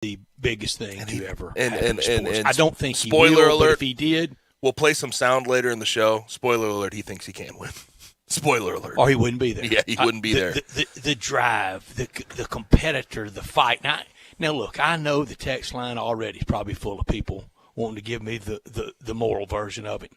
the biggest thing to ever happen in sports. And I don't think he spoiler will, alert, but if he did, we'll play some sound later in the show. Spoiler alert, he thinks he can win. Spoiler alert. or he wouldn't be there. Yeah, he wouldn't be there. The drive, the competitor, the fight. Now, look, I know the text line already is probably full of people wanting to give me the moral version of it.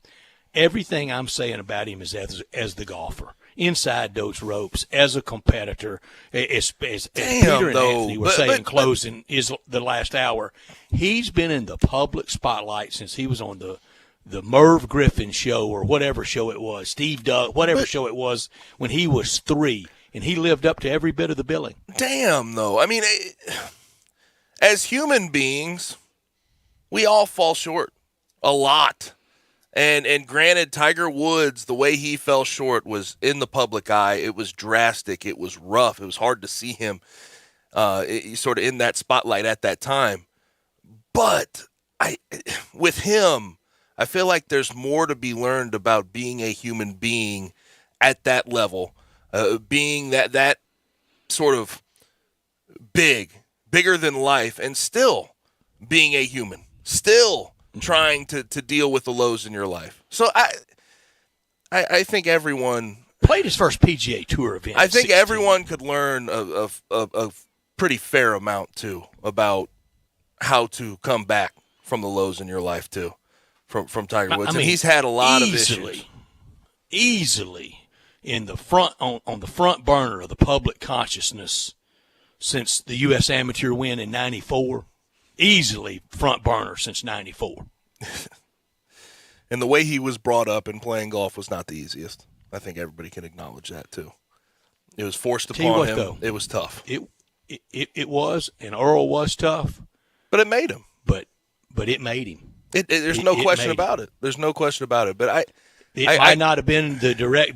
Everything I'm saying about him is as the golfer. Inside those ropes, as a competitor, as Peter and Anthony were saying closing is the last hour, he's been in the public spotlight since he was on the Merv Griffin show or whatever show it was, Steve Doug, whatever show it was when he was 3, and he lived up to every bit of the billing. Damn, though. I mean, as human beings, we all fall short a lot. And granted, Tiger Woods, the way he fell short was in the public eye. It was drastic. It was rough. It was hard to see him sort of in that spotlight at that time. But with him, I feel like there's more to be learned about being a human being at that level, being that sort of bigger than life, and still being a human, still trying to deal with the lows in your life. So I think everyone played his first PGA Tour event. I think 16. everyone could learn a pretty fair amount too about how to come back from the lows in your life too, from Tiger Woods. I mean, and he's had a lot of issues. Easily in the front on the front burner of the public consciousness since the U.S. Amateur win in '94. Easily front burner since '94. And the way he was brought up in playing golf was not the easiest. I think everybody can acknowledge that too. It was forced upon him. Though, it was tough. It was, and Earl was tough. But it made him. But it made him. There's no question about it. There's no question about it. But it might not have been the direct,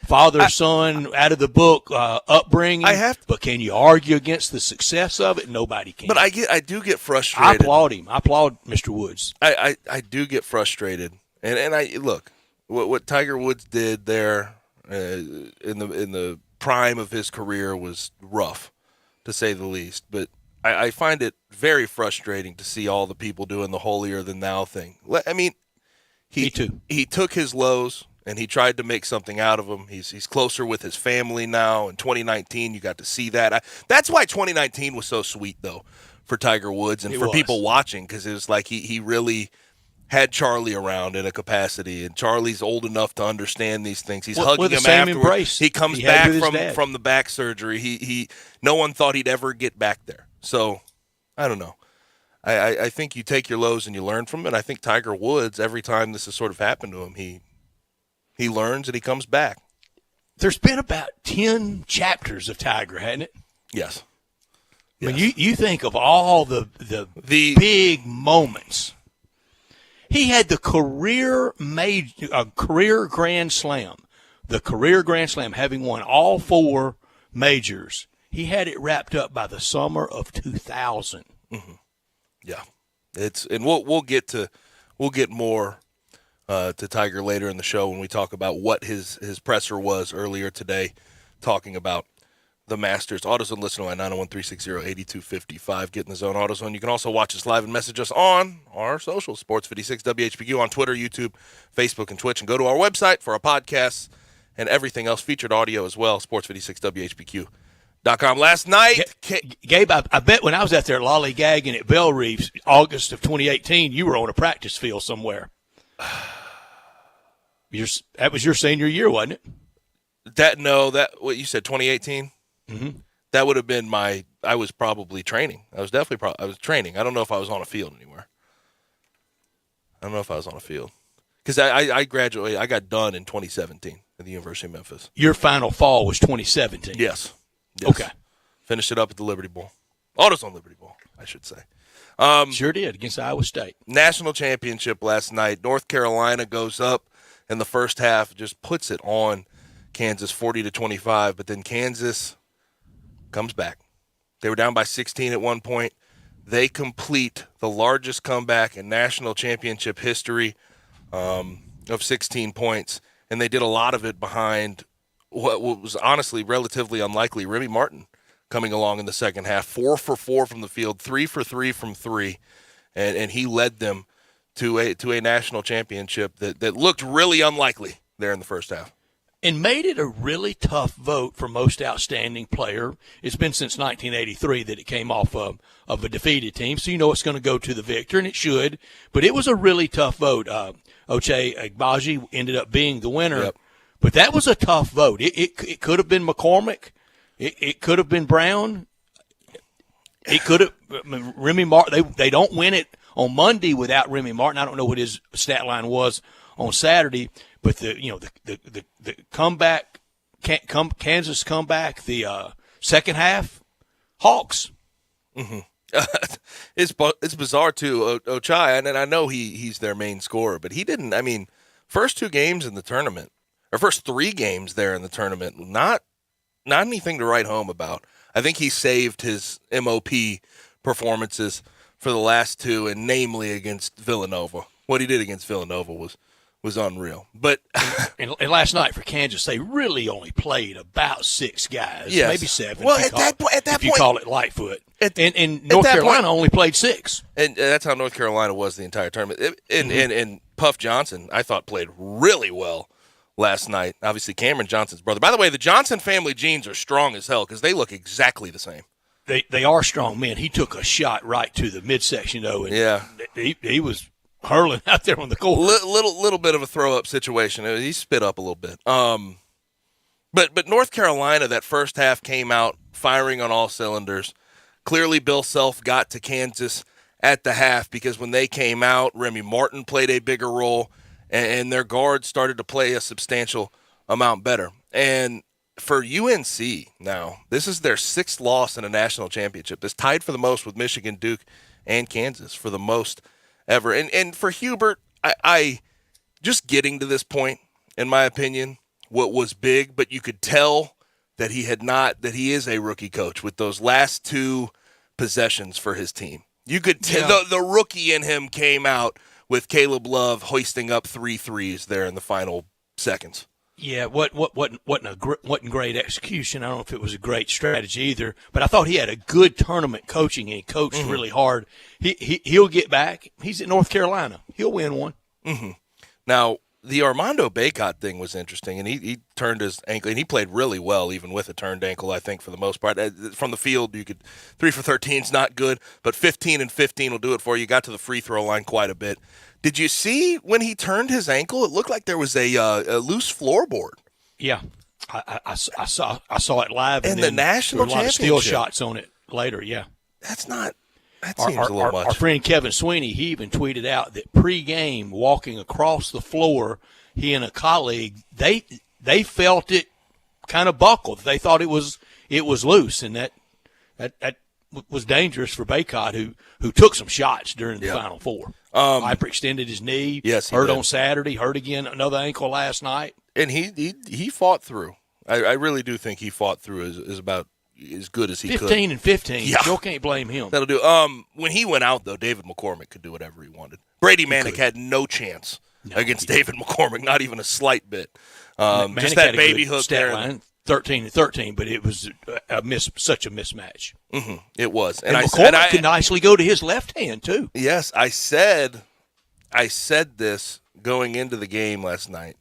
father son out of the book upbringing. But can you argue against the success of it? Nobody can. But I do get frustrated. I applaud him. I applaud Mr. Woods. I do get frustrated, and I look what Tiger Woods did there in the prime of his career was rough, to say the least. But I find it very frustrating to see all the people doing the holier than thou thing. I mean, Me too. He took his lows and he tried to make something out of them. He's closer with his family now. In 2019, you got to see that. That's why 2019 was so sweet, though, for Tiger Woods and for people watching, because it was like he really had Charlie around in a capacity, and Charlie's old enough to understand these things. He's hugging him afterwards. He comes back from the back surgery. He no one thought he'd ever get back there. So I don't know. I think you take your lows and you learn from it. I think Tiger Woods, every time this has sort of happened to him, he learns and he comes back. There's been about 10 chapters of Tiger, hasn't it? Yes. I mean, you think of all the big moments. He had the career Grand Slam. The career Grand Slam, having won all 4 majors. He had it wrapped up by the summer of 2000. Mm-hmm. Yeah, and we'll get more to Tiger later in the show when we talk about what his presser was earlier today, talking about the Masters. AutoZone listener line 901-360-8255. Get in the zone, AutoZone. You can also watch us live and message us on our social, Sports 56 WHBQ on Twitter, YouTube, Facebook, and Twitch, and go to our website for our podcasts and everything else, featured audio as well, Sports56WHBQ.com. Last night, Gabe, I bet when I was out there lollygagging at Bell Reefs, August of 2018, you were on a practice field somewhere. That was your senior year, wasn't it? What you said, 2018? Mm-hmm. That would have been I was probably training. I was definitely I was training. I don't know if I was on a field anywhere. I don't know if I was on a field. Because I graduated, I got done in 2017 at the University of Memphis. Your final fall was 2017? Yes. Okay. Finished it up at the Liberty Bowl. AutoZone Liberty Bowl, I should say. Sure did, against Iowa State. National championship last night. North Carolina goes up in the first half, just puts it on Kansas 40-25, but then Kansas comes back. They were down by 16 at one point. They complete the largest comeback in national championship history of 16 points, and they did a lot of it behind what was honestly relatively unlikely. Remy Martin coming along in the second half. 4 for 4 from the field, 3 for 3 from 3, and he led them to a national championship that looked really unlikely there in the first half. And made it a really tough vote for most outstanding player. It's been since 1983 that it came off of a defeated team, so you know it's going to go to the victor, and it should. But it was a really tough vote. Ochai Agbaji ended up being the winner. Yep. But that was a tough vote. It could have been McCormick. It could have been Brown. It could have Remy Martin. They don't win it on Monday without Remy Martin. I don't know what his stat line was on Saturday, but the comeback, Kansas comeback, the second half, Hawks. Mm-hmm. It's bizarre too, Ochai, and I know he's their main scorer, but he didn't. I mean, first 2 games in the tournament, or first 3 games there in the tournament, not anything to write home about. I think he saved his MOP performances for the last 2, and namely against Villanova. What he did against Villanova was unreal. But and last night for Kansas, they really only played about 6 guys, yes. maybe 7. Well, at that point, you call it Lightfoot, and North Carolina only played 6, and that's how North Carolina was the entire tournament. And Puff Johnson, I thought, played really well last night. Obviously, Cameron Johnson's brother. By the way, the Johnson family genes are strong as hell because they look exactly the same. They are strong men. He took a shot right to the midsection, though, and yeah, he was hurling out there on the court. Little bit of a throw-up situation. He spit up a little bit. But North Carolina, that first half came out firing on all cylinders. Clearly, Bill Self got to Kansas at the half because when they came out, Remy Martin played a bigger role, and their guards started to play a substantial amount better. And for UNC now, this is their 6th loss in a national championship. It's tied for the most with Michigan, Duke, and Kansas for the most ever. And for Hubert, I just getting to this point, in my opinion, what was big, but you could tell that he is a rookie coach with those last 2 possessions for his team. You could tell the rookie in him came out with Caleb Love hoisting up 3 threes there in the final seconds. Yeah, wasn't great execution. I don't know if it was a great strategy either, but I thought he had a good tournament coaching, and he coached really hard. He'll get back. He's at North Carolina. He'll win one. Mm-hmm. Now, the Armando Bacot thing was interesting, and he turned his ankle, and he played really well even with a turned ankle, I think, for the most part. From the field, 3 for 13 is not good, but 15 and 15 will do it for you. Got to the free throw line quite a bit. Did you see when he turned his ankle? It looked like there was a loose floorboard. Yeah, I saw it live. In the national championship. A lot of steal shots on it later, yeah. That seems a little much. Our friend Kevin Sweeney, he even tweeted out that pregame, walking across the floor, he and a colleague, they felt it kind of buckled. They thought it was loose, and that was dangerous for Bacot, who took some shots during the Final Four. Hyperextended his knee. Yes, hurt on Saturday. Hurt again, another ankle last night. And he fought through. I really do think he fought through is about as good as he 15 could. and 15. Yeah. Still can't blame him. That'll do. When he went out, though, David McCormick could do whatever he wanted. Brady Manick had no chance against David McCormick, not even a slight bit. Just that baby hook there. Line, 13 and 13, but it was such a mismatch. Mm-hmm. It was. And McCormick could nicely go to his left hand, too. Yes, I said this going into the game last night,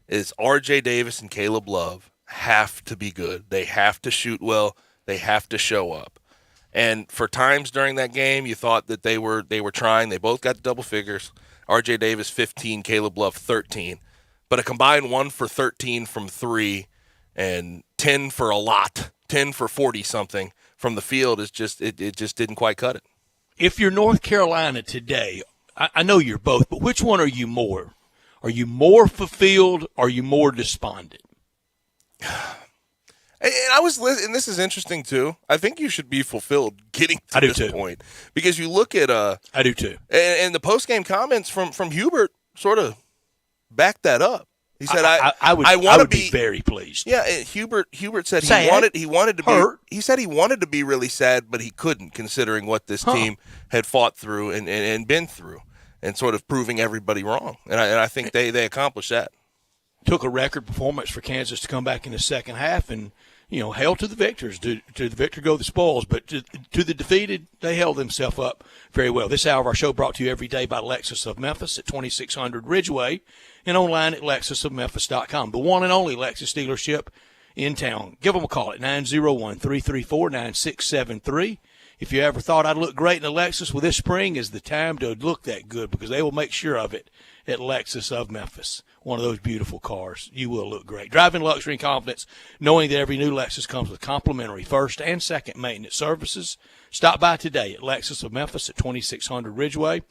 is R.J. Davis and Caleb Love have to be good. They have to shoot well. They have to show up. And for times during that game, you thought that they were trying. They both got double figures. R.J. Davis 15, Caleb Love 13. But a combined 1 for 13 from 3 and 10 for a lot, 10 for 40-something from the field is just it just didn't quite cut it. If you're North Carolina today, I know you're both, but which one are you more? Are you more fulfilled or are you more despondent? And I was listening, and this is interesting too. I think you should be fulfilled getting to this point because you look at I do too. And the post-game comments from Hubert sort of backed that up. He said, "I would be very pleased." Yeah, Hubert said sad. he wanted to hurt. He said he wanted to be really sad, but he couldn't, considering what this team had fought through and been through, and sort of proving everybody wrong. And I think they accomplished that. Took a record performance for Kansas to come back in the second half and hail to the victors. To the victor go the spoils. But to the defeated, they held themselves up very well. This hour of our show brought to you every day by Lexus of Memphis at 2600 Ridgeway and online at lexusofmemphis.com. The one and only Lexus dealership in town. Give them a call at 901-334-9673. If you ever thought I'd look great in a Lexus, well, this spring is the time to look that good because they will make sure of it at Lexus of Memphis. One of those beautiful cars. You will look great. Driving luxury and confidence, knowing that every new Lexus comes with complimentary first and second maintenance services. Stop by today at Lexus of Memphis at 2600 Ridgeway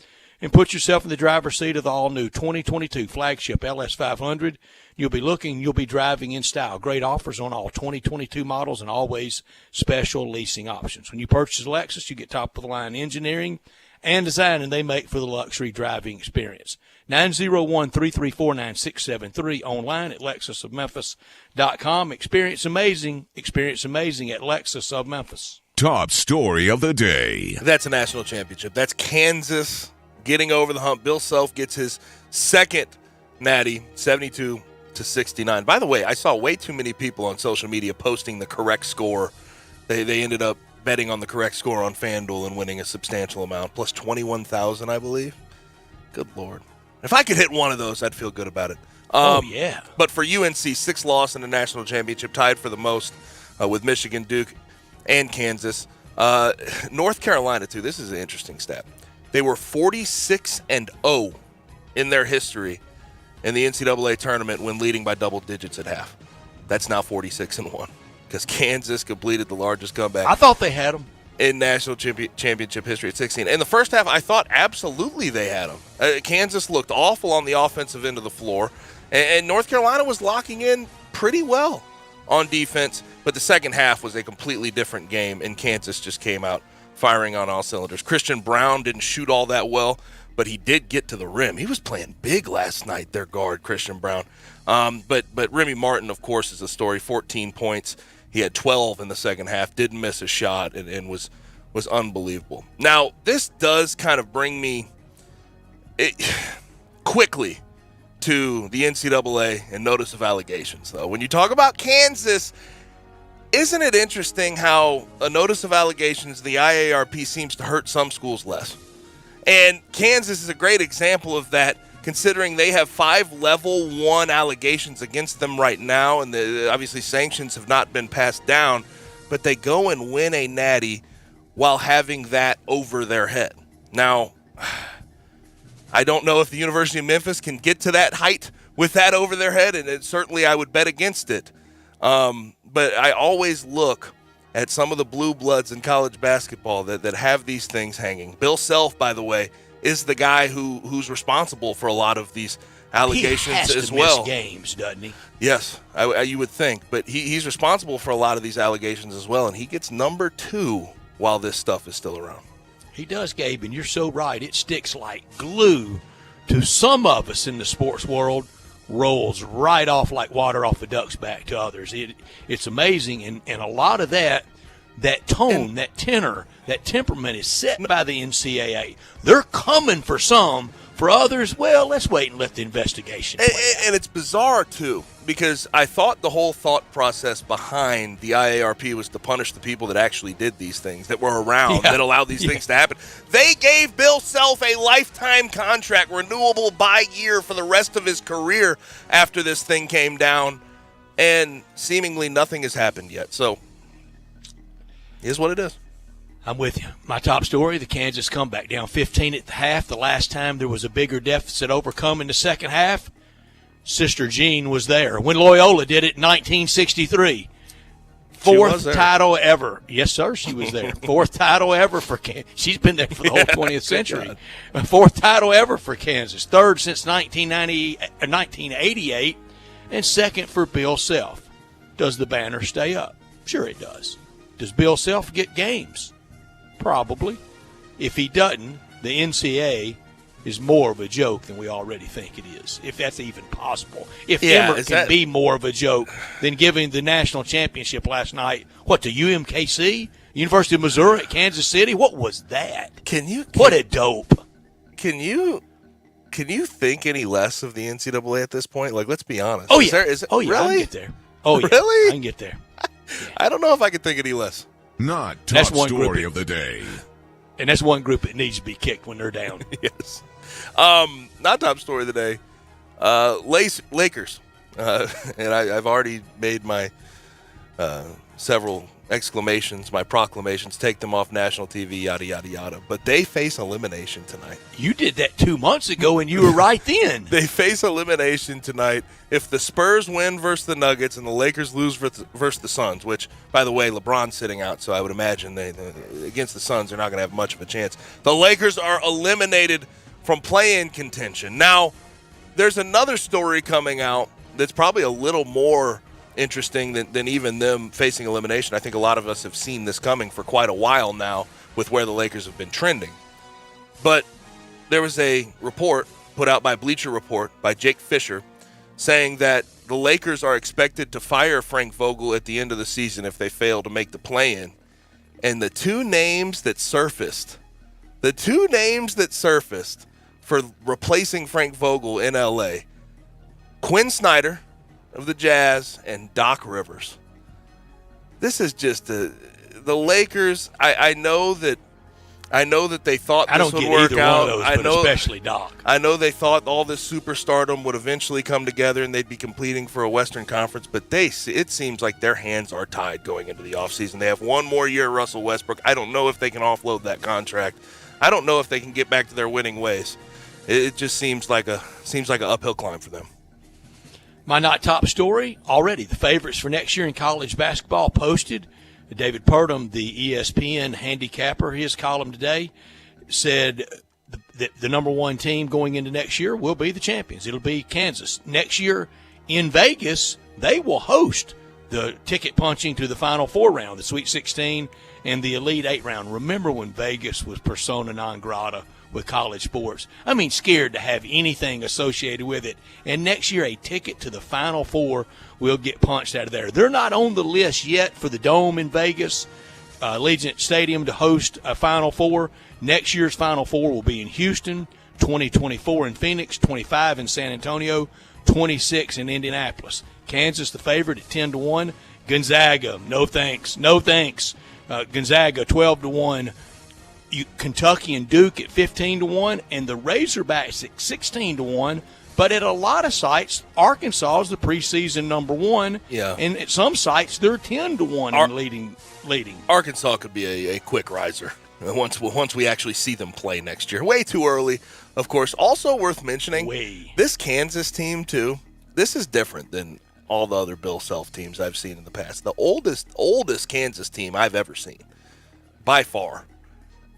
and put yourself in the driver's seat of the all-new 2022 flagship LS500. You'll be driving in style. Great offers on all 2022 models and always special leasing options. When you purchase a Lexus, you get top-of-the-line engineering and design, and they make for the luxury driving experience. 901-334-9673, online at lexusofmemphis.com. Experience amazing at Lexus of Memphis. Top story of the day. That's a national championship. That's Kansas getting over the hump. Bill Self gets his second natty, 72-69. By the way, I saw way too many people on social media posting the correct score. They ended up betting on the correct score on FanDuel and winning a substantial amount, plus 21,000, I believe. Good Lord. If I could hit one of those, I'd feel good about it. Yeah. But for UNC, 6 loss in the national championship, tied for the most with Michigan, Duke, and Kansas. North Carolina, too. This is an interesting stat. They were 46-0 in their history in the NCAA tournament when leading by double digits at half. That's now 46-1 because Kansas completed the largest comeback. I thought they had them in national championship history at 16. In the first half, I thought absolutely they had them. Kansas looked awful on the offensive end of the floor, and North Carolina was locking in pretty well on defense. But the second half was a completely different game, and Kansas just came out firing on all cylinders. Christian Brown didn't shoot all that well, but he did get to the rim. He was playing big last night, their guard, Christian Brown. But Remy Martin, of course, is the story. 14 points. He had 12 in the second half, didn't miss a shot, and was unbelievable. Now, this does kind of bring me quickly to the NCAA and notice of allegations, though. When you talk about Kansas, isn't it interesting how a notice of allegations, the IARP, seems to hurt some schools less? And Kansas is a great example of that, considering they have 5 level 1 allegations against them right now, and obviously sanctions have not been passed down, but they go and win a natty while having that over their head. Now, I don't know if the University of Memphis can get to that height with that over their head, and certainly I would bet against it. But I always look at some of the blue bloods in college basketball that have these things hanging. Bill Self, by the way, is the guy who's responsible for a lot of these allegations as well. He has to miss games, doesn't he? Yes, you would think. But he's responsible for a lot of these allegations as well, and he gets number 2 while this stuff is still around. He does, Gabe, and you're so right. It sticks like glue to some of us in the sports world, rolls right off like water off a duck's back to others. It's amazing, and a lot of that tone, that tenor, that temperament is set by the NCAA. They're coming for some. For others, well, let's wait and let the investigation play out. And it's bizarre, too, because I thought the whole thought process behind the IARP was to punish the people that actually did these things, that were around, that allowed these things to happen. They gave Bill Self a lifetime contract, renewable by year for the rest of his career after this thing came down, and seemingly nothing has happened yet. So, here's what it is. I'm with you. My top story, the Kansas comeback, down 15 at the half. The last time there was a bigger deficit overcome in the second half, Sister Jean was there. When Loyola did it in 1963. Fourth title ever. Yes, sir, she was there. Fourth title ever for Kansas. She's been there for the whole 20th century. Fourth title ever for Kansas. Third since 1988, and second for Bill Self. Does the banner stay up? Sure it does. Does Bill Self get games? Probably. If he doesn't, the NCAA is more of a joke than we already think it is, if that's even possible. If Emmert can be more of a joke than giving the national championship last night, to UMKC? University of Missouri at Kansas City? What was that? What a dope. Can you think any less of the NCAA at this point? Like, let's be honest. Oh, yeah. Really? I can get there. Oh, yeah. Really? I can get there. I don't know if I can think any less. Not That's top one story group of the day. And that's one group that needs to be kicked when they're down. Yes. Not top story of the day. Lakers. And I've already made my several exclamations, my proclamations, take them off national TV, yada, yada, yada. But they face elimination tonight. You did that 2 months ago, and you were right then. They face elimination tonight if the Spurs win versus the Nuggets and the Lakers lose versus the Suns, which, by the way, LeBron's sitting out, so I would imagine they against the Suns they're not going to have much of a chance. The Lakers are eliminated from play-in contention. Now, there's another story coming out that's probably a little more interesting than even them facing elimination. I think a lot of us have seen this coming for quite a while now with where the Lakers have been trending. But there was a report put out by Bleacher Report by Jake Fisher saying that the Lakers are expected to fire Frank Vogel at the end of the season if they fail to make the play-in. And the two names that surfaced for replacing Frank Vogel in L.A., Quinn Snyder of the Jazz and Doc Rivers. This is just the Lakers. I know that they thought this would work out. I know, especially Doc. I know they thought all this superstardom would eventually come together and they'd be competing for a Western Conference, but it seems like their hands are tied going into the offseason. They have one more year, Russell Westbrook. I don't know if they can offload that contract. I don't know if they can get back to their winning ways. It just seems like an uphill climb for them. My not top story, already the favorites for next year in college basketball posted. David Purdom, the ESPN handicapper, his column today said that the number one team going into next year will be the champions. It'll be Kansas. Next year in Vegas, they will host the ticket punching to the Final Four round, the Sweet 16 and the Elite 8 round. Remember when Vegas was persona non grata with college sports? I mean, scared to have anything associated with it. And next year, a ticket to the Final Four will get punched out of there. They're not on the list yet for the Dome in Vegas, Allegiant Stadium to host a Final Four. Next year's Final Four will be in Houston, 2024 in Phoenix, 25 in San Antonio, 26 in Indianapolis. Kansas, the favorite at 10-1. Gonzaga, no thanks. Gonzaga, 12-1. Kentucky and Duke at 15-1, and the Razorbacks at 16-1. But at a lot of sites, Arkansas is the preseason number one. Yeah. And at some sites, they're 10-1 in leading. Arkansas could be a quick riser once we actually see them play next year. Way too early, of course. Also worth mentioning, this Kansas team, too, this is different than all the other Bill Self teams I've seen in the past. The oldest Kansas team I've ever seen, by far.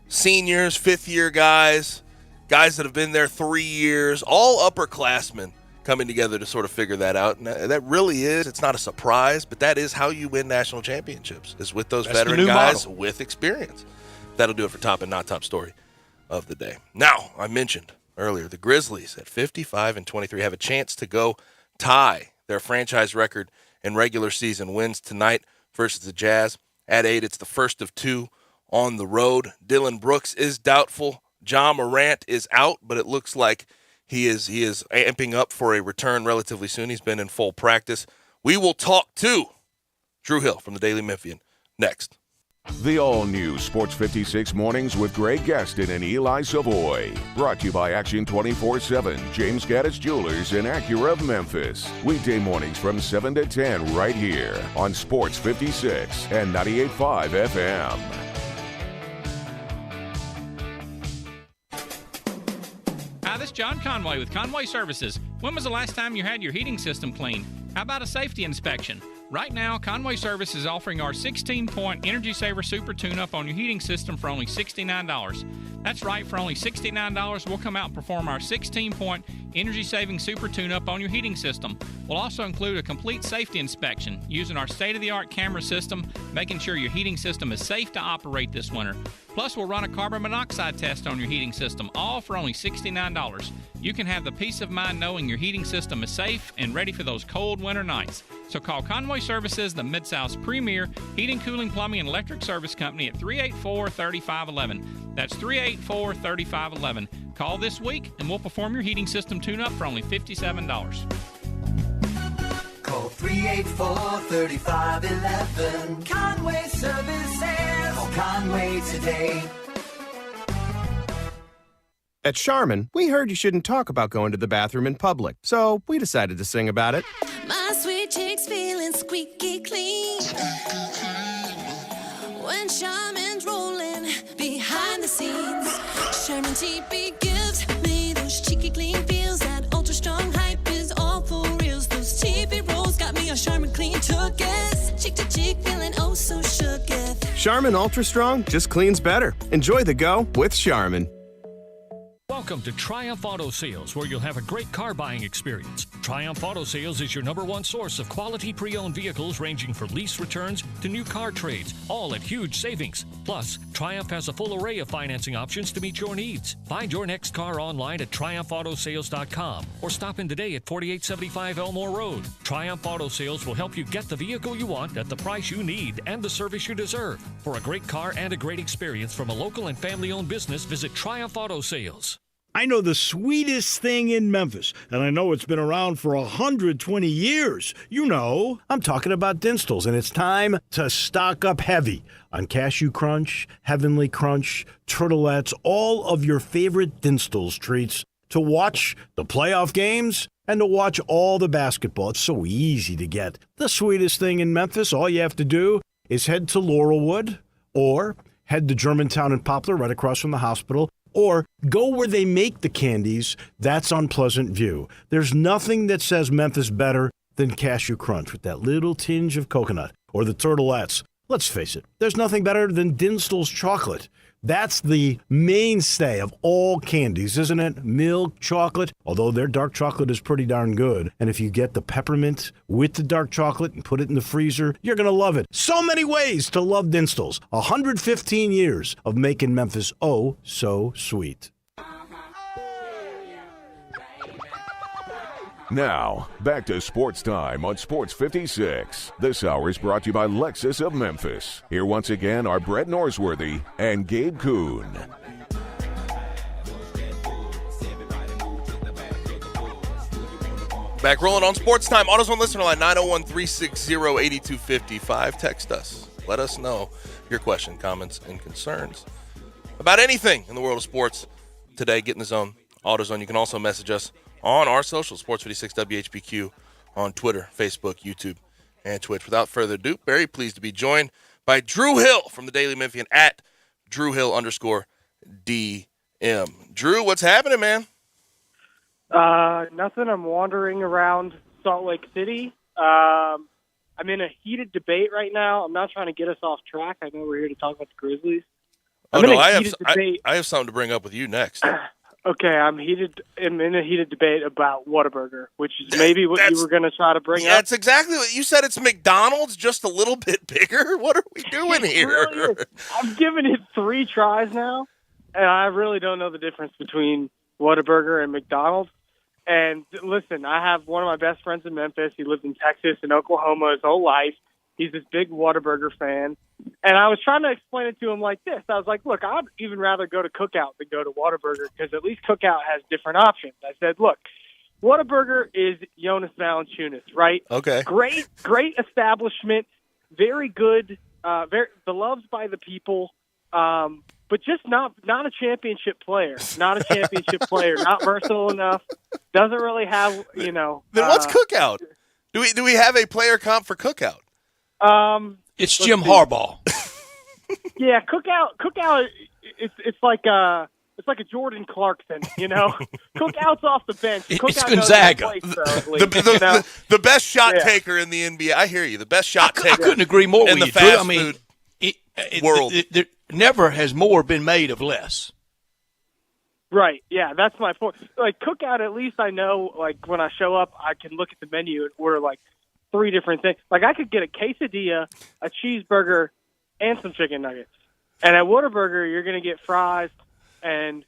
Seniors, fifth-year guys that have been there 3 years, all upperclassmen coming together to sort of figure that out. And that really is, it's not a surprise, but that is how you win national championships, is with those veteran guys model with experience. That'll do it for top and not top story of the day. Now, I mentioned earlier, the Grizzlies at 55-23 have a chance to go tie their franchise record in regular season wins tonight versus the Jazz. At 8, it's the first of two on the road. Dylan Brooks is doubtful. Ja Morant is out, but it looks like he is amping up for a return relatively soon. He's been in full practice. We will talk to Drew Hill from the Daily Memphian next. The all-new Sports 56 Mornings with Greg Gaston and Eli Savoy. Brought to you by Action 24/7, James Gaddis Jewelers, and Acura of Memphis. Weekday mornings from 7 to 10 right here on Sports 56 and 98.5 FM. Hi, this is John Conway with Conway Services. When was the last time you had your heating system cleaned? How about a safety inspection? Right now, Conway Service is offering our 16-point Energy Saver Super Tune-Up on your heating system for only $69. That's right, for only $69, we'll come out and perform our 16-point Energy Saving Super Tune-Up on your heating system. We'll also include a complete safety inspection using our state-of-the-art camera system, making sure your heating system is safe to operate this winter. Plus, we'll run a carbon monoxide test on your heating system, all for only $69. You can have the peace of mind knowing your heating system is safe and ready for those cold winter nights. So call Conway Services, the Mid-South's premier heating, cooling, plumbing, and electric service company at 384-3511. That's 384-3511. Call this week, and we'll perform your heating system tune-up for only $57. Call 384-3511. Conway Services. Call Conway today. At Charmin, we heard you shouldn't talk about going to the bathroom in public, so we decided to sing about it. My sweet cheeks feeling squeaky clean when Charmin's rolling behind the scenes. Charmin TP gives me those cheeky clean feels. That ultra strong hype is all for reals. Those TP rolls got me a Charmin clean tooketh. Cheek to cheek feeling oh so shooketh. Charmin Ultra Strong just cleans better. Enjoy the go with Charmin. Welcome to Triumph Auto Sales, where you'll have a great car buying experience. Triumph Auto Sales is your #1 source of quality pre-owned vehicles ranging from lease returns to new car trades, all at huge savings. Plus, Triumph has a full array of financing options to meet your needs. Find your next car online at triumphautosales.com or stop in today at 4875 Elmore Road. Triumph Auto Sales will help you get the vehicle you want at the price you need and the service you deserve. For a great car and a great experience from a local and family-owned business, visit Triumph Auto Sales. I know the sweetest thing in Memphis, and I know it's been around for 120 years. You know, I'm talking about Dinstall's, and it's time to stock up heavy on Cashew Crunch, Heavenly Crunch, Turtlettes, all of your favorite Dinstall's treats to watch the playoff games and to watch all the basketball. It's so easy to get. The sweetest thing in Memphis, all you have to do is head to Laurelwood or head to Germantown and Poplar right across from the hospital, or go where they make the candies. That's on Pleasant View. There's nothing that says Memphis better than Cashew Crunch with that little tinge of coconut, or the Turtlettes. Let's face it, there's nothing better than Dinstall's chocolate. That's the mainstay of all candies, isn't it? Milk, chocolate, although their dark chocolate is pretty darn good. And if you get the peppermint with the dark chocolate and put it in the freezer, you're going to love it. So many ways to love Dinstall's. 115 years of making Memphis oh so sweet. Now, back to Sports Time on Sports 56. This hour is brought to you by Lexus of Memphis. Here once again are Brett Norsworthy and Gabe Kuhn. Back rolling on Sports Time. AutoZone listener line 901-360-8255. Text us. Let us know your question, comments, and concerns about anything in the world of sports today. Get in the zone. AutoZone. You can also message us on our social, Sports 56 WHBQ, on Twitter, Facebook, YouTube, and Twitch. Without further ado, very pleased to be joined by Drew Hill from the Daily Memphian at DrewHill_DM. Drew, what's happening, man? Nothing. I'm wandering around Salt Lake City. I'm in a heated debate right now. I'm not trying to get us off track. I know we're here to talk about the Grizzlies. I have something to bring up with you next. Okay, I'm in a heated debate about Whataburger, which is maybe what you were going to try to bring up. That's exactly what you said. It's McDonald's, just a little bit bigger. What are we doing here? Really, I've given it 3 tries now, and I really don't know the difference between Whataburger and McDonald's. And listen, I have one of my best friends in Memphis. He lived in Texas and Oklahoma his whole life. He's this big Whataburger fan. And I was trying to explain it to him like this. I was like, look, I'd even rather go to Cookout than go to Whataburger because at least Cookout has different options. I said, look, Whataburger is Jonas Valanciunas, right? Okay. Great establishment, very good, very beloved by the people, but just not a championship player. Not a championship player. Not versatile enough. Doesn't really have, Then what's Cookout? Do we have a player comp for Cookout? It's Jim Harbaugh. Yeah, Cookout. It's like a Jordan Clarkson, Cookout's off the bench. It's Gonzaga, the best shot taker in the NBA. I hear you. The best shot taker. I couldn't agree more in with the you, fast Drew. food world. There never has more been made of less. Right. Yeah, that's my point. Like Cookout, at least I know. Like when I show up, I can look at the menu and order like 3 different things. Like I could get a quesadilla, a cheeseburger, and some chicken nuggets. And at Whataburger, you're going to get fries and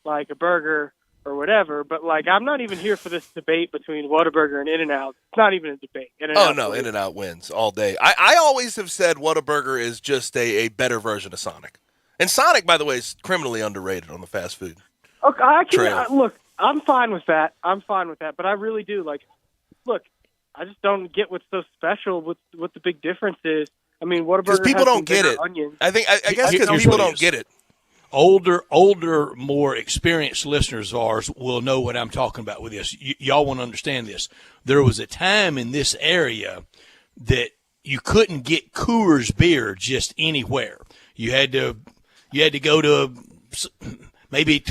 like a burger or whatever. But like I'm not even here for this debate between Whataburger and In-N-Out. It's not even a debate. In-N-Out wins all day. I always have said Whataburger is just a better version of Sonic. And Sonic, by the way, is criminally underrated on the fast food. Okay, look, I'm fine with that. But I really do. Like, look, just don't get what's so special. What the big difference is. I mean, Whataburger because people don't get it. Onions. I guess because Here's people what it don't is. get it. Older, more experienced listeners of ours will know what I'm talking about with this. Y'all want to understand this. There was a time in this area that you couldn't get Coors beer just anywhere. You had to go to maybe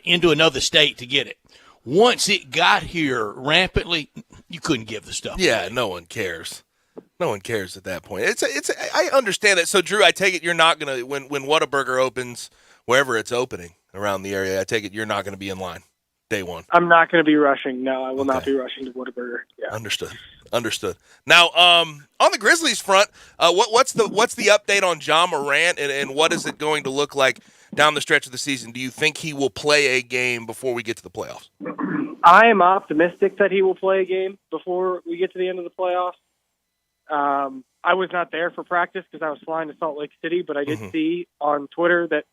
into another state to get it. Once it got here rampantly, you couldn't give the stuff Yeah, away. no one cares. No one cares at that point. I understand that. So, Drew, I take it you're not going to, when Whataburger opens, wherever it's opening around the area, I take it you're not going to be in line day one. I'm not going to be rushing. No, I will not be rushing to Whataburger. Yeah. Understood. Now, on the Grizzlies front, what's the update on Ja Morant, and what is it going to look like down the stretch of the season? Do you think he will play a game before we get to the playoffs? I am optimistic that he will play a game before we get to the end of the playoffs. I was not there for practice because I was flying to Salt Lake City, but I did see on Twitter that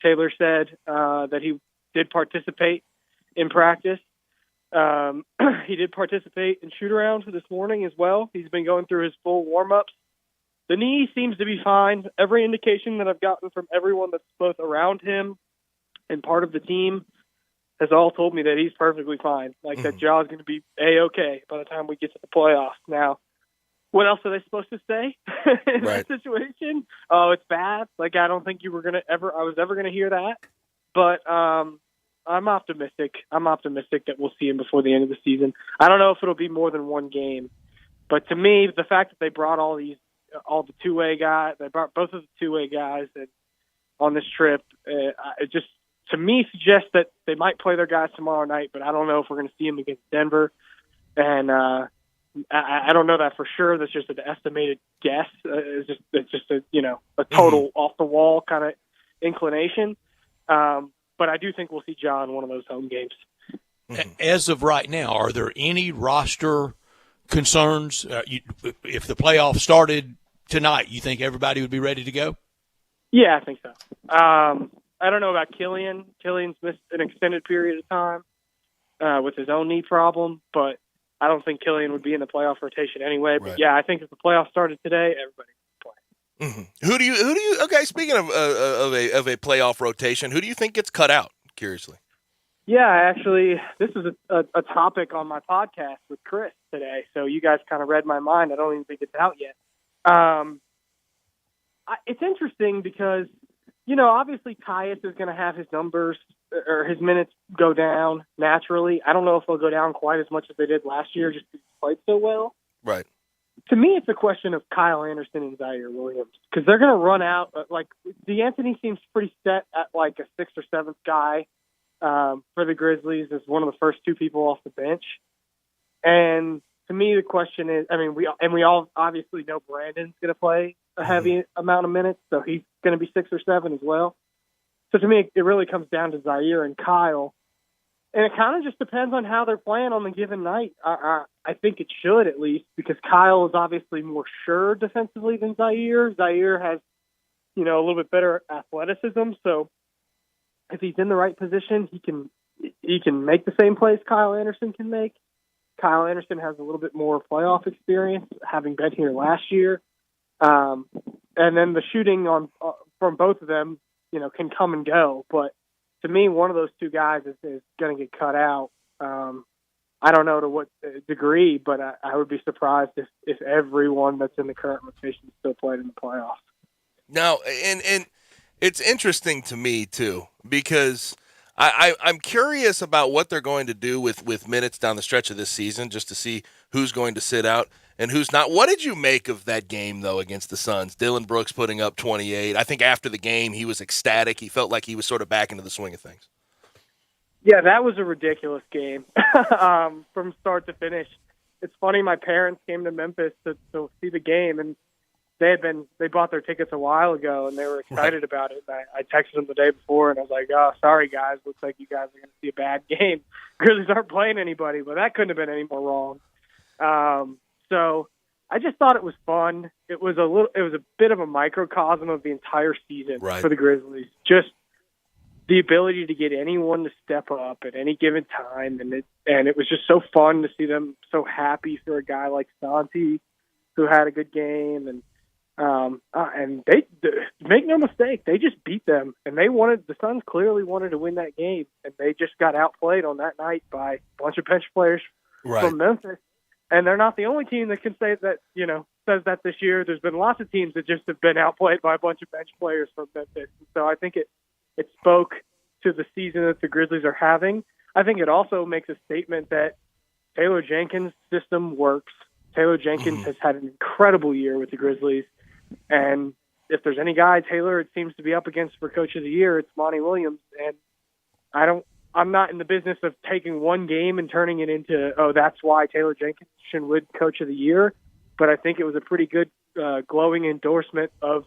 Taylor said that he did participate in practice. He did participate in shoot-arounds this morning as well. He's been going through his full warm-ups. The knee seems to be fine. Every indication that I've gotten from everyone that's both around him and part of the team has all told me that he's perfectly fine, like that Ja's going to be A-okay by the time we get to the playoffs. Now, what else are they supposed to say in that situation? Oh, it's bad. Like, I don't think I was ever going to hear that. But I'm optimistic. I'm optimistic that we'll see him before the end of the season. I don't know if it'll be more than one game. But to me, the fact that they brought all the two-way guys, they brought both of the two-way guys on this trip, it just, to me, suggests that they might play their guys tomorrow night, but I don't know if we're going to see them against Denver. And I don't know that for sure. That's just an estimated guess. It's just a total off the wall kind of inclination. But I do think we'll see Ja in one of those home games. As of right now, are there any roster concerns? If the playoffs started tonight, you think everybody would be ready to go? Yeah, I think so. I don't know about Killian. Killian's missed an extended period of time with his own knee problem, but I don't think Killian would be in the playoff rotation anyway. But yeah, I think if the playoffs started today, everybody would play. Who do you? Okay, speaking of a playoff rotation, who do you think gets cut out? Curiously. Yeah, actually, this is a topic on my podcast with Chris today. So you guys kind of read my mind. I don't even think it's out yet. It's interesting because, obviously Tyus is going to have his numbers or his minutes go down naturally. I don't know if they'll go down quite as much as they did last year just because he played so well. Right. To me, it's a question of Kyle Anderson and Zaire Williams because they're going to run out. Like, DeAnthony seems pretty set at like a 6th or 7th guy for the Grizzlies as one of the first two people off the bench. And to me, the question is, we all obviously know Brandon's going to play a heavy amount of minutes, so he's going to be 6 or 7 as well. So to me, it really comes down to Zaire and Kyle. And it kind of just depends on how they're playing on the given night. I think it should, at least, because Kyle is obviously more sure defensively than Zaire. Zaire has, a little bit better athleticism. So if he's in the right position, he can make the same plays Kyle Anderson can make. Kyle Anderson has a little bit more playoff experience, having been here last year. And then the shooting from both of them, can come and go. But to me, one of those two guys is going to get cut out. I don't know to what degree, but I would be surprised if everyone that's in the current rotation is still playing in the playoffs. Now, and it's interesting to me, too, because I'm curious about what they're going to do with minutes down the stretch of this season, just to see who's going to sit out and who's not. What did you make of that game, though, against the Suns? Dylan Brooks putting up 28. I think after the game he was ecstatic. He felt like he was sort of back into the swing of things. Yeah, that was a ridiculous game from start to finish. It's funny, my parents came to Memphis to see the game, and they bought their tickets a while ago, and they were excited about it. And I texted them the day before, and I was like, "Oh, sorry guys, looks like you guys are going to see a bad game. Grizzlies aren't playing anybody," but that couldn't have been any more wrong. So I just thought it was fun. It was a bit of a microcosm of the entire season for the Grizzlies. Just the ability to get anyone to step up at any given time, and it was just so fun to see them so happy for a guy like Santi, who had a good game, and they make no mistake, they just beat them, and the Suns clearly wanted to win that game, and they just got outplayed on that night by a bunch of bench players from Memphis. And they're not the only team that can say that, says that this year. There's been lots of teams that just have been outplayed by a bunch of bench players from Memphis. And so I think it spoke to the season that the Grizzlies are having. I think it also makes a statement that Taylor Jenkins' system works. Taylor Jenkins has had an incredible year with the Grizzlies. And if there's any guy Taylor it seems to be up against for Coach of the Year, it's Monty Williams. And I'm not in the business of taking one game and turning it into, that's why Taylor Jenkins should win Coach of the Year. But I think it was a pretty good, glowing endorsement of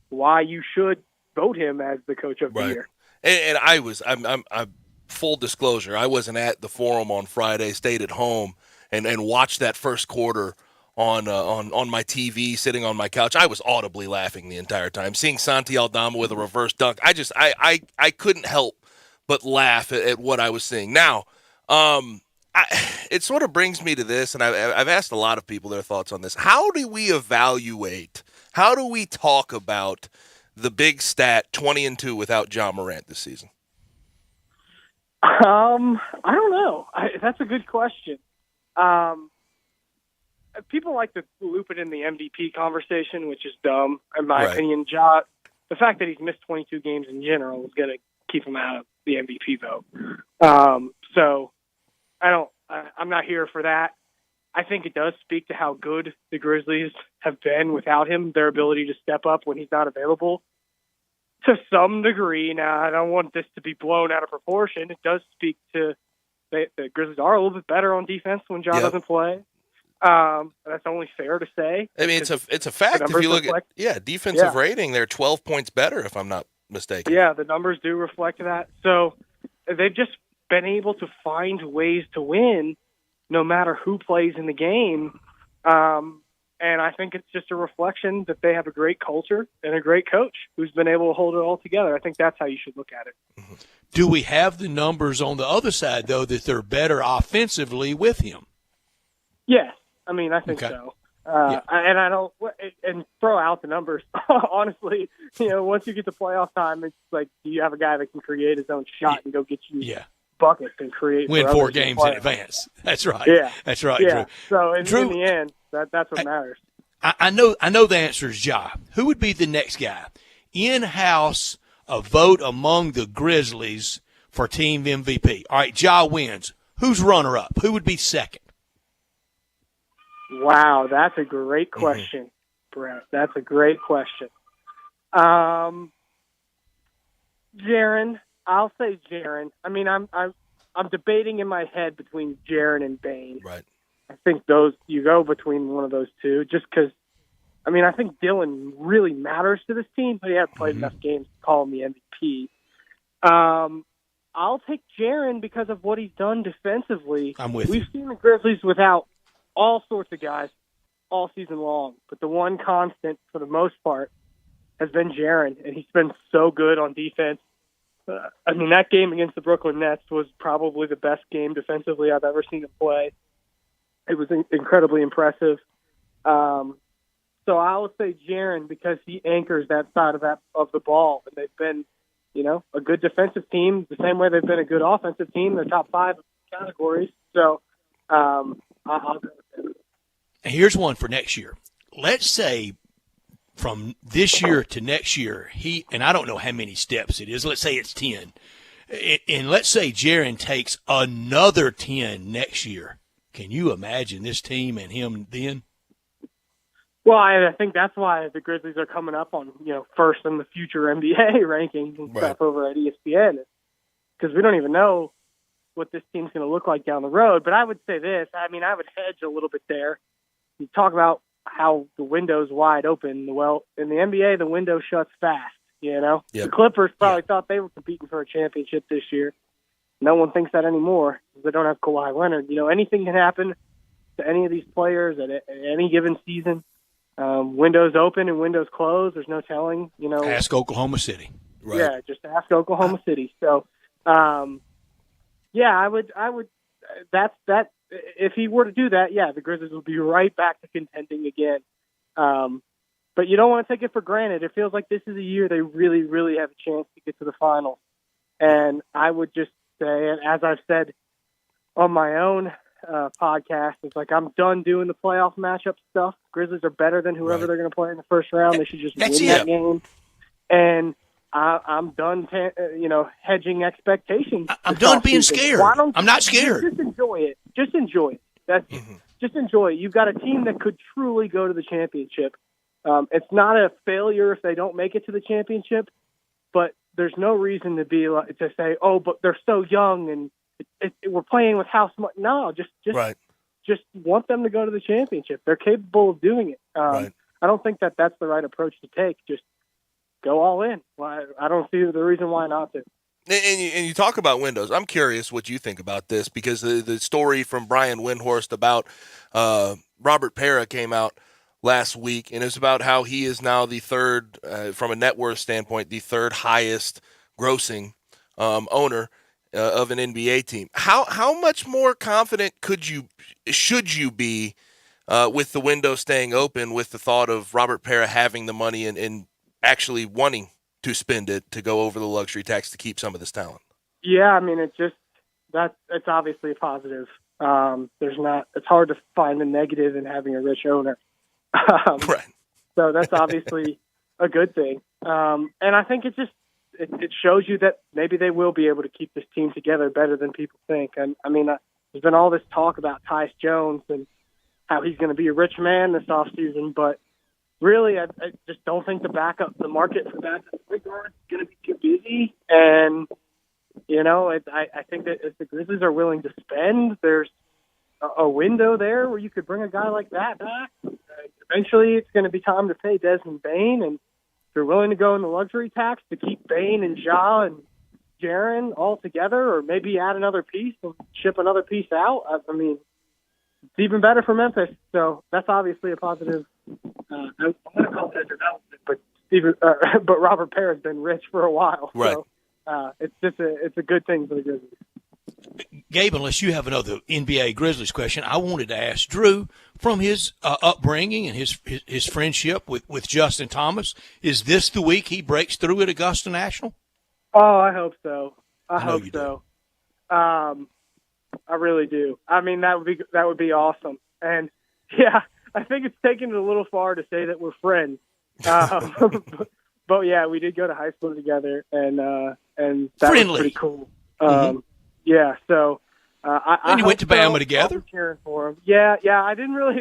why you should vote him as the Coach of the Year. And I'm full disclosure, I wasn't at the Forum on Friday, stayed at home and watched that first quarter on my TV, sitting on my couch. I was audibly laughing the entire time. Seeing Santi Aldama with a reverse dunk, I couldn't help but laugh at what I was seeing. Now, it sort of brings me to this, and I've asked a lot of people their thoughts on this. How do we evaluate, how do we talk about the big stat 20-2 without Ja Morant this season? I don't know. That's a good question. People like to loop it in the MVP conversation, which is dumb, in my opinion. Ja, the fact that he's missed 22 games in general is going to keep him out of the MVP vote. So I'm not here for that. I think it does speak to how good the Grizzlies have been without him, their ability to step up when he's not available to some degree. Now, I don't want this to be blown out of proportion. It does speak to the Grizzlies are a little bit better on defense when Ja doesn't play. That's only fair to say. I mean, it's a fact. If you look at defensive rating, they're 12 points better, if I'm not mistaken. Yeah, the numbers do reflect that. So they've just been able to find ways to win no matter who plays in the game. And I think it's just a reflection that they have a great culture and a great coach who's been able to hold it all together. I think that's how you should look at it. Do we have the numbers on the other side, though, that they're better offensively with him? Yes. I mean, I think so. And I don't and throw out the numbers. Honestly, once you get to playoff time, it's like, do you have a guy that can create his own shot and go get you buckets and create win 4 games in advance? That's right. Yeah, that's right. Yeah. Drew. So in the end, that's what matters. I know the answer is Ja. Who would be the next guy? In-house, a vote among the Grizzlies for team MVP. All right, Ja wins. Who's runner-up? Who would be second? Wow, that's a great question, Brett. That's a great question. Jaren, I'll say Jaren. I mean, I'm debating in my head between Jaren and Bane. Right. I think you go between one of those two, just because. I mean, I think Dylan really matters to this team, but he hasn't played enough games to call him the MVP. I'll take Jaren because of what he's done defensively. I'm with you. We've seen the Grizzlies without all sorts of guys all season long, but the one constant for the most part has been Jaren, and he's been so good on defense. I mean, that game against the Brooklyn Nets was probably the best game defensively I've ever seen him play. It was incredibly impressive. So I would say Jaren because he anchors that side of the ball, and they've been, a good defensive team the same way they've been a good offensive team. They're top 5 categories. So I'll go with him. Here's one for next year. Let's say from this year to next year, and I don't know how many steps it is. Let's say it's 10. And let's say Jaren takes another 10 next year. Can you imagine this team and him then? Well, I think that's why the Grizzlies are coming up on, first in the future NBA rankings and stuff over at ESPN, because we don't even know what this team's going to look like down the road. But I would say this. I mean, I would hedge a little bit there. You talk about how the window's wide open. Well, in the NBA, the window shuts fast, Yep. The Clippers probably thought they were competing for a championship this year. No one thinks that anymore. They don't have Kawhi Leonard. Anything can happen to any of these players at any given season. Windows open and windows close. There's no telling, Ask Oklahoma City. Right. Yeah, just ask Oklahoma City. So, yeah, I would. That's that. If he were to do that, yeah, the Grizzlies would be right back to contending again. But you don't want to take it for granted. It feels like this is a year they really, really have a chance to get to the finals. And I would just say, and as I've said on my own podcast, it's like I'm done doing the playoff matchup stuff. Grizzlies are better than whoever they're going to play in the first round. They should just win that game. And I'm done, hedging expectations. I'm done being scared. I'm not scared. Just enjoy it. Just enjoy it. Just enjoy it. You've got a team that could truly go to the championship. It's not a failure if they don't make it to the championship, but there's no reason to say, oh, but they're so young and we're playing with house money. No, just want them to go to the championship. They're capable of doing it. I don't think that's the right approach to take. Just go all in. I don't see the reason why not to. And you talk about windows. I'm curious what you think about this, because the story from Brian Windhorst about Robert Parra came out last week, and it's about how he is now the third, from a net worth standpoint, the third highest grossing owner of an NBA team. How much more confident should you be with the window staying open, with the thought of Robert Parra having the money and actually wanting to spend it to go over the luxury tax to keep some of this talent? Yeah, I mean, it's obviously a positive. It's hard to find a negative in having a rich owner. Right. So that's obviously a good thing. And I think it shows you that maybe they will be able to keep this team together better than people think. And I mean, there's been all this talk about Tyus Jones and how he's going to be a rich man this offseason, but really, I just don't think the market for backup point guard is going to be too busy. And, I think that if the Grizzlies are willing to spend, there's a window there where you could bring a guy like that back. Eventually, it's going to be time to pay Desmond Bane, and if you're willing to go in the luxury tax to keep Bane and Ja and Jaren all together, or maybe add another piece and ship another piece out, I mean, it's even better for Memphis. So that's obviously a positive. I'm going to call it a development, but Robert Parra has been rich for a while. Right. So it's a good thing for the Grizzlies. Gabe, unless you have another NBA Grizzlies question, I wanted to ask Drew, from his upbringing and his friendship with Justin Thomas, is this the week he breaks through at Augusta National? Oh, I hope so. I hope so. I really do. I mean, that would be awesome. And yeah, I think it's taken it a little far to say that we're friends. But yeah, we did go to high school together, and that was pretty cool. Yeah, so and you went to Bama together. I'll be cheering for him. Yeah.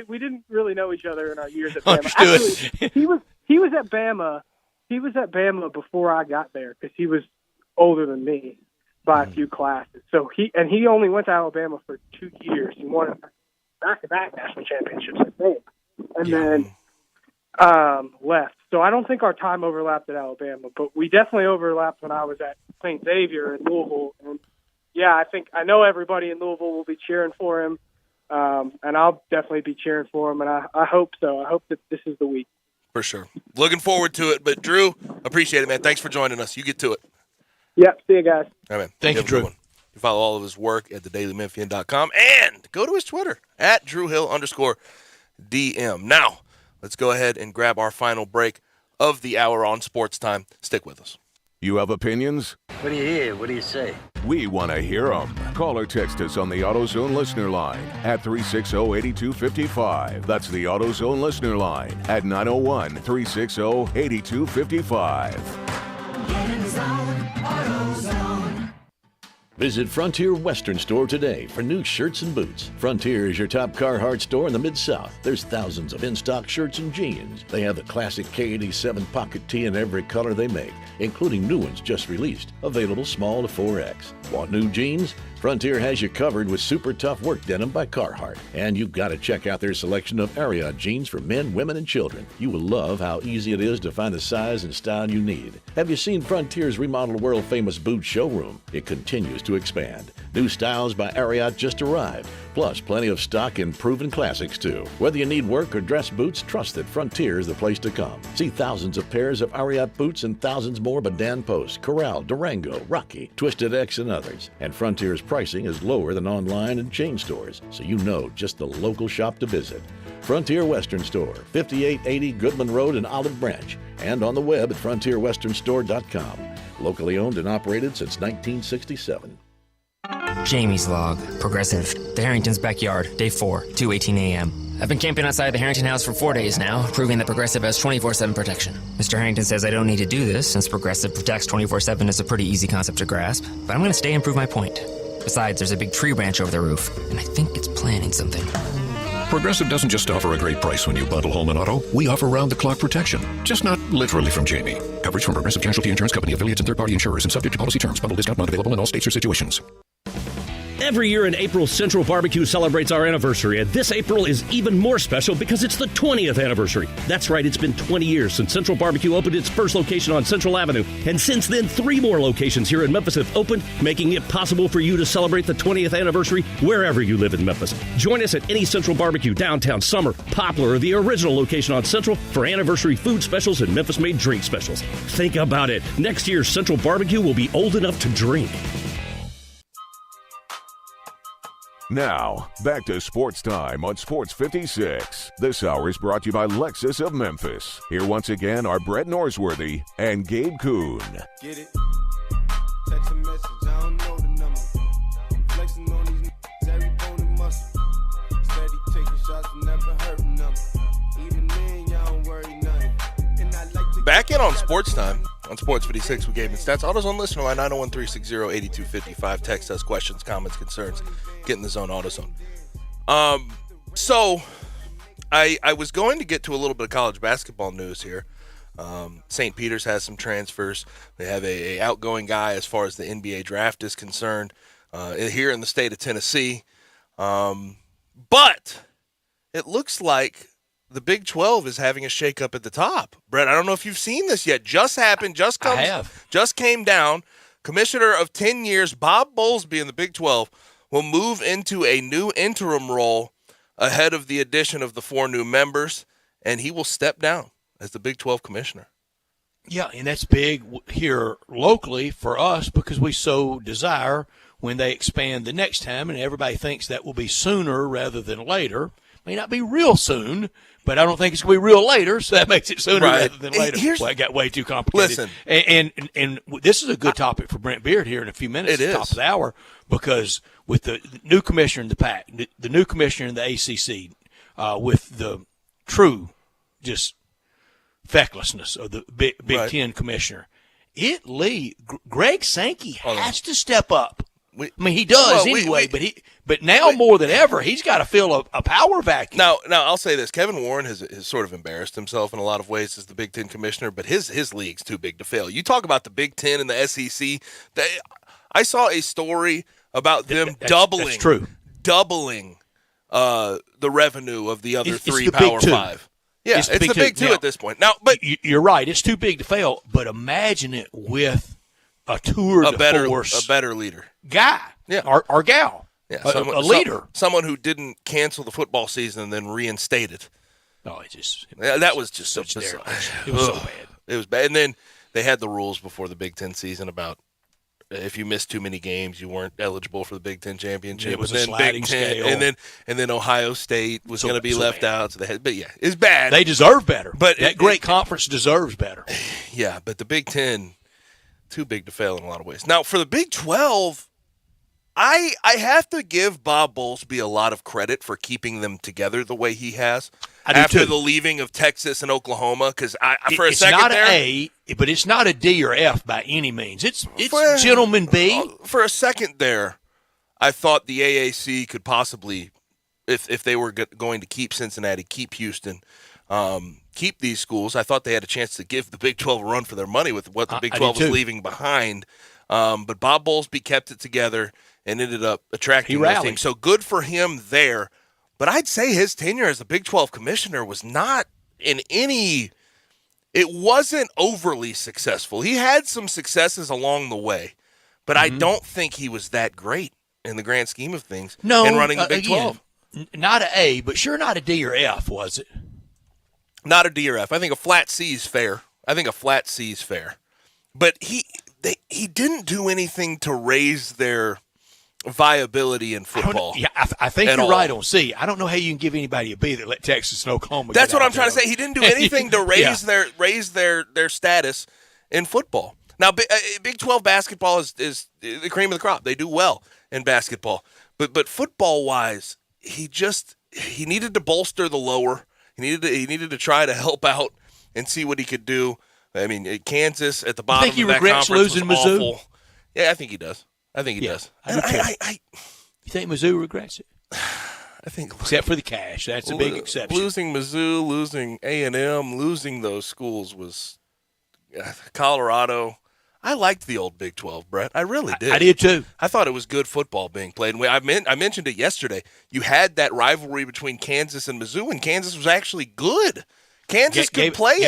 We didn't really know each other in our years at Bama. Understood. Actually, he was at Bama. He was at Bama before I got there because he was older than me by a few classes. So he only went to Alabama for 2 years. He won back-to-back national championships, I think, and then left. So I don't think our time overlapped at Alabama, but we definitely overlapped when I was at St. Xavier in Louisville. And yeah, I know everybody in Louisville will be cheering for him, and I'll definitely be cheering for him, and I hope so. I hope that this is the week. For sure. Looking forward to it. But, Drew, appreciate it, man. Thanks for joining us. You get to it. Yep. See you guys. All right, man. Thank you, Drew. You follow all of his work at thedailymemphian.com and go to his Twitter at @DrewHill_DM. Now, let's go ahead and grab our final break of the hour on Sports Time. Stick with us. You have opinions? What do you hear? What do you say? We want to hear them. Call or text us on the AutoZone listener line at 360-8255. That's the AutoZone listener line at 901-360-8255. Get in the zone, AutoZone. Visit Frontier Western Store today for new shirts and boots. Frontier is your top Carhartt store in the Mid-South. There's thousands of in-stock shirts and jeans. They have the classic K87 pocket tee in every color they make, including new ones just released, available small to 4X. Want new jeans? Frontier has you covered with super tough work denim by Carhartt. And you've got to check out their selection of Ariat jeans for men, women, and children. You will love how easy it is to find the size and style you need. Have you seen Frontier's remodeled world-famous boot showroom? It continues to expand. New styles by Ariat just arrived, plus plenty of stock in proven classics too. Whether you need work or dress boots, trust that Frontier is the place to come. See thousands of pairs of Ariat boots and thousands more by Dan Post, Corral, Durango, Rocky, Twisted X, and others. And Frontier's pricing is lower than online and chain stores, so you know just the local shop to visit. Frontier Western Store, 5880 Goodman Road in Olive Branch, and on the web at frontierwesternstore.com. Locally owned and operated since 1967. Jamie's log. Progressive. The Harrington's backyard. Day 4, 2:18 a.m. I've been camping outside the Harrington house for 4 days now, proving that Progressive has 24/7 protection. Mr. Harrington says I don't need to do this since Progressive protects 24/7 is a pretty easy concept to grasp, but I'm going to stay and prove my point. Besides, there's a big tree branch over the roof, and I think it's planning something. Progressive doesn't just offer a great price when you bundle home and auto. We offer round-the-clock protection, just not literally from Jamie. Coverage from Progressive Casualty Insurance Company, affiliates, and third-party insurers, and subject to policy terms. Bundle discount not available in all states or situations. Every year in April, Central Barbecue celebrates our anniversary, and this April is even more special because it's the 20th anniversary. That's right, it's been 20 years since Central Barbecue opened its first location on Central Avenue, and since then, 3 more locations here in Memphis have opened, making it possible for you to celebrate the 20th anniversary wherever you live in Memphis. Join us at any Central Barbecue, Downtown, Summer, Poplar, or the original location on Central for anniversary food specials and Memphis-made drink specials. Think about it. Next year's Central Barbecue will be old enough to drink. Now, back to Sports Time on Sports 56. This hour is brought to you by Lexus of Memphis. Here once again are Brett Norsworthy and Gabe Kuhn. Get it? Text a message, I don't know the number. Flexing on these every bone and muscle. Steady taking shots, never hurting them. Even then, y'all don't worry nothing. And I like to Back in on Sports Time on Sports 56 with Gabe and Stats. Autos on listener line 901-360-8255. Text us questions, comments, concerns. Get in the zone, AutoZone. So I was going to get to a little bit of college basketball news here. St. Peter's has some transfers. They have a outgoing guy as far as the NBA draft is concerned here in the state of Tennessee. But it looks like the Big 12 is having a shakeup at the top. Brett, I don't know if you've seen this yet. Just happened. Just came down. Commissioner of 10 years, Bob Bowlesby in the Big 12, will move into a new interim role ahead of the addition of the 4 new members, and he will step down as the Big 12 commissioner. Yeah, and that's big here locally for us because we so desire when they expand the next time, and everybody thinks that will be sooner rather than later. May not be real soon, but I don't think it's going to be real later, so that makes it sooner rather than later. Well, it got way too complicated. Listen. And this is a good topic for Brent Beard here in a few minutes at the top of the hour, because with the new commissioner in the PAC, the new commissioner in the ACC, with the true just fecklessness of the Big Ten commissioner, Greg Sankey has to step up. He does anyway, but now more than ever, he's got to fill a power vacuum. Now I'll say this: Kevin Warren has sort of embarrassed himself in a lot of ways as the Big Ten commissioner, but his league's too big to fail. You talk about the Big Ten and the SEC. I saw a story about them doubling the revenue of the other 3 Power 5. Yeah, it's the Big Two at this point. Now, but you're right; it's too big to fail. But imagine it with a tour de force, a better leader. Guy, or gal, a leader, someone who didn't cancel the football season and then reinstate it. No, that was just so bizarre. It was so bad. It was bad. And then they had the rules before the Big Ten season about if you missed too many games, you weren't eligible for the Big Ten championship. It was a sliding scale, and then Ohio State was going to be left out. So it's bad. They deserve better. But that great conference deserves better. Yeah, but the Big Ten, too big to fail in a lot of ways. Now for the Big 12. I have to give Bob Bowlesby a lot of credit for keeping them together the way he has after the leaving of Texas and Oklahoma. Because it's not a D or F by any means. It's gentleman B. For a second there, I thought the AAC could possibly, if they were going to keep Cincinnati, keep Houston, keep these schools, I thought they had a chance to give the Big 12 a run for their money with what the Big 12 was leaving behind. But Bob Bowlesby kept it together and ended up attracting the team. So good for him there. But I'd say his tenure as the Big 12 commissioner was not it wasn't overly successful. He had some successes along the way, but I don't think he was that great. in the grand scheme of things. No, in running the Big again, 12. Not an A, but sure not a D or F, was it? Not a D or F. I think a flat C is fair. But he didn't do anything to raise their viability in football. I think you're right on C. I don't know how you can give anybody a B that let Texas and Oklahoma. That's get what out I'm trying to say. He didn't do anything to raise their status in football. Now, Big 12 basketball is the cream of the crop. They do well in basketball, but football wise, he needed to bolster the lower. He needed to try to help out and see what he could do. I mean, Kansas at the bottom of that conference losing was Mizzou? awful. Yeah, I think he does. I think he does. You think Mizzou regrets it? I think, except for the cash, that's a big exception. Losing Mizzou, losing A&M, losing those schools was Colorado. I liked the old Big 12, Brett. I really did. I did too. I thought it was good football being played. And I mentioned it yesterday. You had that rivalry between Kansas and Mizzou, and Kansas was actually good. Kansas could play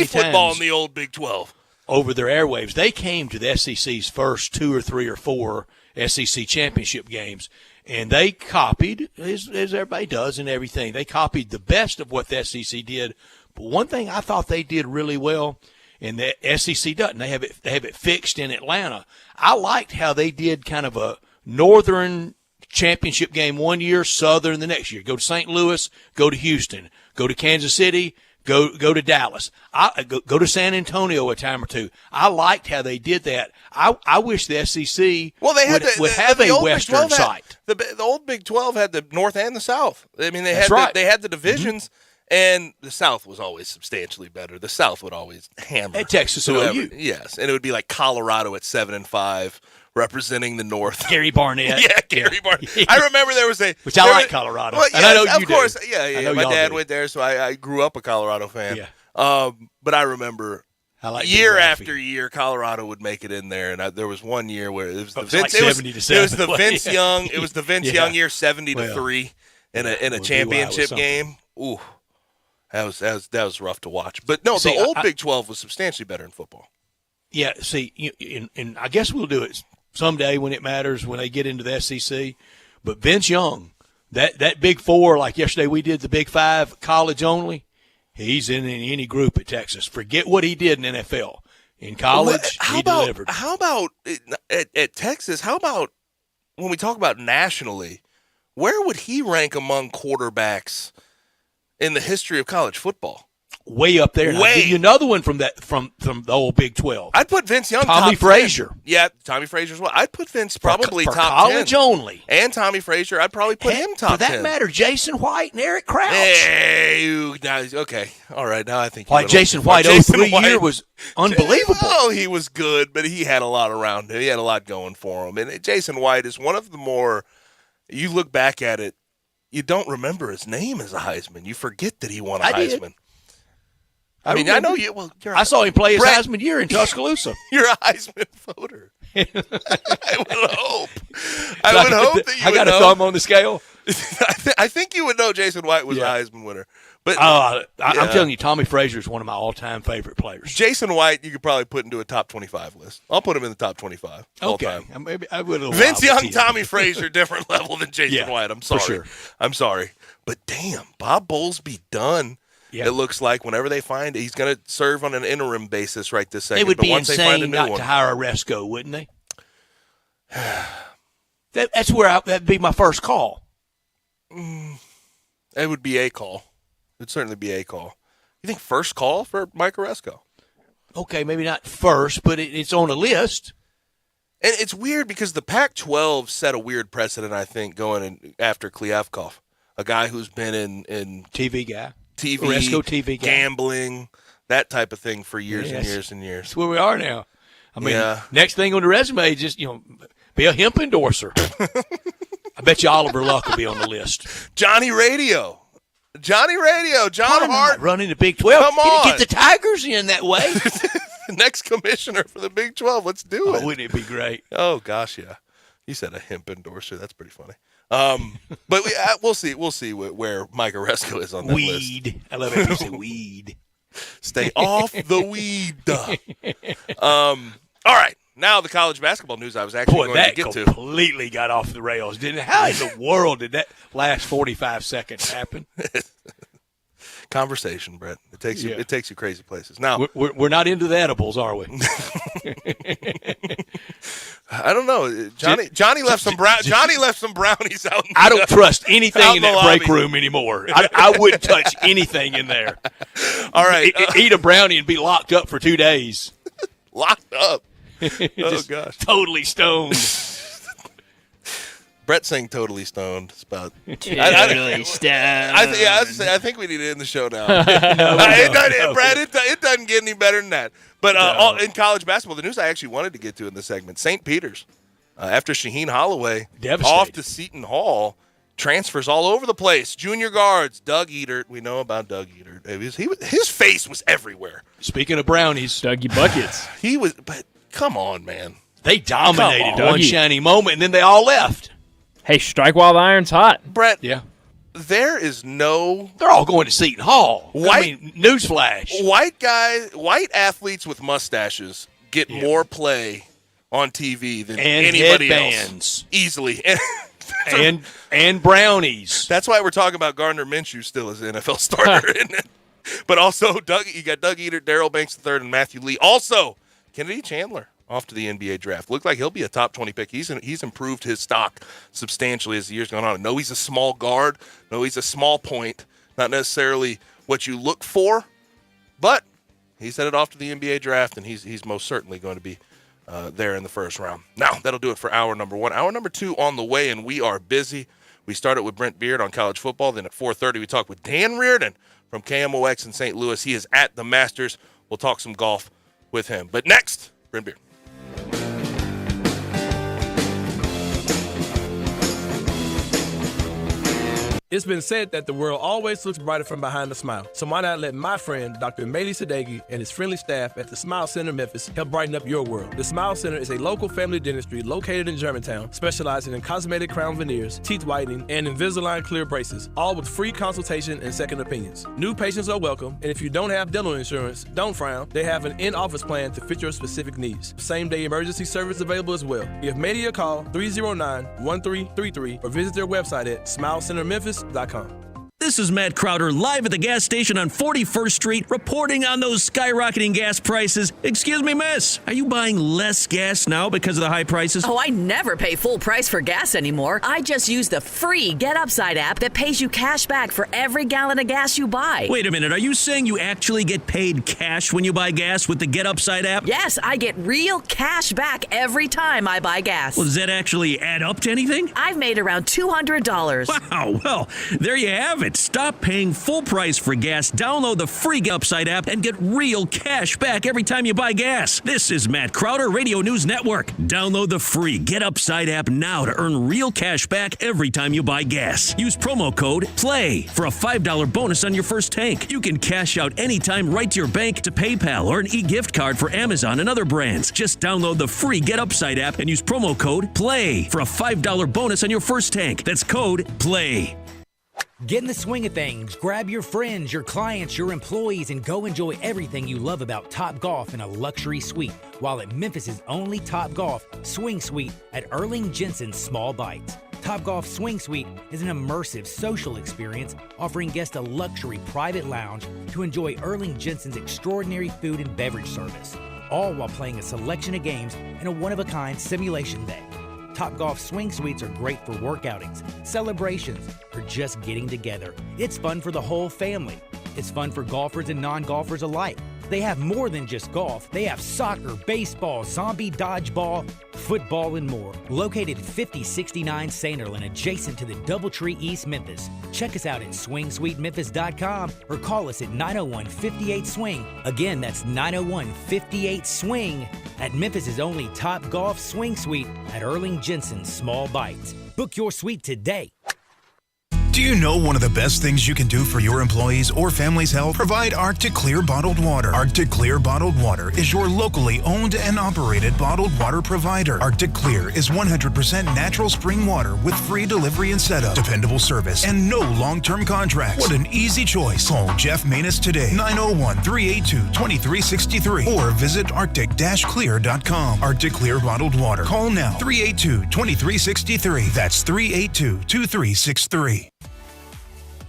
football in the old Big 12. Over their airwaves. They came to the SEC's first 2 or 3 or 4 SEC championship games, and they copied, as everybody does and everything, they copied the best of what the SEC did. But one thing I thought they did really well, and the SEC doesn't, they have it fixed in Atlanta. I liked how they did kind of a northern championship game one year, southern the next year. Go to St. Louis, go to Houston, go to Kansas City, go to Dallas. Go to San Antonio a time or two. I liked how they did that. I wish the SEC would have a Western site. The old Big 12 had the North and the South. I mean, they had the divisions, and the South was always substantially better. The South would always hammer at Texas and OU. Yes, and it would be like Colorado at 7-5. Representing the North. Gary Barnett. Yeah, Gary Barnett. I remember there was which I like Colorado. Well, yeah, and I know you of course. do. Yeah. My dad went there, so I grew up a Colorado fan. Yeah. But I remember year after year, Colorado would make it in there. And there was one year where it was the Vince, like 70-7. It was the Vince Young. It was the Vince Young year, 70-3 in a championship game. Ooh, that was rough to watch. But no, the old Big 12 was substantially better in football. Yeah. See, and I guess we'll do it someday when it matters, when they get into the SEC. But Vince Young, that Big Four, like yesterday we did the Big Five, college only, he's in any group at Texas. Forget what he did in NFL. In college, he delivered. How about at Texas, how about when we talk about nationally, where would he rank among quarterbacks in the history of college football? Way up there. I'll give you another one from the old Big 12. I'd put Vince Young Tommy top Frazier. 10. Yeah, Tommy Frazier as well. I'd put Vince probably for top college 10. only. And Tommy Frazier, I'd probably put him top 10. For that matter, Jason White and Eric Crouch. Hey, okay. All right, now I think like Jason White, 03 year was unbelievable. Oh, he was good, but he had a lot around him. He had a lot going for him. And Jason White is one of the more, you look back at it, you don't remember his name as a Heisman. You forget that he won a Heisman. I mean, I know you. Well, I saw him play his Heisman year in Tuscaloosa. You're a Heisman voter. I would hope. I would hope that you would know. I got a thumb on the scale. I think you would know Jason White was a Heisman winner. But I'm telling you, Tommy Frazier is one of my all-time favorite players. Jason White, you could probably put into a top 25 list. I'll put him in the top 25 all time. Maybe I would. Vince Young, Tommy Frazier, different level than Jason White. I'm sorry. For sure. I'm sorry. But damn, Bob Bowlesby done. Yeah. It looks like whenever they find it, he's going to serve on an interim basis right this second. It would be insane not to hire a Resco, wouldn't they? That's where that'd be my first call. It would be a call. It'd certainly be a call. You think first call for Mike Resco? Okay, maybe not first, but it's on a list. And it's weird because the Pac-12 set a weird precedent, I think, going after Kliavkoff, a guy who's been in TV guy. TV, gambling, that type of thing for years and years and years. That's where we are now. I mean, next thing on the resume is just, be a hemp endorser. I bet you Oliver Luck will be on the list. Johnny Radio, John Hart. Running the Big 12. Come on. Get the Tigers in that way. Next commissioner for the Big 12. Let's do it. Wouldn't it be great? Oh, gosh, yeah. You said a hemp endorser. That's pretty funny. But we'll see. We'll see where Mike Resco is on that list. Weed. I love it. You say weed. Stay off the weed. All right. Now the college basketball news I was actually going to get to. Completely got off the rails, didn't it? How in the world did that last 45 seconds happen? Conversation, Brett. It takes you crazy places. Now we're not into the edibles, are we? I don't know. Johnny left some brownies out. I don't trust anything in that break room anymore. I wouldn't touch anything in there. All right, eat a brownie and be locked up for 2 days. Locked up. Oh gosh, totally stoned. Brett saying "totally stoned." It's about totally stoned. I think we need to end the show now. Brett, it doesn't get any better than that. But in college basketball, the news I actually wanted to get to in this segment: St. Peter's, after Shaheen Holloway off to Seton Hall, transfers all over the place. Junior guards, Doug Edert. We know about Doug Edert. His face was everywhere. Speaking of brownies, Dougie buckets. But come on, man. They dominated one shiny moment, and then they all left. Hey, strike while the iron's hot. Brett, yeah. There is no... They're all going to Seton Hall. Newsflash. White athletes with mustaches get more play on TV than and anybody headbands. Else. Easily. and brownies. That's why we're talking about Gardner Minshew still as an NFL starter, isn't it? But also, you got Doug Edert, Darrell Banks III, and Matthew Lee. Also, Kennedy Chandler off to the NBA draft. Looked like he'll be a top 20 pick. He's improved his stock substantially as the year's gone on. I know he's a small guard. I know he's a small point. Not necessarily what you look for, but he's headed off to the NBA draft, and he's most certainly going to be there in the first round. Now, that'll do it for hour number 1. Hour number 2 on the way, and we are busy. We started with Brent Beard on college football. Then at 4:30, we talked with Dan Reardon from KMOX in St. Louis. He is at the Masters. We'll talk some golf with him. But next, Brent Beard. It's been said that the world always looks brighter from behind a smile. So why not let my friend, Dr. Mehdi Sadeghi, and his friendly staff at the Smile Center Memphis help brighten up your world. The Smile Center is a local family dentistry located in Germantown, specializing in cosmetic crown veneers, teeth whitening, and Invisalign clear braces, all with free consultation and second opinions. New patients are welcome, and if you don't have dental insurance, don't frown. They have an in-office plan to fit your specific needs. Same-day emergency service available as well. Give Mehdi a call, 309-1333, or visit their website at smilecentermemphis.com. This is Matt Crowder live at the gas station on 41st Street reporting on those skyrocketing gas prices. Excuse me, miss, are you buying less gas now because of the high prices? Oh, I never pay full price for gas anymore. I just use the free Get Upside app that pays you cash back for every gallon of gas you buy. Wait a minute, are you saying you actually get paid cash when you buy gas with the Get Upside app? Yes, I get real cash back every time I buy gas. Well, does that actually add up to anything? I've made around $200. Wow, well, there you have it. Stop paying full price for gas. Download the free Get Upside app and get real cash back every time you buy gas. This is Matt Crowder, Radio News Network. Download the free Get Upside app now to earn real cash back every time you buy gas. Use promo code PLAY for a $5 bonus on your first tank. You can cash out anytime right to your bank, to PayPal, or an e-gift card for Amazon and other brands. Just download the free Get Upside app and use promo code PLAY for a $5 bonus on your first tank. That's code PLAY. Get in the swing of things. Grab your friends, your clients, your employees, and go enjoy everything you love about Topgolf in a luxury suite while at Memphis' only Topgolf Swing Suite at Erling Jensen's Small Bites. Topgolf Swing Suite is an immersive social experience offering guests a luxury private lounge to enjoy Erling Jensen's extraordinary food and beverage service, all while playing a selection of games in a one-of-a-kind simulation day. Topgolf Swing Suites are great for work outings, celebrations, or just getting together. It's fun for the whole family. It's fun for golfers and non-golfers alike. They have more than just golf. They have soccer, baseball, zombie dodgeball, football, and more. Located at 5069 Sanderlin, adjacent to the Doubletree East Memphis. Check us out at SwingSuiteMemphis.com or call us at 901-58-SWING. Again, that's 901-58-SWING at Memphis' only Topgolf Swing Suite at Erling Jensen's Small Bites. Book your suite today. Do you know one of the best things you can do for your employees or family's health? Provide Arctic Clear bottled water. Arctic Clear bottled water is your locally owned and operated bottled water provider. Arctic Clear is 100% natural spring water with free delivery and setup, dependable service, and no long-term contracts. What an easy choice. Call Jeff Manus today, 901-382-2363, or visit arctic-clear.com. Arctic Clear bottled water. Call now, 382-2363. That's 382-2363.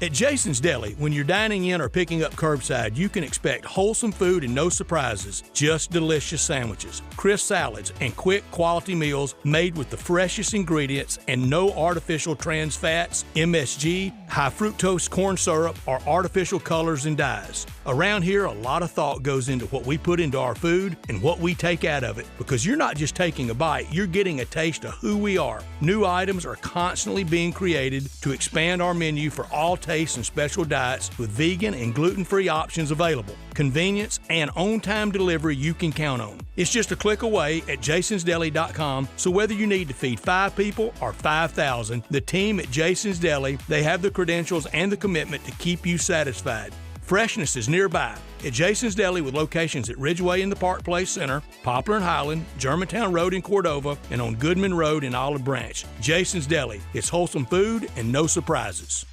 At Jason's Deli, when you're dining in or picking up curbside, you can expect wholesome food and no surprises, just delicious sandwiches, crisp salads, and quick quality meals made with the freshest ingredients and no artificial trans fats, MSG, high fructose corn syrup, or artificial colors and dyes. Around here, a lot of thought goes into what we put into our food and what we take out of it, because you're not just taking a bite, you're getting a taste of who we are. New items are constantly being created to expand our menu for all tastes and special diets with vegan and gluten-free options available. Convenience and on-time delivery you can count on. It's just a click away at jasonsdeli.com, so whether you need to feed 5 people or 5,000, the team at Jason's Deli, they have the credentials and the commitment to keep you satisfied. Freshness is nearby at Jason's Deli, with locations at Ridgeway in the Park Place Center, Poplar and Highland, Germantown Road in Cordova, and on Goodman Road in Olive Branch. Jason's Deli. It's wholesome food and no surprises.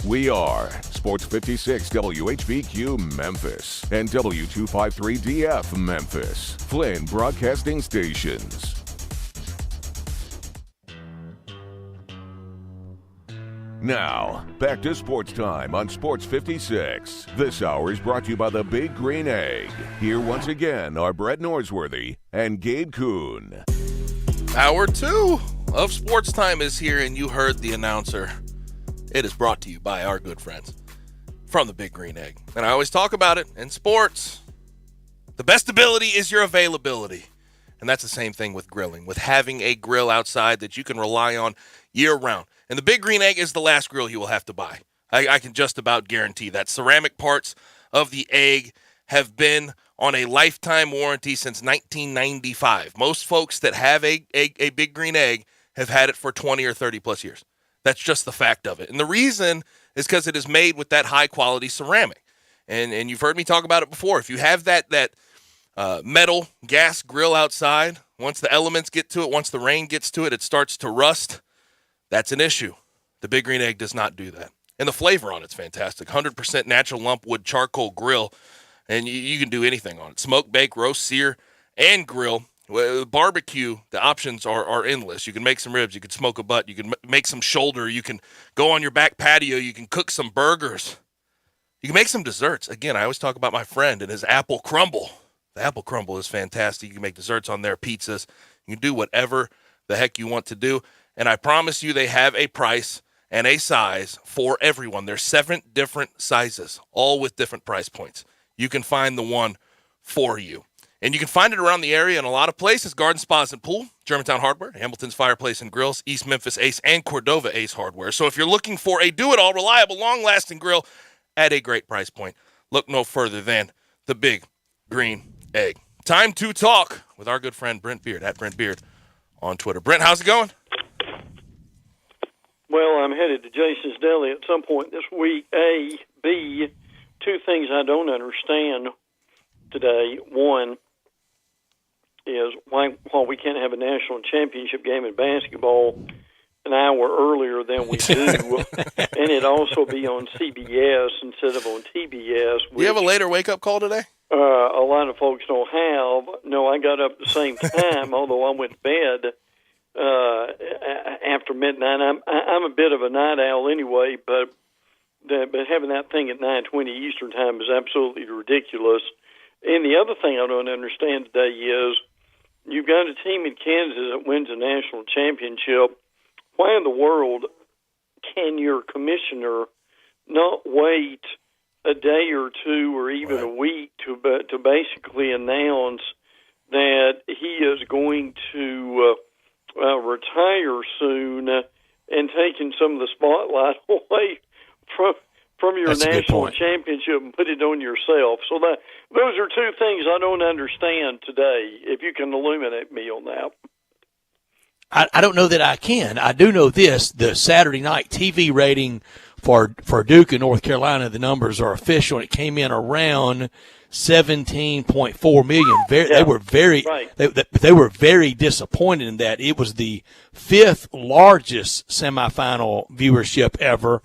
We are Sports 56 WHBQ Memphis and W253DF Memphis, Flynn Broadcasting Stations. Now, back to Sports Time on Sports 56. This hour is brought to you by the Big Green Egg. Here once again are Brett Norsworthy and Gabe Kuhn. Hour 2 of Sports Time is here, and you heard the announcer. It is brought to you by our good friends from the Big Green Egg. And I always talk about it in sports. The best ability is your availability. And that's the same thing with grilling, with having a grill outside that you can rely on year-round. And the Big Green Egg is the last grill you will have to buy. I can just about guarantee that. Ceramic parts of the egg have been on a lifetime warranty since 1995. Most folks that have a Big Green Egg have had it for 20 or 30 plus years. That's just the fact of it. And the reason is because it is made with that high-quality ceramic. And you've heard me talk about it before. If you have that metal gas grill outside, once the elements get to it, once the rain gets to it, it starts to rust. That's an issue. The Big Green Egg does not do that. And the flavor on it's fantastic. 100% natural lump wood charcoal grill, and you can do anything on it. Smoke, bake, roast, sear, and grill. Barbecue, the options are endless. You can make some ribs. You can smoke a butt. You can make some shoulder. You can go on your back patio. You can cook some burgers. You can make some desserts. Again, I always talk about my friend and his apple crumble. The apple crumble is fantastic. You can make desserts on there, pizzas. You can do whatever the heck you want to do. And I promise you they have a price and a size for everyone. There's 7 different sizes, all with different price points. You can find the one for you. And you can find it around the area in a lot of places: Garden Spas and Pool, Germantown Hardware, Hamilton's Fireplace and Grills, East Memphis Ace, and Cordova Ace Hardware. So if you're looking for a do-it-all, reliable, long-lasting grill at a great price point, look no further than the Big Green Egg. Time to talk with our good friend Brent Beard, at Brent Beard on Twitter. Brent, how's it going? Well, I'm headed to Jason's Deli at some point this week. A, B, 2 things I don't understand today. One is while we can't have a national championship game in basketball an hour earlier than we do, and it also be on CBS instead of on TBS. Do you have a later wake-up call today? A lot of folks don't have. No, I got up at the same time, although I went to bed after midnight. I'm a bit of a night owl anyway, but having that thing at 9:20 Eastern time is absolutely ridiculous. And the other thing I don't understand today is you've got a team in Kansas that wins a national championship. Why in the world can your commissioner not wait a day or 2 or even a week to basically announce that he is going to retire soon and taking some of the spotlight away from your national championship and put it on yourself? So those are 2 things I don't understand today. If you can illuminate me on that. I don't know that I can. I do know this: the Saturday night TV rating For Duke and North Carolina, the numbers are official, and it came in around 17.4 million. They were very they were very disappointed in that. It was the 5th largest semifinal viewership ever.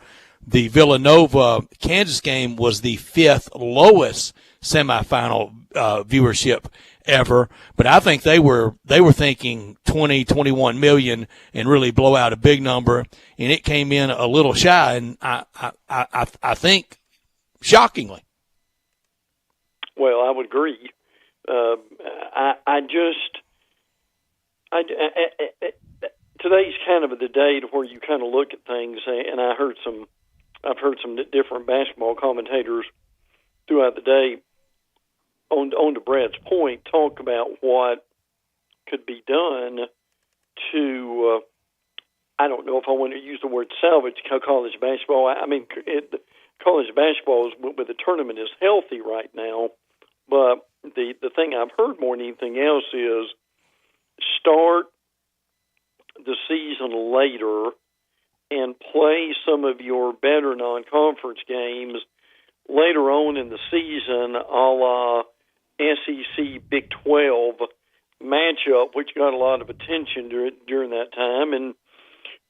The Villanova-Kansas game was the 5th lowest semifinal viewership ever. But I think they were thinking 20, 21 million and really blow out a big number, and it came in a little shy, and I think shockingly. Well, I would agree. Today's kind of the day to where you kind of look at things, and I've heard some different basketball commentators throughout the day on to Brad's point, talk about what could be done to, I don't know if I want to use the word salvage college basketball. I mean, college basketball with the tournament is healthy right now, but the thing I've heard more than anything else is start the season later and play some of your better non-conference games later on in the season, a la SEC Big 12 matchup, which got a lot of attention during that time. And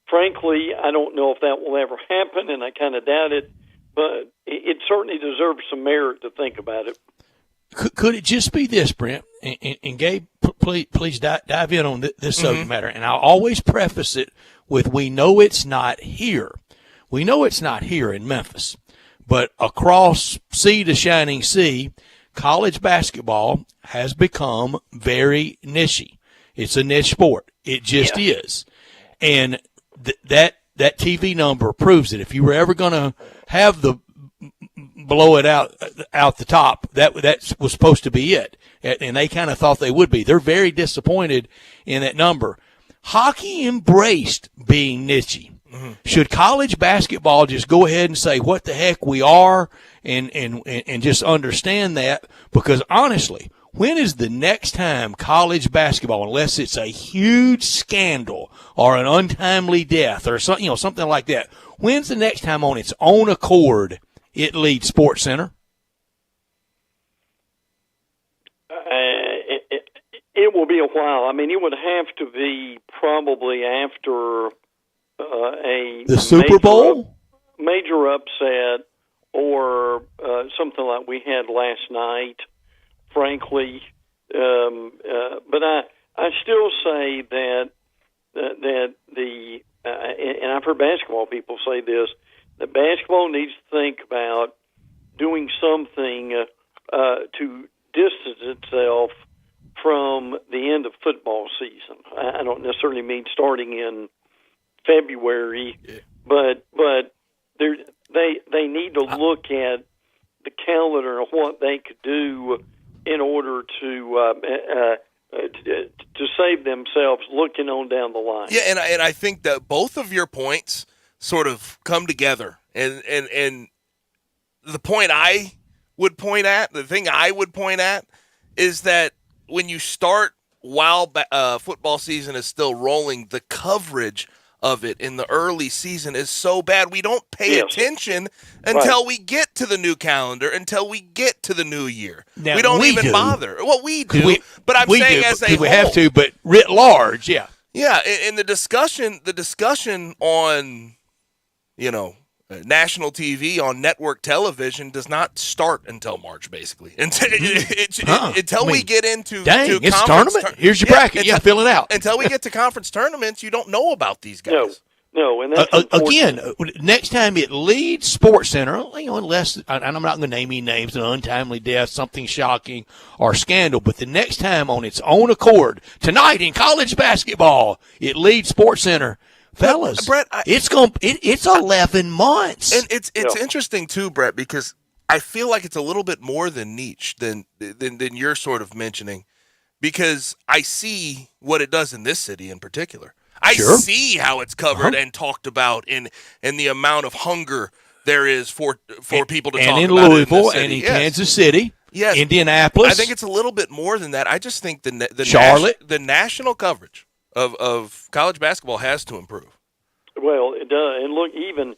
frankly, I don't know if that will ever happen, and I kind of doubt it, but it certainly deserves some merit to think about it. Could it just be this, Brent? And Gabe, please dive in on this subject matter. And I'll always preface it with, we know it's not here. We know it's not here in Memphis. But across sea to shining sea, college basketball has become very niche-y. It's a niche sport. It just is. And that TV number proves it. If you were ever going to have the blow it out the top, that was supposed to be it. And they kind of thought they would be. They're very disappointed in that number. Hockey embraced being niche-y. Should college basketball just go ahead and say what the heck we are and just understand that? Because honestly, when is the next time college basketball, unless it's a huge scandal or an untimely death or something like that, when's the next time on its own accord it leads SportsCenter? It will be a while. I mean, it would have to be probably after the Super Bowl, major upset, or something like we had last night. Frankly, but I still say that the and I've heard basketball people say this, that basketball needs to think about doing something to distance itself from the end of football season. I don't necessarily mean starting in February, but they need to look at the calendar and what they could do in order to save themselves looking on down the line. Yeah, and I think that both of your points sort of come together, and the point I would point at, the thing I would point at, is that when you start while football season is still rolling, the coverage of it in the early season is so bad. We don't pay attention until we get to the new calendar, until we get to the new year. Now, we don't even bother. Well, we do, but I'm saying as a whole. We have to, but writ large, yeah. Yeah, and the discussion on, national TV, on network television does not start until March, basically. Until we get into it's tournament. Here's your bracket. Fill it out. Until we get to conference tournaments, you don't know about these guys. No, and that's again, next time it leads SportsCenter, unless, and I'm not going to name any names, an untimely death, something shocking, or scandal, but the next time on its own accord, tonight in college basketball, it leads SportsCenter. Fellas, Brett, it's 11 months, and it's interesting too, Brett, because I feel like it's a little bit more than niche than you're sort of mentioning, because I see what it does in this city in particular. I see how it's covered and talked about, and the amount of hunger there is for people to talk about. And in Louisville, and in Kansas City, Indianapolis. I think it's a little bit more than that. I just think the Charlotte, the national coverage of college basketball has to improve. Well, it does, and look, even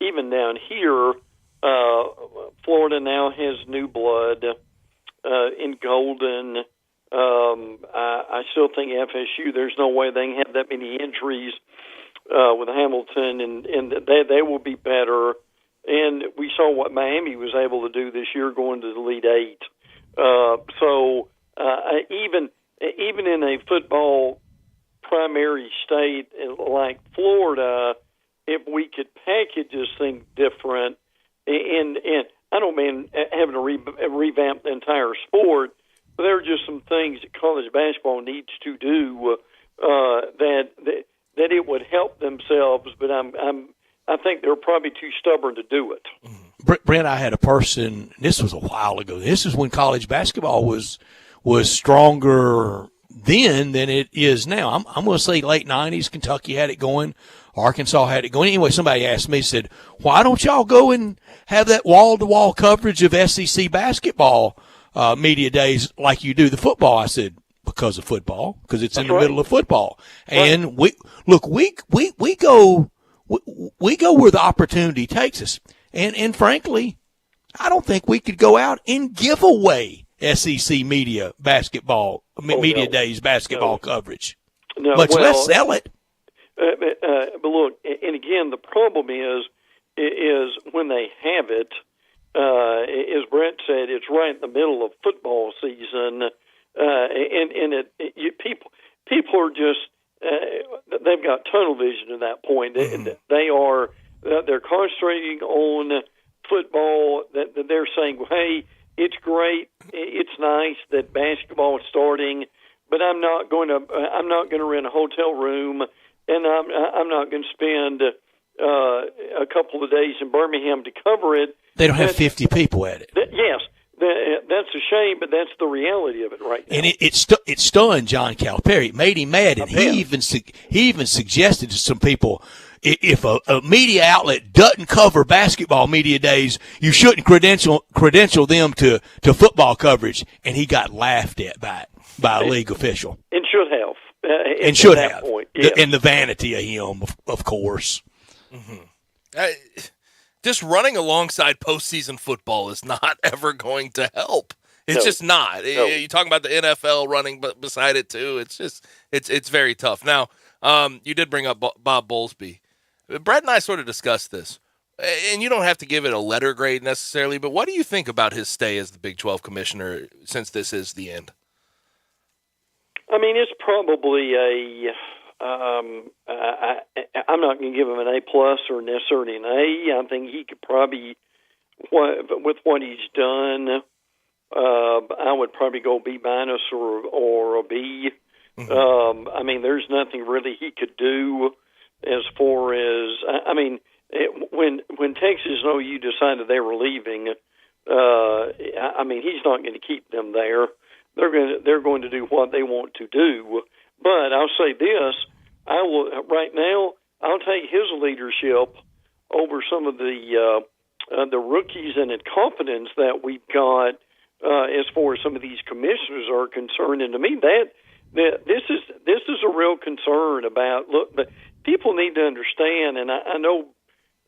even down here, Florida now has new blood in Golden. I still think FSU, there's no way they can have that many injuries with Hamilton, and they will be better. And we saw what Miami was able to do this year going to the Elite Eight. So even in a football primary state like Florida, if we could package this thing different, and I don't mean having to revamp the entire sport, but there are just some things that college basketball needs to do that it would help themselves. But I think they're probably too stubborn to do it. Brent, I had a person. This was a while ago. This is when college basketball was stronger then than it is now. I'm going to say late 90s. Kentucky had it going. Arkansas had it going. Anyway, somebody asked me, said, why don't y'all go and have that wall-to-wall coverage of SEC basketball media days like you do the football? I said, because of football, because it's in the middle of football. And we go where the opportunity takes us. And frankly, I don't think we could go out and give away SEC media basketball, media days basketball coverage, much less sell it. But look, and again, the problem is when they have it, as Brent said, it's right in the middle of football season, and people are just they've got tunnel vision at that point. They're concentrating on football. That they're saying, well, hey, it's great, it's nice that basketball is starting, but I'm not going to rent a hotel room. And I'm not going to spend a couple of days in Birmingham to cover it. They don't have 50 people at it. Yes, that's a shame, but that's the reality of it right now. And it stunned John Calipari. It made him mad, and he even suggested to some people, if a media outlet doesn't cover basketball media days, you shouldn't credential them to football coverage. And he got laughed at by a league official. And should have. And should have. Point, yes. And the vanity of him, of course. Mm-hmm. Just running alongside postseason football is not ever going to help. It's just not. No. You talk about the NFL running beside it too. It's just it's very tough. Now, you did bring up Bob Bowlesby. Brett and I sort of discussed this, and you don't have to give it a letter grade necessarily, but what do you think about his stay as the Big 12 commissioner since this is the end? I mean, it's probably I'm not going to give him an A+ or necessarily an A. I think he could probably, with what he's done, I would probably go B- or a B. Mm-hmm. I mean, there's nothing really he could do as far as, I mean, when Texas and OU decided they were leaving, I mean, he's not going to keep them there. They're going to do what they want to do. But I'll say this: right now I'll take his leadership over some of the rookies and incompetence that we've got as far as some of these commissioners are concerned. And to me, that this is a real concern about. Look, but people need to understand, and I know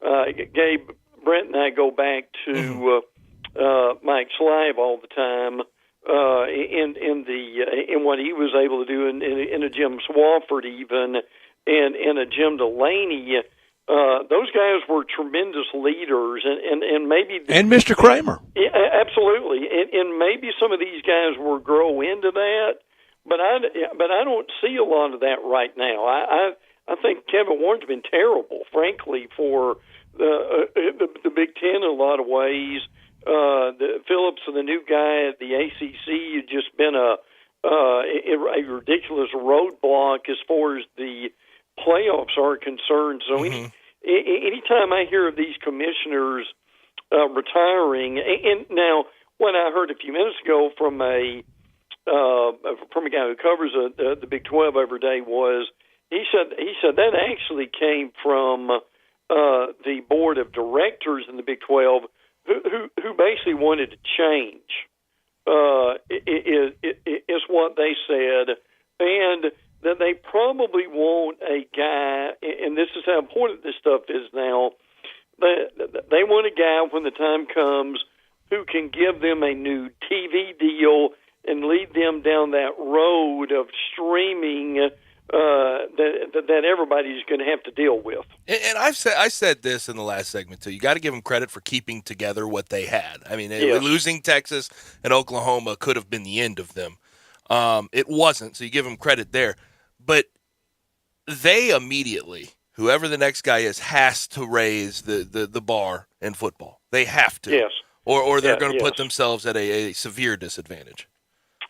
Gabe, Brent, and I go back to Mike Slive all the time. In what he was able to do in a Jim Swafford even and a Jim Delaney, those guys were tremendous leaders and maybe and Mr. Kramer, absolutely, and maybe some of these guys will grow into that, but I don't see a lot of that right now. I think Kevin Warren's been terrible, frankly, for the Big Ten in a lot of ways. The Phillips and the new guy at the ACC had just been a ridiculous roadblock as far as the playoffs are concerned. So anytime I hear of these commissioners retiring, and now what I heard a few minutes ago from a guy who covers the Big 12 every day was he said that actually came from the board of directors in the Big 12. Who basically wanted to change is what they said, and that they probably want a guy, and this is how important this stuff is now, They want a guy when the time comes who can give them a new TV deal and lead them down that road of streaming that everybody's going to have to deal with. And I said this in the last segment too. You got to give them credit for keeping together what they had. I mean, losing Texas and Oklahoma could have been the end of them. It wasn't, so you give them credit there. But they immediately, whoever the next guy is, has to raise the bar in football. They have to. Yes. Or they're going to put themselves at a severe disadvantage.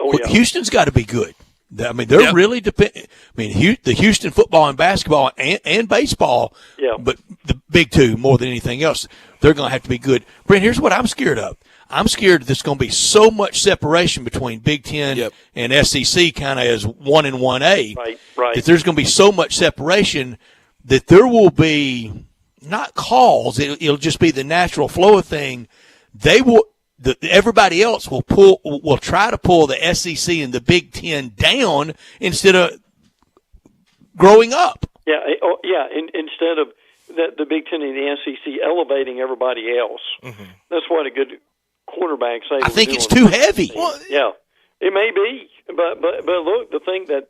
Oh, yeah. Houston's got to be good. I mean, they're really the Houston football and basketball and baseball, but the big two more than anything else, they're going to have to be good. Brent, here's what I'm scared of. I'm scared there's going to be so much separation between Big Ten and SEC kind of as 1 and 1A right. that there's going to be so much separation that there will be not calls. It'll just be the natural flow of thing. They will. Everybody else will try to pull the SEC and the Big Ten down instead of growing up. Instead of the Big Ten and the SEC elevating everybody else. Mm-hmm. That's what a good quarterback say. I think it's too heavy. Well, yeah, it may be, but look, the thing that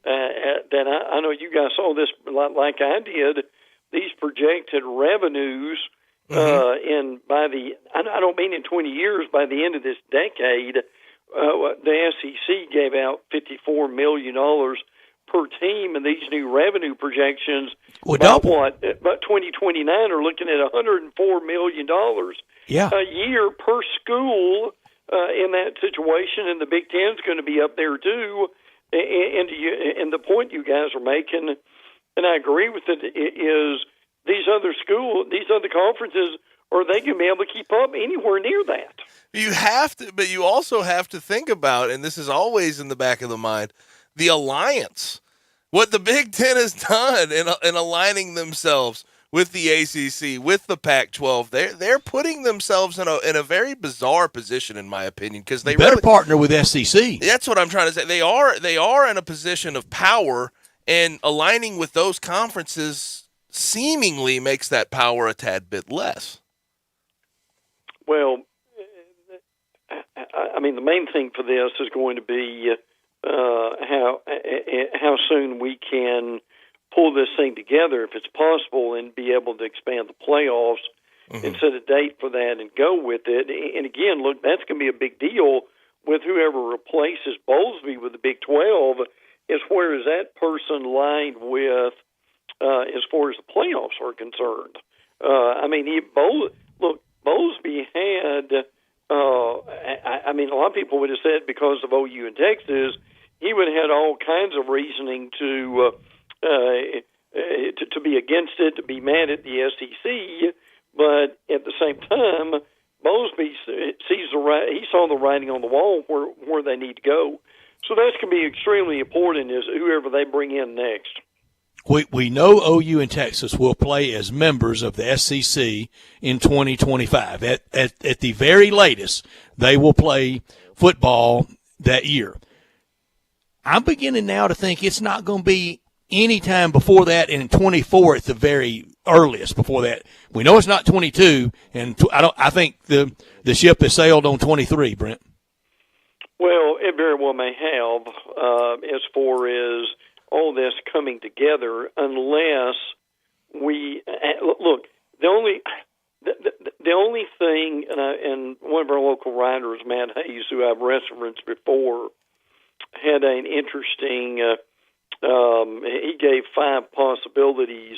I know you guys saw this like I did. These projected revenues. I don't mean in 20 years, by the end of this decade, the SEC gave out $54 million per team, and these new revenue projections about 2029 are looking at $104 million a year per school in that situation, and the Big Ten's going to be up there too. And the point you guys are making, and I agree with it, is these other conferences, are they going to be able to keep up anywhere near that? You have to, but you also have to think about, and this is always in the back of the mind, the alliance. What the Big Ten has done in aligning themselves with the ACC, with the Pac-12, they're putting themselves in a very bizarre position, in my opinion, because they better partner with SEC. That's what I'm trying to say. They are in a position of power, and aligning with those conferences seemingly makes that power a tad bit less. Well, I mean, the main thing for this is going to be how soon we can pull this thing together, if it's possible, and be able to expand the playoffs and set a date for that and go with it. And again, look, that's going to be a big deal with whoever replaces Bowlesby with the Big 12. Is where is that person lined with as far as the playoffs are concerned? I mean, Bowlesby had. I mean, a lot of people would have said because of OU and Texas, he would have had all kinds of reasoning to be against it, to be mad at the SEC. But at the same time, Bowlesby he saw the writing on the wall where they need to go. So that's going to be extremely important is whoever they bring in next. We know OU and Texas will play as members of the SEC in 2025. At the very latest, they will play football that year. I'm beginning now to think it's not going to be any time before that, and in 24 at the very earliest before that. We know it's not 22, and I think the ship has sailed on 23, Brent. Well, it very well may have as far as all this coming together, unless we look. The only thing, and one of our local writers, Matt Hayes, who I've referenced before, had an interesting. He gave 5 possibilities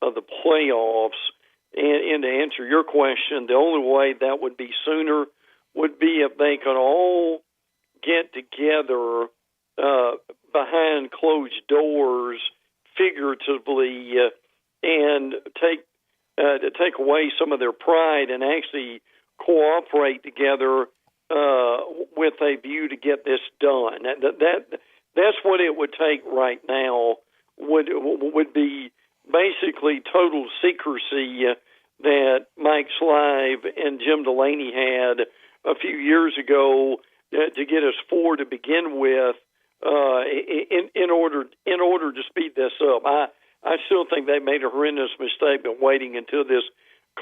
of the playoffs, and to answer your question, the only way that would be sooner would be if they could all get together behind closed doors, figuratively, and take away some of their pride and actually cooperate together with a view to get this done. That's what it would take right now. Would be basically total secrecy that Mike Slive and Jim Delaney had a few years ago to get us 4 to begin with. In order to speed this up, I still think they made a horrendous mistake of waiting until this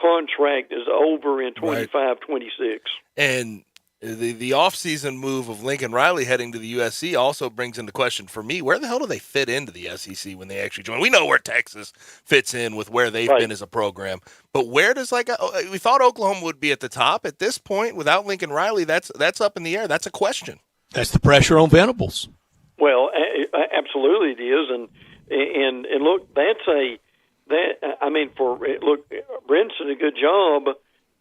contract is over in 25, 26. And the offseason move of Lincoln Riley heading to the USC also brings into question for me, where the hell do they fit into the SEC when they actually join? We know where Texas fits in with where they've been as a program, but where does we thought Oklahoma would be at the top. At this point, without Lincoln Riley, that's up in the air. That's a question. That's the pressure on Venables. Well, absolutely it is, and look, Brent's did a good job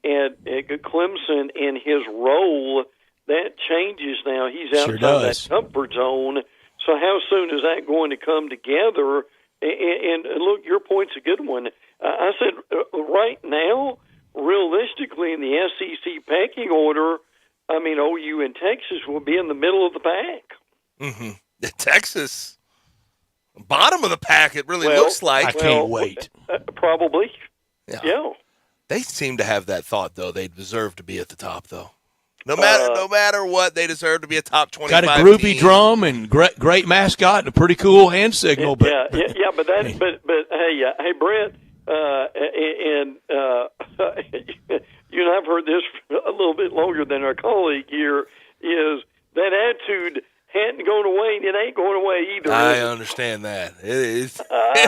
at Clemson in his role. That changes now. He's outside that comfort zone. So how soon is that going to come together? And look, your point's a good one. I said right now, realistically, in the SEC pecking order, OU and Texas will be in the middle of the pack. Mm-hmm. Texas, bottom of the pack, it really looks like. I can't wait. Probably. Yeah. They seem to have that thought, though. They deserve to be at the top, though. No matter what, they deserve to be a top 25 Got a groovy team. drum and great mascot and a pretty cool hand signal. But hey, Brent, and you and I've heard this a little bit longer than our colleague here. Is that attitude hadn't gone away, and it ain't going away either. I understand that. It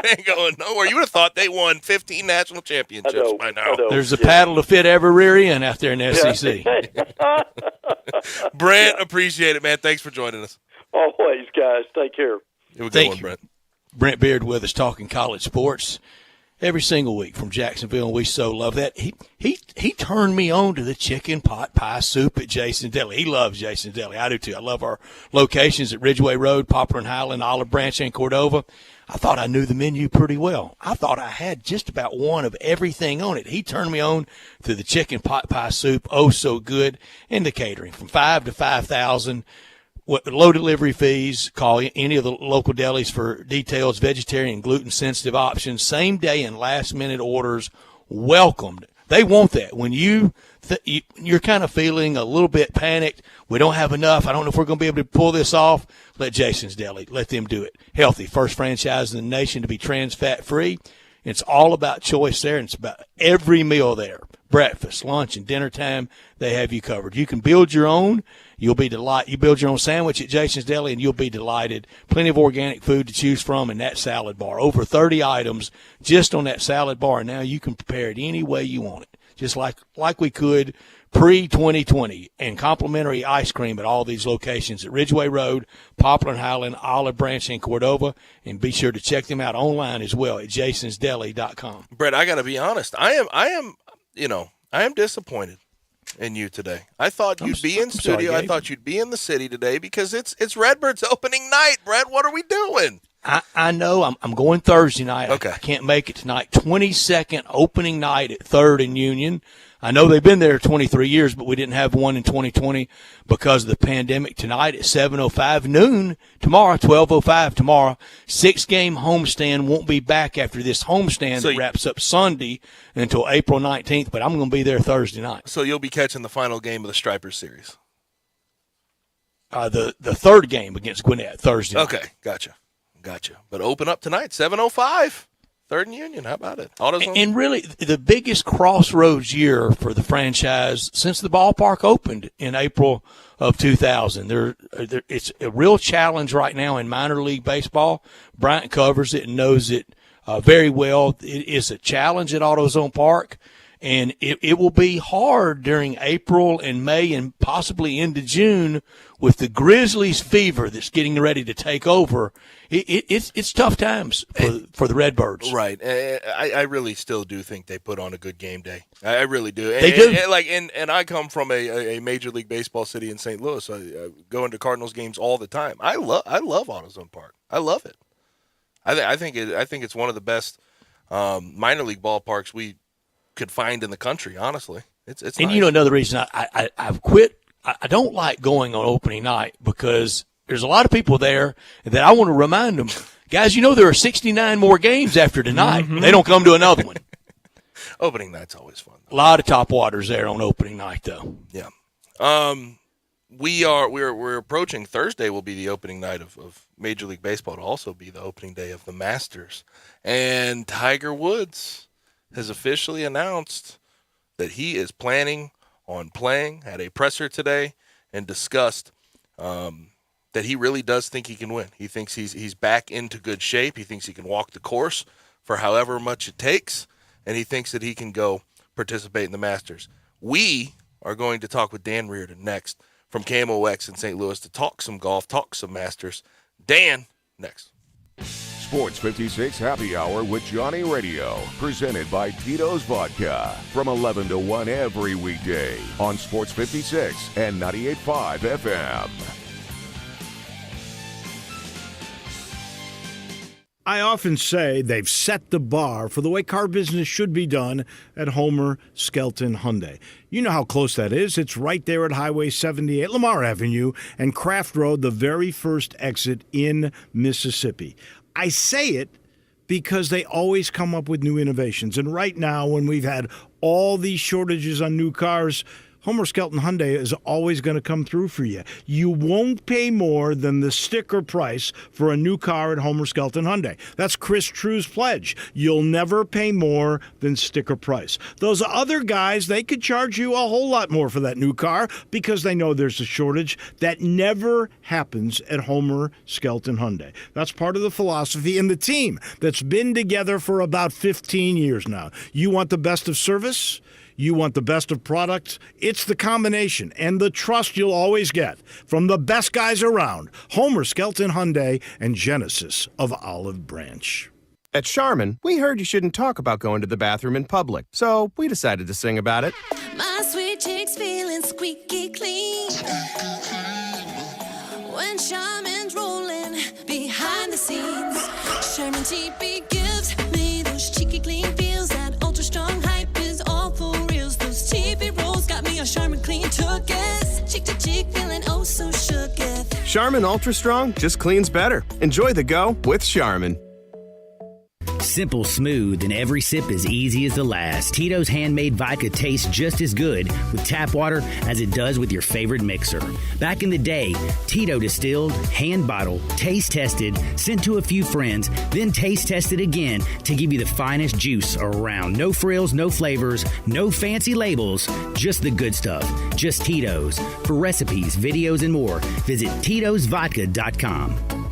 ain't going nowhere. You would have thought they won 15 national championships by now. There's a paddle to fit every rear end out there in the SEC. Brent, appreciate it, man. Thanks for joining us. Always, guys. Take care. Have a good one, Brent. Brent Beard with us talking college sports every single week from Jacksonville, and we so love that. He turned me on to the chicken pot pie soup at Jason's Deli. He loves Jason's Deli. I do too. I love our locations at Ridgeway Road, Poplar and Highland, Olive Branch, and Cordova. I thought I knew the menu pretty well. I thought I had just about one of everything on it. He turned me on to the chicken pot pie soup, oh so good, and the catering from $5,000 to $5,000. Low delivery fees. Call any of the local delis for details. Vegetarian and gluten-sensitive options. Same day and last-minute orders. Welcomed. They want that. When you're kind of feeling a little bit panicked, we don't have enough, I don't know if we're going to be able to pull this off, let Jason's Deli, let them do it. Healthy. First franchise in the nation to be trans fat free. It's all about choice there, and it's about every meal there. Breakfast, lunch, and dinner time, they have you covered. You can build your own. You'll be delighted. You build your own sandwich at Jason's Deli, and you'll be delighted. Plenty of organic food to choose from in that salad bar. Over 30 items just on that salad bar. Now you can prepare it any way you want it, just like we could pre-2020. And complimentary ice cream at all these locations at Ridgeway Road, Poplar and Highland, Olive Branch, and Cordova. And be sure to check them out online as well at jasonsdeli.com. Brett, I got to be honest. I am disappointed in you today. I thought you'd be in studio. I thought you'd be in the city today because it's Redbird's opening night. Brett, what are we doing? I know. I'm going Thursday night. Okay. I can't make it tonight. 22nd opening night at 3rd and Union. I know they've been there 23 years, but we didn't have one in 2020 because of the pandemic. Tonight at 7:05 noon. Tomorrow, 12:05 tomorrow. 6-game homestand. Won't be back after this homestand that wraps up Sunday until April 19th, but I'm going to be there Thursday night. So you'll be catching the final game of the Stripers series. The third game against Gwinnett Thursday night. Okay, gotcha. But open up tonight, 7:05. 3rd and Union, how about it? And really, the biggest crossroads year for the franchise since the ballpark opened in April of 2000. It's a real challenge right now in minor league baseball. Bryant covers it and knows it very well. It is a challenge at AutoZone Park, and it will be hard during April and May and possibly into June with the Grizzlies fever that's getting ready to take over. It's tough times for the Redbirds. Right. I really still do think they put on a good game day. I really do. They do. And I come from a Major League Baseball city in St. Louis. I go into Cardinals games all the time. I love AutoZone Park. I love it. I think it's one of the best minor league ballparks we could find in the country. Honestly, it's and nice. Another reason I've quit. I don't like going on opening night because there's a lot of people there that I want to remind them, guys, there are 69 more games after tonight. Mm-hmm. They don't come to another one. Opening night's always fun, though. A lot of top waters there on opening night, though. Yeah. we're approaching Thursday will be the opening night of Major League Baseball. It'll also be the opening day of the Masters. And Tiger Woods has officially announced that he is planning on playing, had a presser today, and discussed that he really does think he can win. He thinks he's back into good shape. He thinks he can walk the course for however much it takes, and he thinks that he can go participate in the Masters. We are going to talk with Dan Reardon next from KMOX in St. Louis to talk some golf, talk some Masters. Dan, next. Sports 56 Happy Hour with Johnny Radio, presented by Tito's Vodka, from 11 to 1 every weekday on Sports 56 and 98.5 FM. I often say they've set the bar for the way car business should be done at Homer Skelton Hyundai. You know how close that is. It's right there at Highway 78, Lamar Avenue, and Craft Road, the very first exit in Mississippi. I say it because they always come up with new innovations. And right now, when we've had all these shortages on new cars, Homer Skelton Hyundai is always going to come through for you. You won't pay more than the sticker price for a new car at Homer Skelton Hyundai. That's Chris True's pledge. You'll never pay more than sticker price. Those other guys, they could charge you a whole lot more for that new car because they know there's a shortage. That never happens at Homer Skelton Hyundai. That's part of the philosophy and the team that's been together for about 15 years now. You want the best of service? You want the best of products? It's the combination and the trust you'll always get from the best guys around. Homer Skelton Hyundai and Genesis of Olive Branch. At Charmin, we heard you shouldn't talk about going to the bathroom in public, so we decided to sing about it. My sweet cheeks feeling squeaky clean when Charmin's rolling behind the scenes. Charmin TP gives me those cheeky clean feels. That ultra strong hype is all for reals. Those TP rolls got me a Charmin clean tooketh. Cheek to cheek feeling oh so shooketh. Charmin Ultra Strong just cleans better. Enjoy the go with Charmin. Simple, smooth, and every sip as easy as the last. Tito's handmade vodka tastes just as good with tap water as it does with your favorite mixer. Back in the day, Tito distilled, hand bottled, taste tested, sent to a few friends, then taste tested again to give you the finest juice around. No frills, no flavors, no fancy labels, just the good stuff. Just Tito's. For recipes, videos, and more, visit Tito'sVodka.com.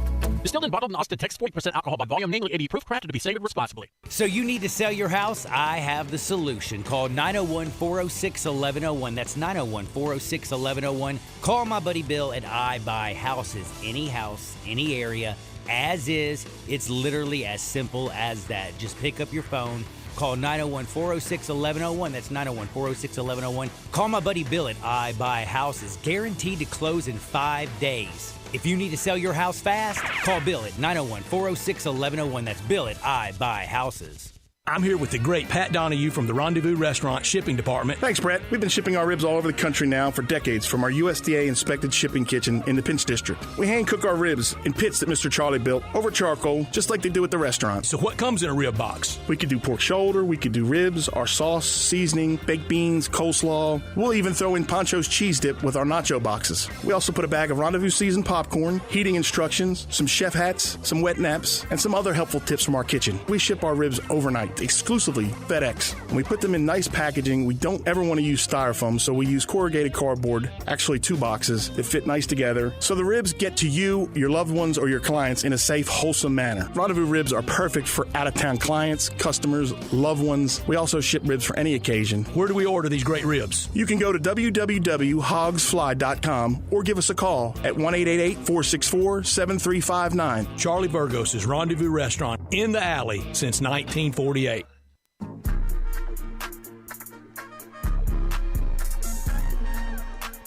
Distilled and bottled in Austin, Texas, 40% alcohol by volume, namely 80 proof, crafted to be savored responsibly. So you need to sell your house? I have the solution. Call 901-406-1101. That's 901-406-1101. Call my buddy Bill at I Buy Houses. Any house, any area, as is. It's literally as simple as that. Just pick up your phone. Call 901-406-1101. That's 901-406-1101. Call my buddy Bill at I Buy Houses. Guaranteed to close in 5 days. If you need to sell your house fast, call Bill at 901-406-1101. That's Bill at I Buy Houses. I'm here with the great Pat Donahue from the Rendezvous Restaurant Shipping Department. Thanks, Brett. We've been shipping our ribs all over the country now for decades from our USDA-inspected shipping kitchen in the Pinch District. We hand-cook our ribs in pits that Mr. Charlie built over charcoal, just like they do at the restaurant. So what comes in a rib box? We could do pork shoulder, we could do ribs, our sauce, seasoning, baked beans, coleslaw. We'll even throw in Pancho's cheese dip with our nacho boxes. We also put a bag of Rendezvous seasoned popcorn, heating instructions, some chef hats, some wet naps, and some other helpful tips from our kitchen. We ship our ribs overnight, exclusively FedEx. When we put them in nice packaging, we don't ever want to use styrofoam, so we use corrugated cardboard, actually 2 boxes that fit nice together, so the ribs get to you, your loved ones, or your clients in a safe, wholesome manner. Rendezvous ribs are perfect for out-of-town clients, customers, loved ones. We also ship ribs for any occasion. Where do we order these great ribs? You can go to www.hogsfly.com or give us a call at 1-888-464-7359. Charlie Burgos' Rendezvous Restaurant in the alley since 1948.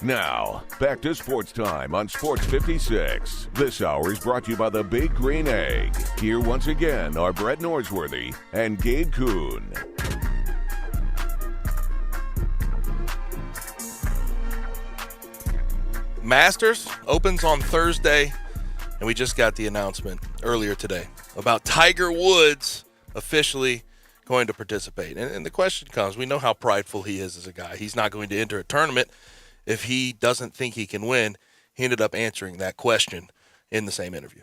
Now, back to Sports Time on Sports 56. This hour is brought to you by the Big Green Egg. Here once again are Brett Norsworthy and Gabe Kuhn. Masters opens on Thursday, and we just got the announcement earlier today about Tiger Woods officially going to participate. And the question comes, we know how prideful he is as a guy. He's not going to enter a tournament if he doesn't think he can win. He ended up answering that question in the same interview.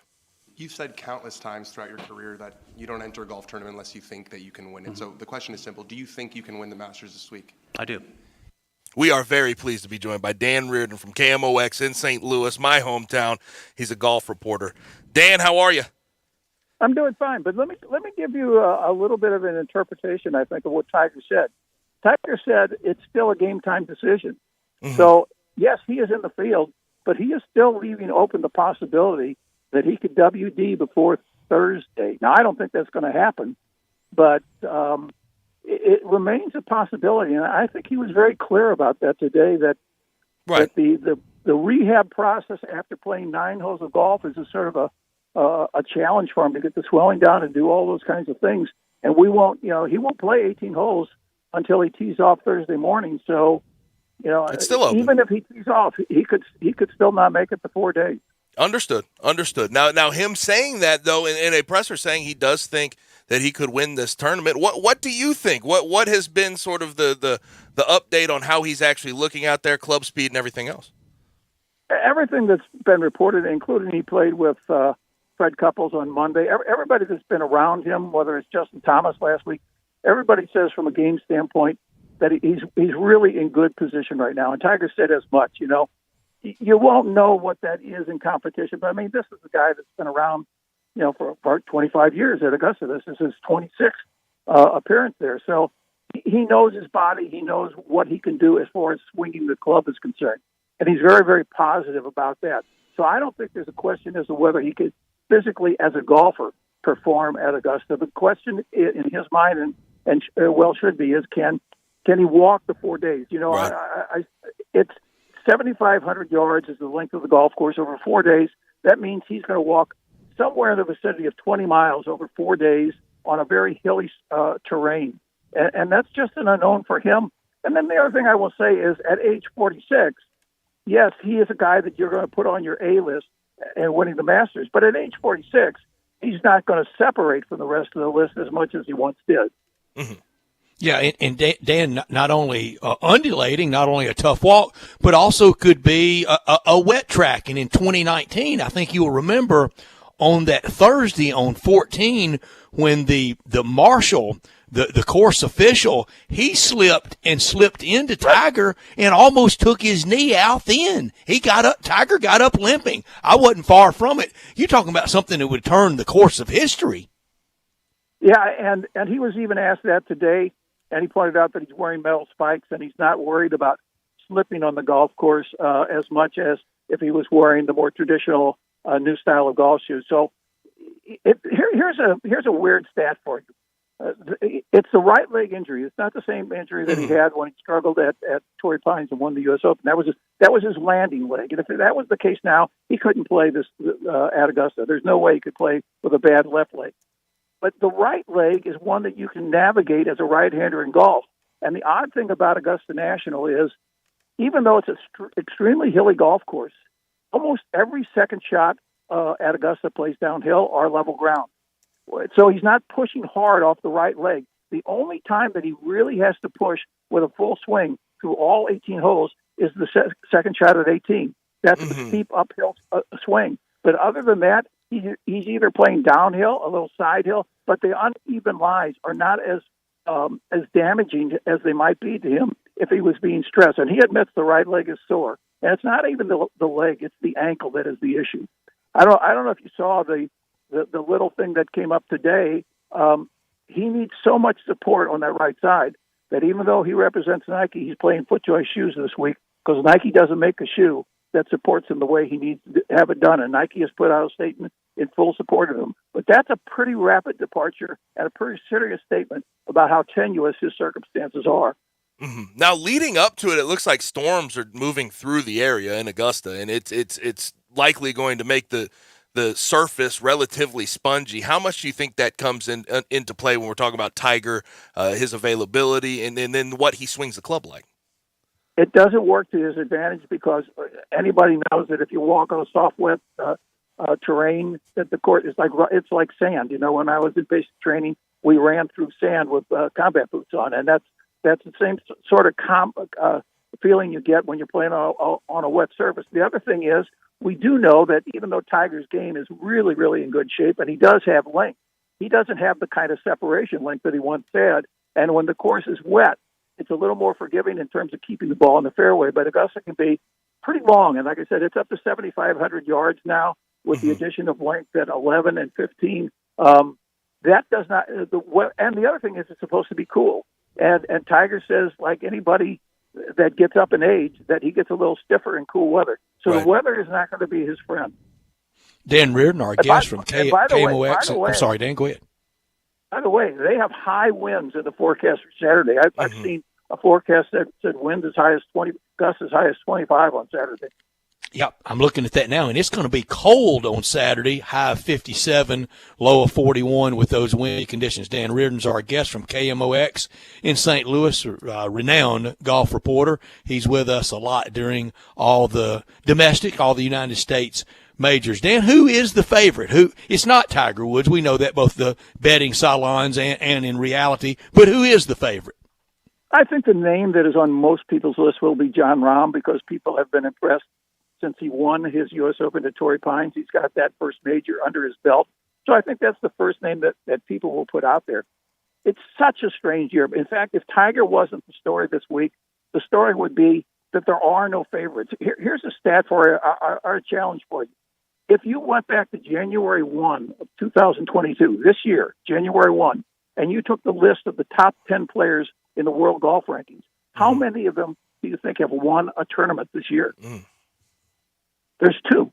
You've said countless times throughout your career that you don't enter a golf tournament unless you think that you can win it. So the question is simple. Do you think you can win the Masters this week? I do. We are very pleased to be joined by Dan Reardon from KMOX in St. Louis, my hometown. He's a golf reporter. Dan, how are you? I'm doing fine, but let me give you a little bit of an interpretation, I think, of what Tiger said. Tiger said it's still a game-time decision. Mm-hmm. So, yes, he is in the field, but he is still leaving open the possibility that he could WD before Thursday. Now, I don't think that's going to happen, but it remains a possibility, and I think he was very clear about that today, that the rehab process after playing 9 holes of golf is a sort of a challenge for him to get the swelling down and do all those kinds of things. And he won't play 18 holes until he tees off Thursday morning. So, it's still open. Even if he tees off, he could still not make it the 4 days. Understood. Now him saying that, though, in a presser saying he does think that he could win this tournament. What do you think? What has been sort of the update on how he's actually looking out there, club speed and everything else? Everything that's been reported, including he played with Fred Couples on Monday. Everybody that's been around him, whether it's Justin Thomas last week, everybody says from a game standpoint that he's really in good position right now. And Tiger said as much. You won't know what that is in competition, but I mean, this is a guy that's been around, for about 25 years at Augusta. This is his 26th appearance there. So he knows his body. He knows what he can do as far as swinging the club is concerned. And he's very, very positive about that. So I don't think there's a question as to whether he could physically, as a golfer, perform at Augusta. The question in his mind, and should be, is can he walk the 4 days? Right. It's 7,500 yards is the length of the golf course over 4 days. That means he's going to walk somewhere in the vicinity of 20 miles over 4 days on a very hilly terrain. And that's just an unknown for him. And then the other thing I will say is at age 46, yes, he is a guy that you're going to put on your A list and winning the Masters. But at age 46, he's not going to separate from the rest of the list as much as he once did. Mm-hmm. Yeah, and Dan, not only undulating, not only a tough walk, but also could be a wet track. And in 2019, I think you'll remember on that Thursday on 14 when the marshal, the course official, he slipped into Tiger and almost took his knee out then. Tiger got up limping. I wasn't far from it. You're talking about something that would turn the course of history. Yeah, and he was even asked that today, and he pointed out that he's wearing metal spikes and he's not worried about slipping on the golf course as much as if he was wearing the more traditional new style of golf shoes. So here's a weird stat for you. It's the right leg injury. It's not the same injury that he had when he struggled at Torrey Pines and won the U.S. Open. That was his landing leg. And if that was the case now, he couldn't play this at Augusta. There's no way he could play with a bad left leg. But the right leg is one that you can navigate as a right-hander in golf. And the odd thing about Augusta National is, even though it's an extremely hilly golf course, almost every second shot at Augusta plays downhill or level ground. So he's not pushing hard off the right leg. The only time that he really has to push with a full swing through all 18 holes is the second shot at 18. That's a steep uphill swing. But other than that, he's either playing downhill, a little side hill, but the uneven lies are not as damaging as they might be to him if he was being stressed. And he admits the right leg is sore. And it's not even the leg, it's the ankle that is the issue. I don't know if you saw the little thing that came up today. He needs so much support on that right side that even though he represents Nike, he's playing FootJoy shoes this week because Nike doesn't make a shoe that supports him the way he needs to have it done. And Nike has put out a statement in full support of him. But that's a pretty rapid departure and a pretty serious statement about how tenuous his circumstances are. Mm-hmm. Now, leading up to it, it looks like storms are moving through the area in Augusta, and it's likely going to make the surface relatively spongy. How much do you think that comes into play when we're talking about Tiger, his availability, and then what he swings the club like? It doesn't work to his advantage because anybody knows that if you walk on a soft, wet terrain, that the court is it's like sand. When I was in basic training, we ran through sand with combat boots on, and that's the same sort of feeling you get when you're playing on a wet surface. The other thing is, we do know that even though Tiger's game is really, really in good shape, and he does have length, he doesn't have the kind of separation length that he once had. And when the course is wet, it's a little more forgiving in terms of keeping the ball in the fairway. But Augusta can be pretty long. And like I said, it's up to 7,500 yards now with the addition of length at 11 and 15. That does not, and the other thing is it's supposed to be cool. And Tiger says, like anybody that gets up in age, that he gets a little stiffer in cool weather. So the weather is not going to be his friend. Dan Reardon, our guest from KMOX. I'm sorry, Dan, go ahead. By the way, they have high winds in the forecast for Saturday. I've seen a forecast that said winds as high as 20, gusts as high as 25 on Saturday. Yep, I'm looking at that now, and it's going to be cold on Saturday, high of 57, low of 41 with those windy conditions. Dan Reardon's our guest from KMOX in St. Louis, renowned golf reporter. He's with us a lot during all the United States majors. Dan, who is the favorite? It's not Tiger Woods. We know that, both the betting salons and in reality, but who is the favorite? I think the name that is on most people's list will be Jon Rahm, because people have been impressed since he won his U.S. Open at Torrey Pines. He's got that first major under his belt. So I think that's the first name that people will put out there. It's such a strange year. In fact, if Tiger wasn't the story this week, the story would be that there are no favorites. Here's a stat for our challenge for you. If you went back to January 1 of 2022, this year, January 1, and you took the list of the top 10 players in the world golf rankings, how many of them do you think have won a tournament this year? There's two.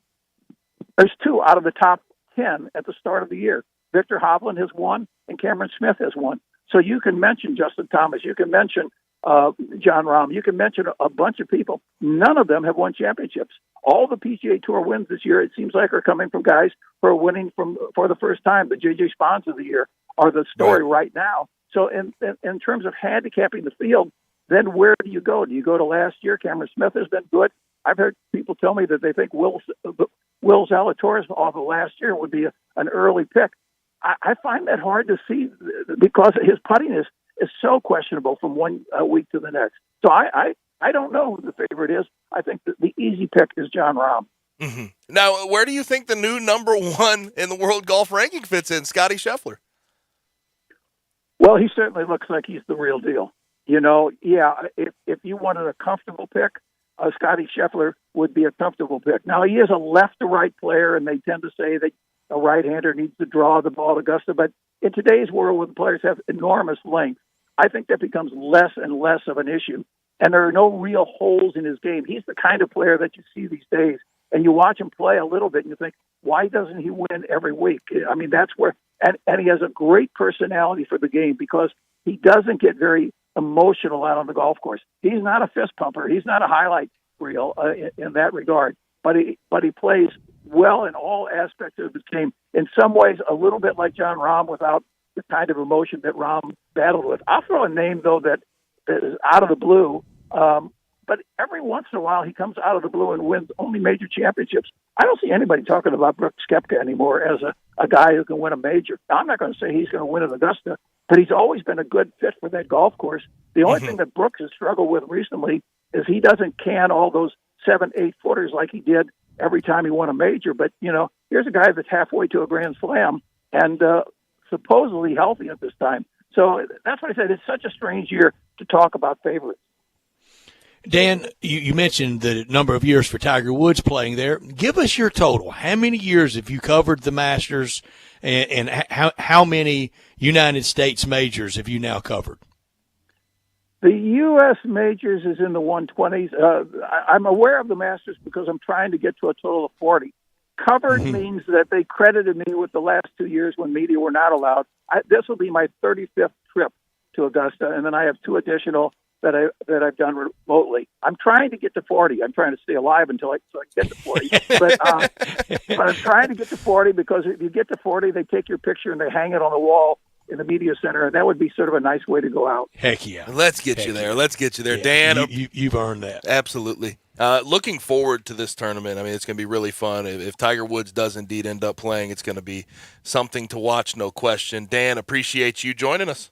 There's two out of the top 10 at the start of the year. Victor Hovland has won, and Cameron Smith has won. So you can mention Justin Thomas. You can mention Jon Rahm. You can mention a bunch of people. None of them have won championships. All the PGA Tour wins this year, it seems like, are coming from guys who are winning for the first time. The J.J. Spahns of the year are the story right now. So in terms of handicapping the field, then where do you go? Do you go to last year? Cameron Smith has been good. I've heard people tell me that they think Will Zalatoris off of last year would be an early pick. I find that hard to see because his putting is so questionable from one week to the next. So I don't know who the favorite is. I think that the easy pick is Jon Rahm. Mm-hmm. Now, where do you think the new number one in the world golf ranking fits in, Scottie Scheffler? Well, he certainly looks like he's the real deal. You know, if you wanted a comfortable pick, Scottie Scheffler would be a comfortable pick. Now, he is a left-to-right player, and they tend to say that a right-hander needs to draw the ball to Augusta. But in today's world, where the players have enormous length, I think that becomes less and less of an issue. And there are no real holes in his game. He's the kind of player that you see these days, and you watch him play a little bit, and you think, why doesn't he win every week? I mean, that's where – and he has a great personality for the game because he doesn't get very emotional out on the golf course. He's not a fist pumper. He's not a highlight reel in that regard. But he plays well in all aspects of his game. In some ways, a little bit like Jon Rahm without the kind of emotion that Rahm battled with. I'll throw a name, though, that is out of the blue. But every once in a while, he comes out of the blue and wins only major championships. I don't see anybody talking about Brooks Koepka anymore as a guy who can win a major. Now, I'm not going to say he's going to win at Augusta, but he's always been a good fit for that golf course. The only thing that Brooks has struggled with recently is he doesn't can all those 7-8 footers like he did every time he won a major. But, you know, here's a guy that's halfway to a Grand Slam and supposedly healthy at this time. So that's why I said it's such a strange year to talk about favorites. Dan, you mentioned the number of years for Tiger Woods playing there. Give us your total. How many years have you covered the Masters, and how many United States majors have you now covered? The U.S. majors is in the 120s. I'm aware of the Masters because I'm trying to get to a total of 40. Covered means that they credited me with the last 2 years when media were not allowed. This will be my 35th trip to Augusta, and then I have 2 additional that I've done remotely. I'm trying to get to 40. I'm trying to stay alive until I get to 40. But I'm trying to get to 40 because if you get to 40, they take your picture and they hang it on the wall in the media center, and that would be sort of a nice way to go out. Heck yeah. Let's get you there. Let's get you there. Yeah, Dan. You've earned that. Absolutely. Looking forward to this tournament. I mean, it's going to be really fun. If Tiger Woods does indeed end up playing, it's going to be something to watch, no question. Dan, appreciate you joining us.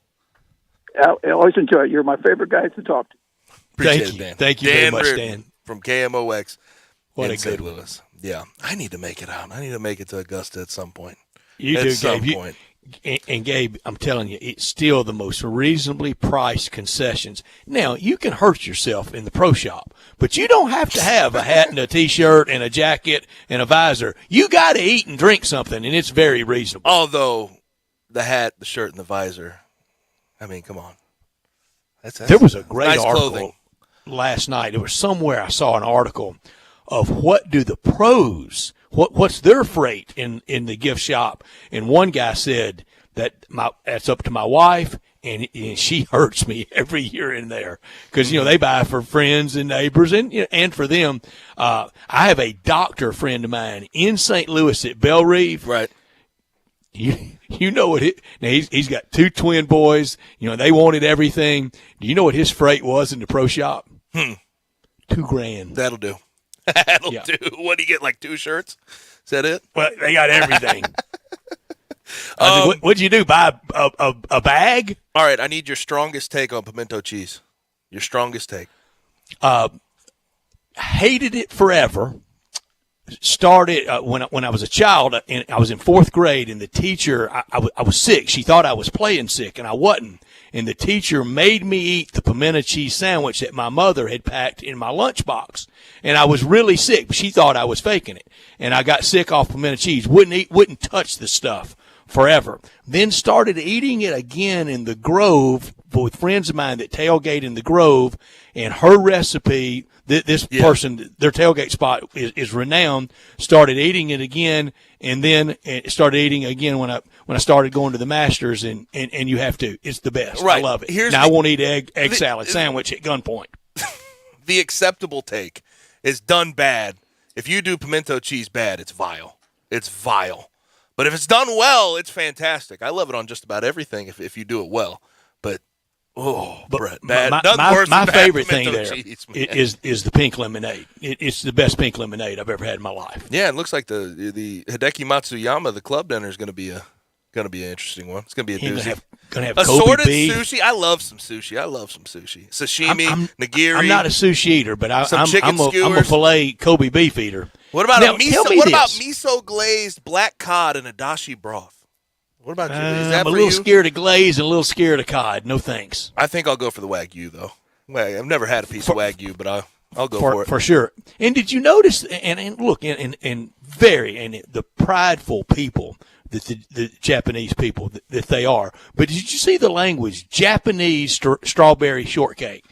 I always enjoy it. You're my favorite guy to talk to. Appreciate Thank it, you. Dan. Thank you Dan very much, Reardon Dan. From KMOX What in a St. good one. Louis. Yeah, I need to make it out. I need to make it to Augusta at some point. You at do, some Gabe. point. And Gabe, I'm telling you, it's still the most reasonably priced concessions. Now, you can hurt yourself in the pro shop, but you don't have to have a hat and a T-shirt and a jacket and a visor. You got to eat and drink something, and it's very reasonable. Although the hat, the shirt, and the visor, I mean, come on. That's there was a great nice article clothing. last night. It was somewhere I saw an article of what do the pros, what's their freight in the gift shop. And one guy said that's up to my wife, and she hurts me every year in there because, they buy for friends and neighbors and for them. I have a doctor friend of mine in St. Louis at Belle Reve. Right. You know what now he's got 2 twin boys. They wanted everything. Do you know what his freight was in the pro shop? $2,000. That'll do. That'll do. What do you get, like 2 shirts? Is that it? Well, they got everything. What'd you do? Buy a bag? All right, I need your strongest take on pimento cheese. Your strongest take. Hated it forever. Started when I was a child, and I was in 4th grade, and the teacher, I was sick. She thought I was playing sick, and I wasn't. And the teacher made me eat the pimento cheese sandwich that my mother had packed in my lunchbox. And I was really sick, but she thought I was faking it. And I got sick off pimento cheese. Wouldn't touch the stuff forever. Then started eating it again in the Grove with friends of mine that tailgate in the Grove, and her recipe, this person, their tailgate spot is renowned, started eating it again, and then started eating again when I started going to the Masters, and you have to. It's the best. Right. I love it. I won't eat egg salad sandwich at gunpoint. The acceptable take is done bad. If you do pimento cheese bad, it's vile. It's vile. But if it's done well, it's fantastic. I love it on just about everything if you do it well. But Brett, bad. My favorite thing there cheese, is the pink lemonade. It's the best pink lemonade I've ever had in my life. Yeah, it looks like the Hideki Matsuyama, the club dinner, is going to be an interesting one. It's going to be a doozy. Gonna have assorted Kobe beef. sushi. I love some sushi. Sashimi, nigiri. I'm not a sushi eater, but I'm a skewers. filet Kobe beef eater. What about now, miso glazed black cod and a dashi broth? What about you? Is that I'm a for little you? scared of glaze and a little scared of cod. No thanks. I think I'll go for the Wagyu, though. Well, I've never had a piece of Wagyu, but I'll go for it. For sure. And did you notice, and look, and the prideful people, the Japanese people that they are, but did you see the language, Japanese strawberry shortcake?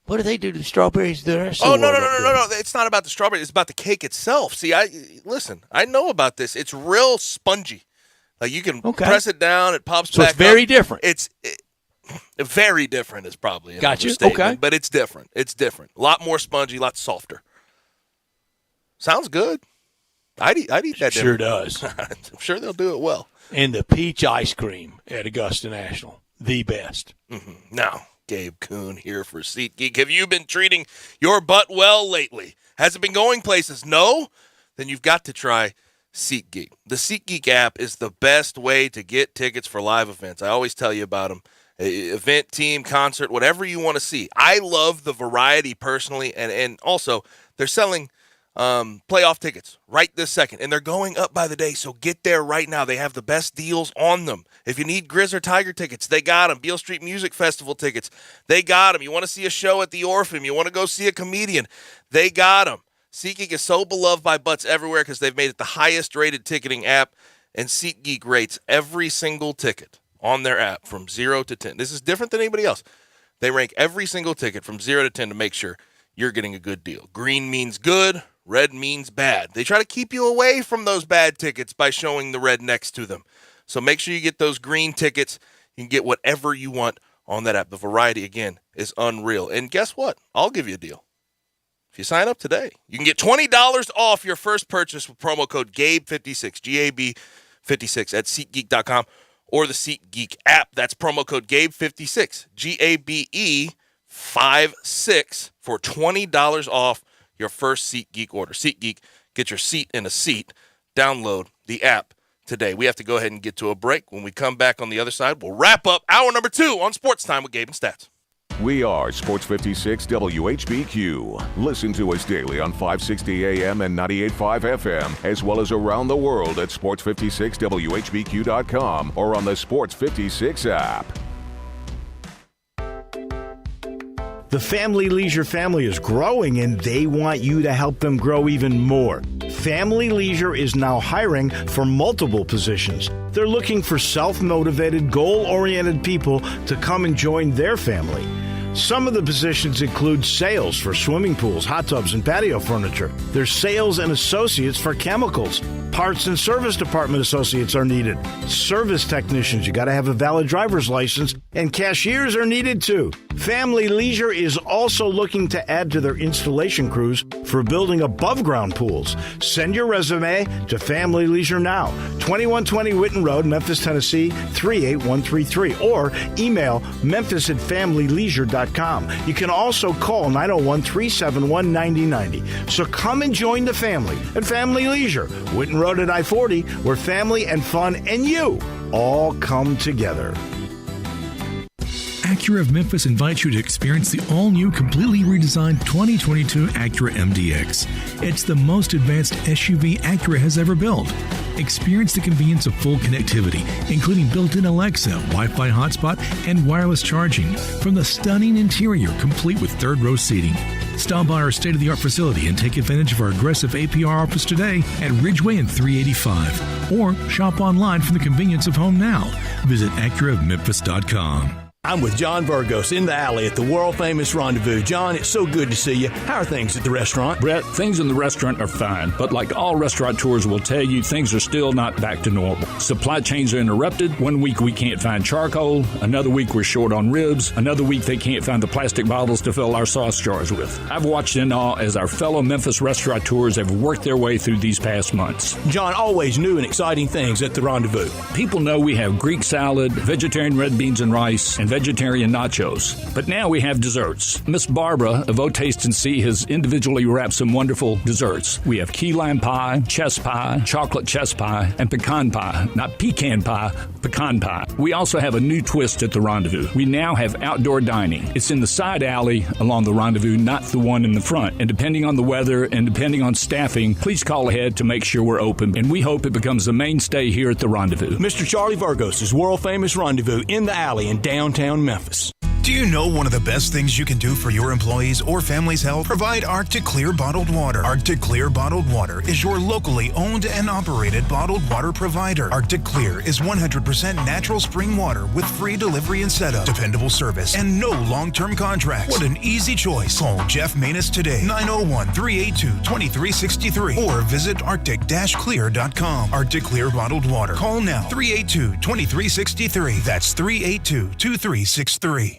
What do they do to the strawberries there? No. It's not about the strawberry. It's about the cake itself. See, I know about this. It's real spongy. Like you can press it down, it pops back up. So it's very different. It's very different is probably an Gotcha. understatement, Okay. But it's different. It's different. A lot more spongy, a lot softer. Sounds good. I'd eat that. Sure dinner. does. I'm sure they'll do it well. And the peach ice cream at Augusta National, the best. Mm-hmm. Now, Gabe Kuhn here for SeatGeek. Have you been treating your butt well lately? Has it been going places? No? Then you've got to try SeatGeek. The SeatGeek app is the best way to get tickets for live events. I always tell you about them. Event, team, concert, whatever you want to see. I love the variety personally, and also they're selling playoff tickets right this second, and they're going up by the day, so get there right now. They have the best deals on them. If you need Grizz or Tiger tickets, they got them. Beale Street Music Festival tickets, they got them. You want to see a show at the Orpheum, you want to go see a comedian, they got them. SeatGeek is so beloved by butts everywhere because they've made it the highest-rated ticketing app, and SeatGeek rates every single ticket on their app from 0 to 10. This is different than anybody else. They rank every single ticket from 0 to 10 to make sure you're getting a good deal. Green means good, red means bad. They try to keep you away from those bad tickets by showing the red next to them. So make sure you get those green tickets. You can get whatever you want on that app. The variety, again, is unreal. And guess what? I'll give you a deal. If you sign up today, you can get $20 off your first purchase with promo code GABE56, G-A-B-56 at SeatGeek.com or the SeatGeek app. That's promo code GABE56, G-A-B-E-56 for $20 off your first SeatGeek order. SeatGeek, get your seat in a seat. Download the app today. We have to go ahead and get to a break. When we come back on the other side, we'll wrap up hour number 2 on Sports Time with Gabe and Stats. We are Sports 56 WHBQ. Listen to us daily on 560 AM and 98.5 FM, as well as around the world at sports56whbq.com or on the Sports 56 app. The Family Leisure family is growing, and they want you to help them grow even more. Family Leisure is now hiring for multiple positions. They're looking for self-motivated, goal-oriented people to come and join their family. Some of the positions include sales for swimming pools, hot tubs, and patio furniture. There's sales and associates for chemicals. Parts and service department associates are needed. Service technicians, you got to have a valid driver's license, and cashiers are needed too. Family Leisure is also looking to add to their installation crews for building above-ground pools. Send your resume to Family Leisure now, 2120 Whitten Road, Memphis, Tennessee, 38133, or email memphis@familyleisure.com. You can also call 901-371-9090. So come and join the family at Family Leisure, Whitten Road at I-40, where family and fun and you all come together. Acura of Memphis invites you to experience the all-new, completely redesigned 2022 Acura MDX. It's the most advanced SUV Acura has ever built. Experience the convenience of full connectivity, including built-in Alexa, Wi-Fi hotspot, and wireless charging, from the stunning interior complete with third-row seating. Stop by our state-of-the-art facility and take advantage of our aggressive APR offers today at Ridgeway and 385. Or shop online from the convenience of home now. Visit AcuraofMemphis.com. I'm with John Burgos in the alley at the world-famous Rendezvous. John, it's so good to see you. How are things at the restaurant? Brett, things in the restaurant are fine, but like all restaurateurs will tell you, things are still not back to normal. Supply chains are interrupted. One week we can't find charcoal. Another week we're short on ribs. Another week they can't find the plastic bottles to fill our sauce jars with. I've watched in awe as our fellow Memphis restaurateurs have worked their way through these past months. John, always new and exciting things at the Rendezvous. People know we have Greek salad, vegetarian red beans and rice, and vegetarian nachos. But now we have desserts. Miss Barbara of O Taste and See has individually wrapped some wonderful desserts. We have key lime pie, chess pie, chocolate chess pie, and pecan pie. Not pecan pie, pecan pie. We also have a new twist at the Rendezvous. We now have outdoor dining. It's in the side alley along the Rendezvous, not the one in the front. And depending on the weather and depending on staffing, please call ahead to make sure we're open. And we hope it becomes a mainstay here at the Rendezvous. Mr. Charlie Burgos' world-famous Rendezvous in the alley in downtown Memphis. Do you know one of the best things you can do for your employees or family's health? Provide Arctic Clear bottled water. Arctic Clear bottled water is your locally owned and operated bottled water provider. Arctic Clear is 100% natural spring water with free delivery and setup, dependable service, and no long-term contracts. What an easy choice. Call Jeff Manus today, 901-382-2363, or visit arctic-clear.com. Arctic Clear bottled water. Call now, 382-2363. That's 382-2363.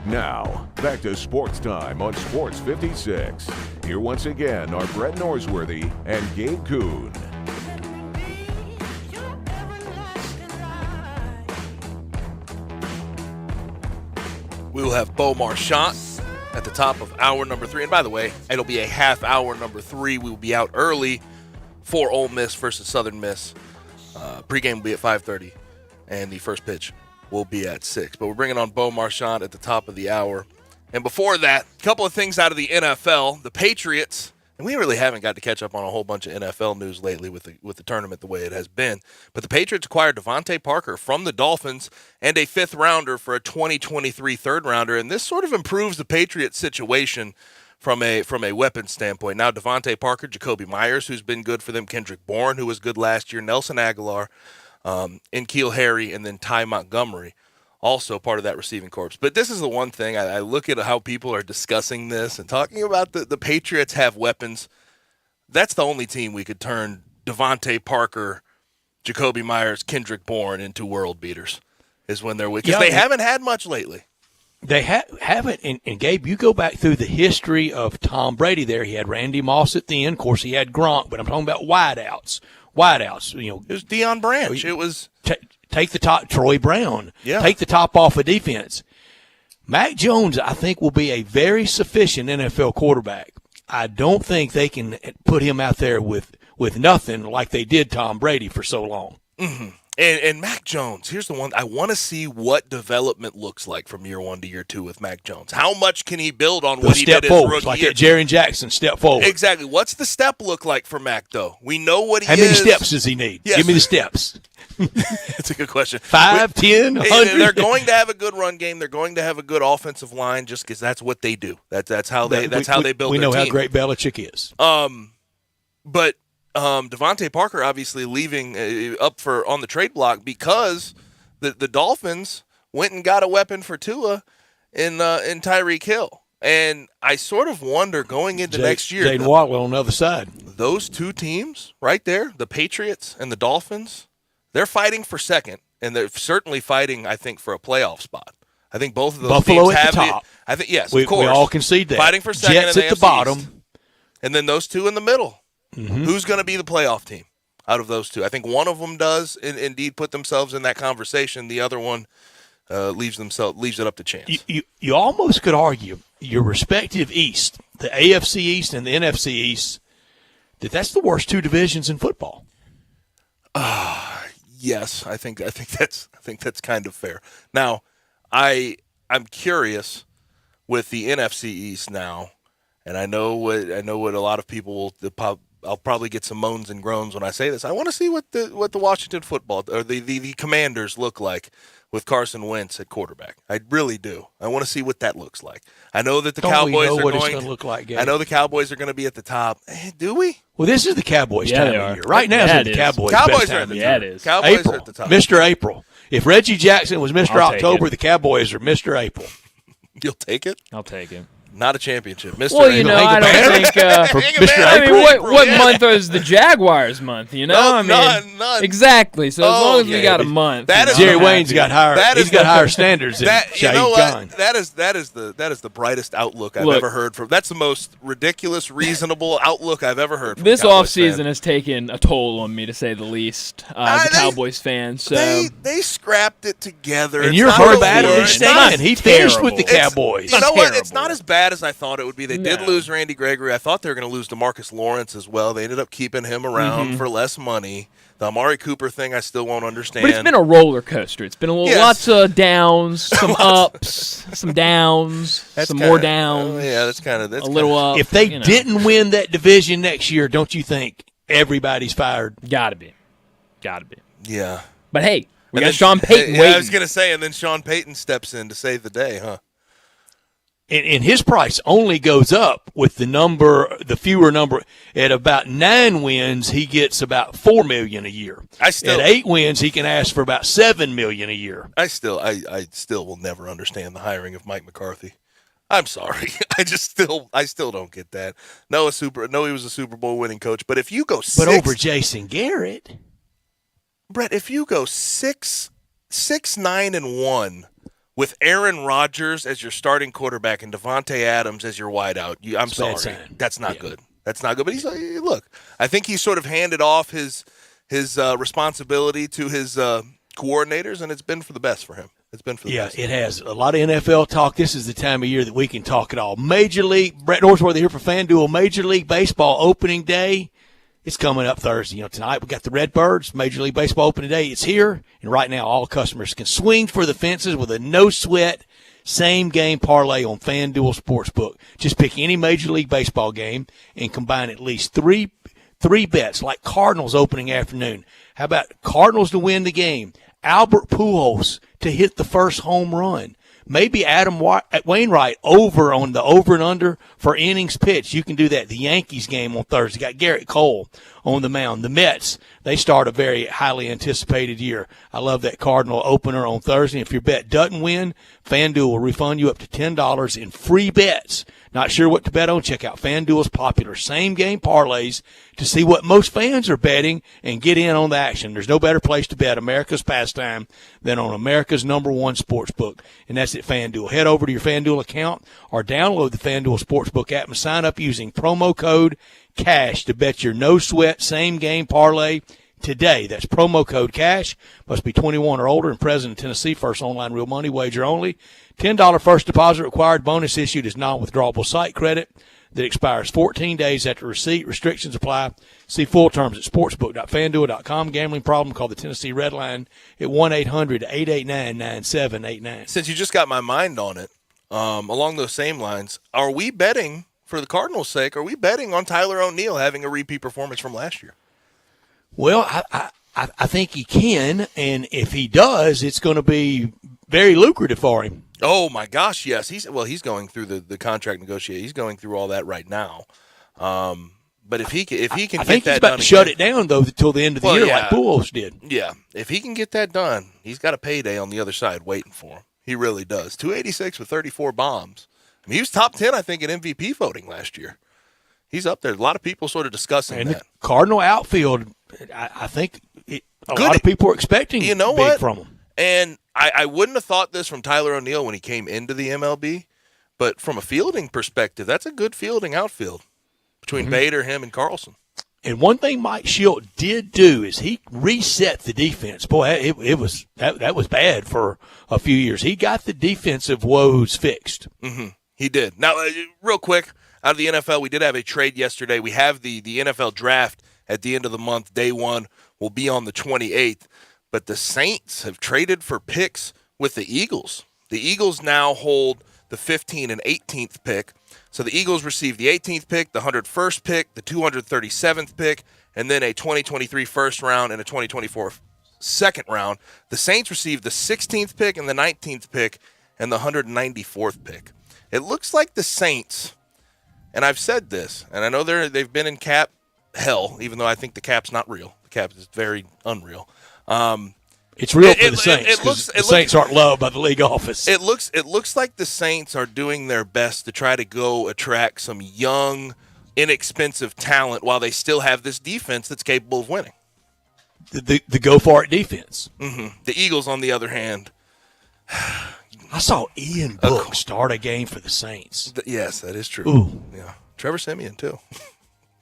Now, back to Sports Time on Sports 56. Here once again are Brett Norsworthy and Gabe Kuhn. We will have Beau Marchant at the top of hour number 3. And by the way, it'll be a half hour number 3. We will be out early for Ole Miss versus Southern Miss. Pregame will be at 5:30, and the first pitch will be at 6. But we're bringing on Beau Marchant at the top of the hour. And before that, a couple of things out of the NFL. The Patriots, and we really haven't got to catch up on a whole bunch of NFL news lately with the tournament the way it has been. But the Patriots acquired Devontae Parker from the Dolphins and a 5th rounder for a 2023 third rounder. And this sort of improves the Patriots situation from a weapons standpoint. Now Devontae Parker, Jacoby Myers, who's been good for them, Kendrick Bourne, who was good last year, Nelson Aguilar, N'Keal Harry, and then Ty Montgomery, also part of that receiving corps. But this is the one thing, I look at how people are discussing this and talking about the Patriots have weapons. That's the only team we could turn Devontae Parker, Jacoby Myers, Kendrick Bourne into world beaters, is when they're with. Because they haven't had much lately. They haven't. And Gabe, you go back through the history of Tom Brady there. He had Randy Moss at the end. Of course, he had Gronk, but I'm talking about wideouts. You know, it was Deion Branch. It was take the top, Troy Brown. Yeah. Take the top off of defense. Mac Jones, I think, will be a very sufficient NFL quarterback. I don't think they can put him out there with with nothing like they did Tom Brady for so long. Mm-hmm. And Mac Jones, here's the one. I want to see what development looks like from year 1 to year 2 with Mac Jones. How much can he build on what he did forward, his rookie like year? Jerry Jackson, step forward. Exactly. What's the step look like for Mac, though? We know what he How is. many steps does he need? Yes. Give me the steps. That's a good question. 5, 10, 100? They're going to have a good run game. They're going to have a good offensive line just because that's what they do. That's how they build their team. We know how great Belichick is. But Devontae Parker obviously leaving up for on the trade block because the Dolphins went and got a weapon for Tua in Tyreek Hill. And I sort of wonder going into next year. Jaden Waddle on the other side. Those two teams right there, the Patriots and the Dolphins, they're fighting for second, and they're certainly fighting, I think, for a playoff spot. I think both of those Buffalo teams at have the top. I think yes, we, of course. We all concede that. Fighting for second Jets in the at the AFC bottom. East. And then those two in the middle. Mm-hmm. Who's going to be the playoff team out of those two? I think one of them does indeed put themselves in that conversation. The other one leaves it up to chance. You almost could argue your respective East, the AFC East and the NFC East, that's the worst two divisions in football. Yes, I think that's kind of fair. Now, I'm curious with the NFC East now, and I know what a lot of people will. I'll probably get some moans and groans when I say this. I want to see what the Washington football or the Commanders look like with Carson Wentz at quarterback. I really do. I want to see what that looks like. I know that the Cowboys are going to look like. Gabe? I know the Cowboys are going to be at the top. Do we? Well, this is the Cowboys time of year. Right now is the Cowboys. Cowboys best are time at the of top. year. It is. Cowboys April, are at the top. Mr. April. If Reggie Jackson was Mr. I'll take October, it. the Cowboys are Mr. April. You'll take it? I'll take it. Not a championship, Mr. Well, you know, I don't think. for Mr. I mean, April. what month is the Jaguars month? You know, No, I mean, none. Exactly. So as long as we yeah. got a month, That is Jerry I'm Wayne's happy. got higher. That He's is got the- higher standards than That you Shaheed know Khan. what? That is the brightest outlook I've Look. ever heard from. That's the most ridiculous, reasonable outlook I've ever heard from. this a Cowboys offseason fan. has taken a toll on me, to say the least. As a Cowboys fan, so They scrapped it together. And It's you're not the verbatim in worst. saying he finished with the terrible. Cowboys. You know Not what? terrible. It's not as bad as I thought it would be. They did No. lose Randy Gregory. I thought they were going to lose DeMarcus Lawrence as well. They ended up keeping him around for less money. The Amari Cooper thing I still won't understand. But it's been a roller coaster. It's been Yes. lots of downs, some ups, some downs, some more downs. Yeah, that's kind of a little up. If they you know. didn't win that division next year, don't you think everybody's fired? Gotta be. Yeah. But hey, we And got then- Sean Payton yeah, waiting. I was going to say, and then Sean Payton steps in to save the day, huh? And his price only goes up with the fewer number. At about 9 wins, he gets about $4 million a year. At 8 wins, he can ask for about $7 million a year. I still will never understand the hiring of Mike McCarthy. I'm sorry. I still don't get that. No, he was a Super Bowl winning coach, but if you go But over Jason Garrett, Brett, if you go 6-9-1 with Aaron Rodgers as your starting quarterback and Devontae Adams as your wideout, I'm It's a bad sorry, sign. that's not good. That's not good. But look, I think he sort of handed off his responsibility to his coordinators, and it's been for the best for him. It's been for the best. it has. A lot of NFL talk. This is the time of year that we can talk it all. Major League, Brett Northworthy here for FanDuel. Major League Baseball opening day. It's coming up Thursday. Tonight we got the Redbirds, Major League Baseball opening day. It's here, and right now all customers can swing for the fences with a no-sweat same-game parlay on FanDuel Sportsbook. Just pick any Major League Baseball game and combine at least three bets, like Cardinals opening afternoon. How about Cardinals to win the game? Albert Pujols to hit the first home run. Maybe Adam Wainwright over on the over and under for innings pitched. You can do that. The Yankees game on Thursday got Garrett Cole on the mound. The Mets, they start a very highly anticipated year. I love that Cardinal opener on Thursday. If your bet doesn't win, FanDuel will refund you up to $10 in free bets. Not sure what to bet on? Check out FanDuel's popular same-game parlays to see what most fans are betting and get in on the action. There's no better place to bet America's pastime than on America's #1 sportsbook, and that's at FanDuel. Head over to your FanDuel account or download the FanDuel Sportsbook app and sign up using promo code CASH to bet your no-sweat same-game parlay today. That's promo code CASH. Must be 21 or older and present in Tennessee. First online real money wager only. $10 first deposit required. Bonus issued is non-withdrawable site credit. that expires 14 days after receipt. Restrictions apply. See full terms at sportsbook.fanduel.com. Gambling problem? Call the Tennessee Red Line at 1-800-889-9789. Since you just got my mind on it, along those same lines, are we betting, for the Cardinals' sake, are we betting on Tyler O'Neill having a repeat performance from last year? Well, I think he can, and if he does, it's going to be very lucrative for him. Oh my gosh, yes. He's going through the contract negotiation. He's going through all that right now. But if he can I get think that he's about done to shut again, it down though till the end of the year, like Pujols did. Yeah, if he can get that done, he's got a payday on the other side waiting for him. He really does. 286 with 34 bombs. I mean, he was top 10, I think, in MVP voting last year. He's up there. A lot of people sort of discussing And that. the Cardinal outfield, I think a lot of people are expecting big from him. And I wouldn't have thought this from Tyler O'Neill when he came into the MLB, but from a fielding perspective, that's a good fielding outfield between Bader, him, and Carlson. And one thing Mike Schilt did do is he reset the defense. Boy, it was that was bad for a few years. He got the defensive woes fixed. Mm-hmm. He did. Now, real quick, out of the NFL, we did have a trade yesterday. We have the NFL draft at the end of the month. Day one will be on the 28th. But the Saints have traded for picks with the Eagles. The Eagles now hold the 15th and 18th pick. So the Eagles receive the 18th pick, the 101st pick, the 237th pick, and then a 2023 first round and a 2024 second round. The Saints receive the 16th pick and the 19th pick and the 194th pick. It looks like the Saints, and I've said this, and I know they've been in cap hell, even though I think the cap's not real. The cap is very unreal. It's real for the Saints because the Saints aren't loved by the league office. It looks like the Saints are doing their best to try to go attract some young, inexpensive talent while they still have this defense that's capable of winning. The go-for-it defense. Mm-hmm. The Eagles, on the other hand. I saw Ian Book start a game for the Saints. Yes, that is true. Ooh. Yeah. Trevor Siemian, too.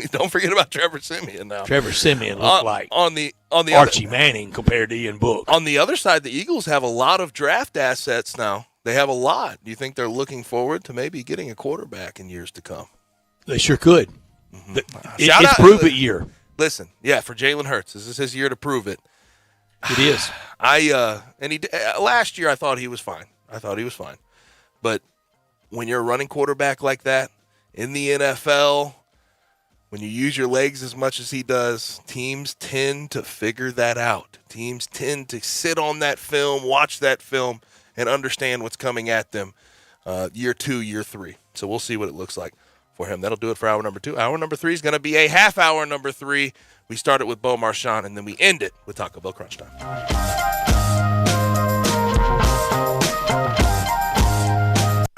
Don't forget about Trevor Siemian now. Trevor Siemian looked like on the Archie Manning compared to Ian Book. On the other side, the Eagles have a lot of draft assets now. They have a lot. Do you think they're looking forward to maybe getting a quarterback in years to come? They sure could. Mm-hmm. It's prove-it year. Listen, for Jalen Hurts. This is his year to prove it. It is. Last year I thought he was fine. But when you're a running quarterback like that in the NFL, when you use your legs as much as he does, teams tend to figure that out. Teams tend to sit on that film, watch that film, and understand what's coming at them year 2, year 3. So we'll see what it looks like for him. That'll do it for hour number 2. Hour number 3 is going to be a half hour number 3. We started with Bo Marchand, and then we end it with Taco Bell Crunch Time.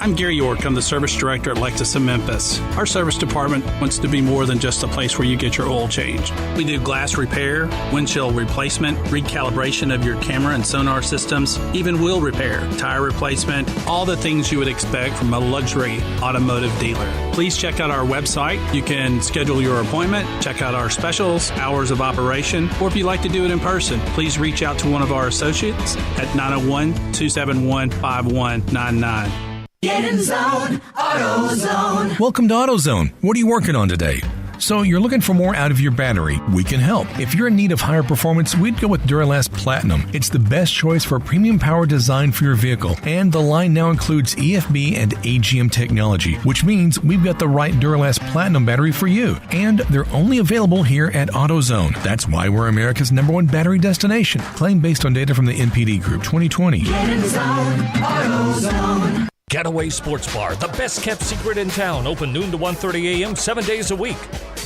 I'm Gary York. I'm the service director at Lexus of Memphis. Our service department wants to be more than just a place where you get your oil changed. We do glass repair, windshield replacement, recalibration of your camera and sonar systems, even wheel repair, tire replacement, all the things you would expect from a luxury automotive dealer. Please check out our website. You can schedule your appointment, check out our specials, hours of operation, or if you'd like to do it in person, please reach out to one of our associates at 901-271-5199. Get in zone, AutoZone. Welcome to AutoZone. What are you working on today? So you're looking for more out of your battery? We can help. If you're in need of higher performance, we'd go with Duralast Platinum. It's the best choice for premium power design for your vehicle. And the line now includes EFB and AGM technology, which means we've got the right Duralast Platinum battery for you. And they're only available here at AutoZone. That's why we're America's #1 battery destination. Claim based on data from the NPD Group 2020. Get in zone, AutoZone. Getaway Sports Bar, the best kept secret in town, open noon to 1:30 a.m. 7 days a week.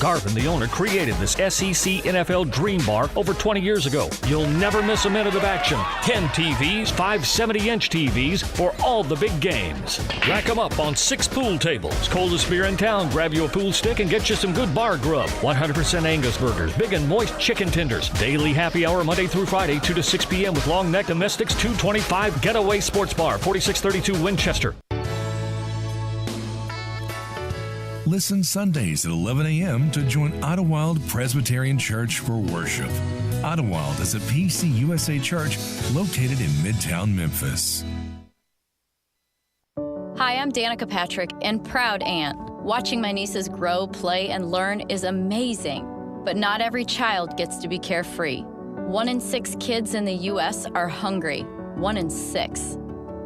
Garvin, the owner, created this SEC NFL Dream Bar over 20 years ago. You'll never miss a minute of action. 10 TVs, 5 70-inch TVs for all the big games. Rack them up on 6 pool tables. Coldest beer in town, grab you a pool stick and get you some good bar grub. 100% Angus burgers, big and moist chicken tenders. Daily happy hour Monday through Friday, 2 to 6 p.m. with long neck domestics, $2.25. Getaway Sports Bar, 4632 Winchester. Listen Sundays at 11 a.m. to join Idlewild Presbyterian Church for worship. Idlewild is a PCUSA church located in Midtown Memphis. Hi, I'm Danica Patrick and proud aunt. Watching my nieces grow, play, and learn is amazing, but not every child gets to be carefree. 1 in 6 kids in the U.S. are hungry. 1 in 6.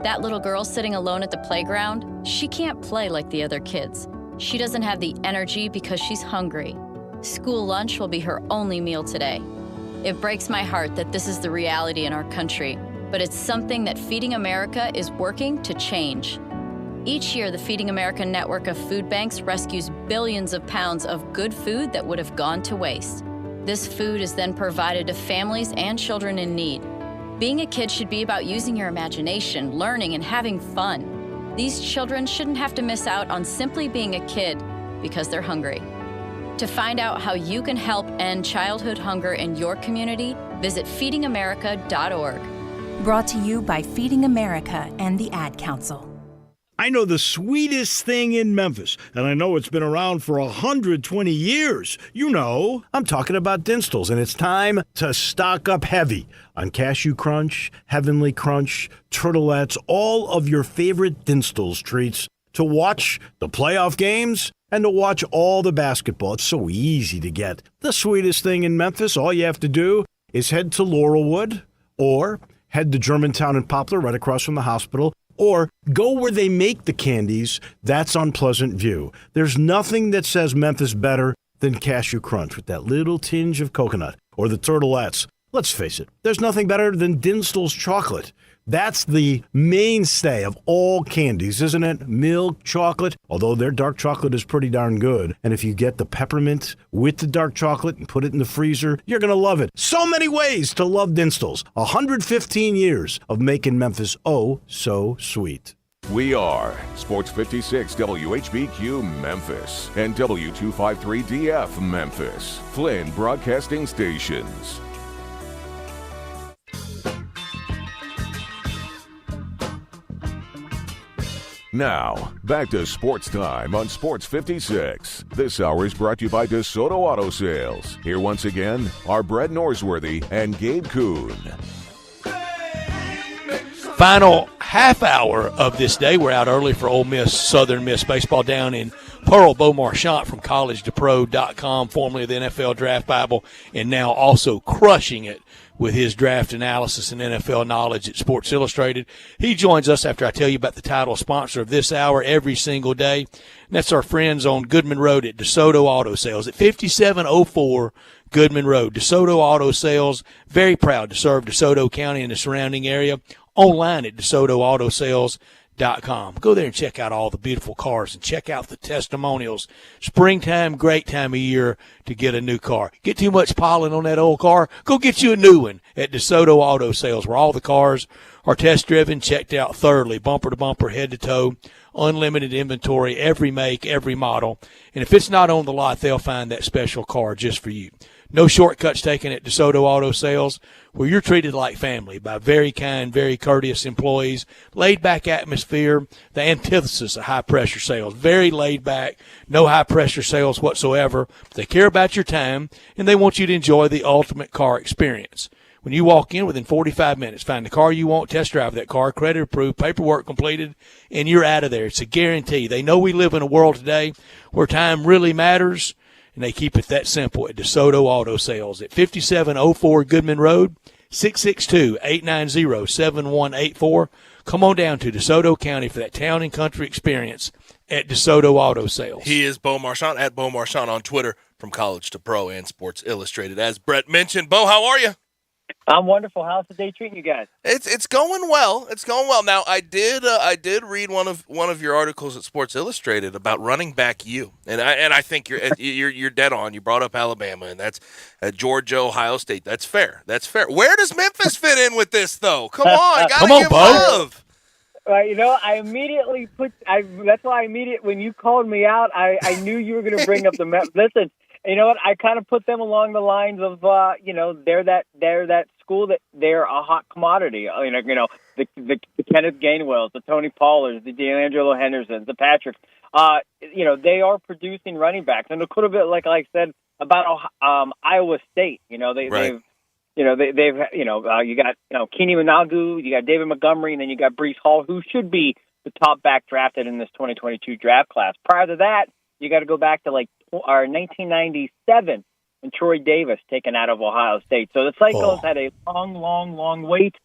That little girl sitting alone at the playground, she can't play like the other kids. She doesn't have the energy because she's hungry. School lunch will be her only meal today. It breaks my heart that this is the reality in our country, but it's something that Feeding America is working to change. Each year, the Feeding America network of food banks rescues billions of pounds of good food that would have gone to waste. This food is then provided to families and children in need. Being a kid should be about using your imagination, learning, and having fun. These children shouldn't have to miss out on simply being a kid because they're hungry. To find out how you can help end childhood hunger in your community, visit feedingamerica.org. Brought to you by Feeding America and the Ad Council. I know the sweetest thing in Memphis, and I know it's been around for 120 years. You know, I'm talking about Dinstall's, and it's time to stock up heavy on Cashew Crunch, Heavenly Crunch, Turtlettes, all of your favorite Dinstall's treats to watch the playoff games and to watch all the basketball. It's so easy to get. The sweetest thing in Memphis, all you have to do is head to Laurelwood or head to Germantown and Poplar right across from the hospital, or go where they make the candies. That's on Pleasant View. There's nothing that says Memphis better than Cashew Crunch with that little tinge of coconut, or the Turtlettes. Let's face it, there's nothing better than Dinstall's chocolate. That's the mainstay of all candies, isn't it? Milk chocolate, although their dark chocolate is pretty darn good. And if you get the peppermint with the dark chocolate and put it in the freezer, you're going to love it. So many ways to love Dinstall's. 115 years of making Memphis oh so sweet. We are Sports 56 WHBQ Memphis and W253DF Memphis, Flynn Broadcasting Stations. Now, back to Sports Time on Sports 56. This hour is brought to you by DeSoto Auto Sales. Here once again are Brett Norsworthy and Gabe Kuhn. Final half hour of this day. We're out early for Ole Miss, Southern Miss baseball down in Pearl. Beaumarchant from collegetopro.com, formerly of the NFL Draft Bible, and now also crushing it with his draft analysis and NFL knowledge at Sports Illustrated. He joins us after I tell you about the title sponsor of this hour every single day, and that's our friends on Goodman Road at DeSoto Auto Sales at 5704 Goodman Road. DeSoto Auto Sales, very proud to serve DeSoto County and the surrounding area. Online at DeSotoAutoSales.com. Go there and check out all the beautiful cars and check out the testimonials. Springtime, great time of year to get a new car. Get too much pollen on that old car, go get you a new one at DeSoto Auto Sales, where all the cars are test driven, checked out thoroughly, bumper to bumper, head to toe, unlimited inventory, every make, every model. And if it's not on the lot, they'll find that special car just for you. No shortcuts taken at DeSoto Auto Sales, where you're treated like family by very kind, very courteous employees, laid-back atmosphere, the antithesis of high-pressure sales. Very laid-back, no high-pressure sales whatsoever. They care about your time, and they want you to enjoy the ultimate car experience. When you walk in within 45 minutes, find the car you want, test drive that car, credit approved, paperwork completed, and you're out of there. It's a guarantee. They know we live in a world today where time really matters, and they keep it that simple at DeSoto Auto Sales at 5704 Goodman Road, 662-890-7184. Come on down to DeSoto County for that town and country experience at DeSoto Auto Sales. He is Beaumarchant at Beaumarchant on Twitter, from College to Pro and Sports Illustrated. As Brett mentioned, Bo, how are you? I'm wonderful. How's the day treating you guys? It's going well. It's going well. Now, I did read one of your articles at Sports Illustrated about running back U, and I think you're dead on. You brought up Alabama, and that's Georgia, Ohio State. That's fair. That's fair. Where does Memphis fit in with this, though? Come on, gotta give love. You know, I immediately that's why when you called me out, I knew you were going to bring up the listen. You know what? I kind of put them along the lines of, they're that school that they're a hot commodity. The Kenneth Gainwells, the Tony Pollards, the D'Angelo Hendersons, the Patricks. They are producing running backs, and it could have been like I said about Iowa State. You got Kenny Managu, you got David Montgomery, and then you got Breece Hall, who should be the top back drafted in this 2022 draft class. Prior to that, You got to go back to like 1997 when Troy Davis taken out of Ohio State. So the Cyclones had a long wait,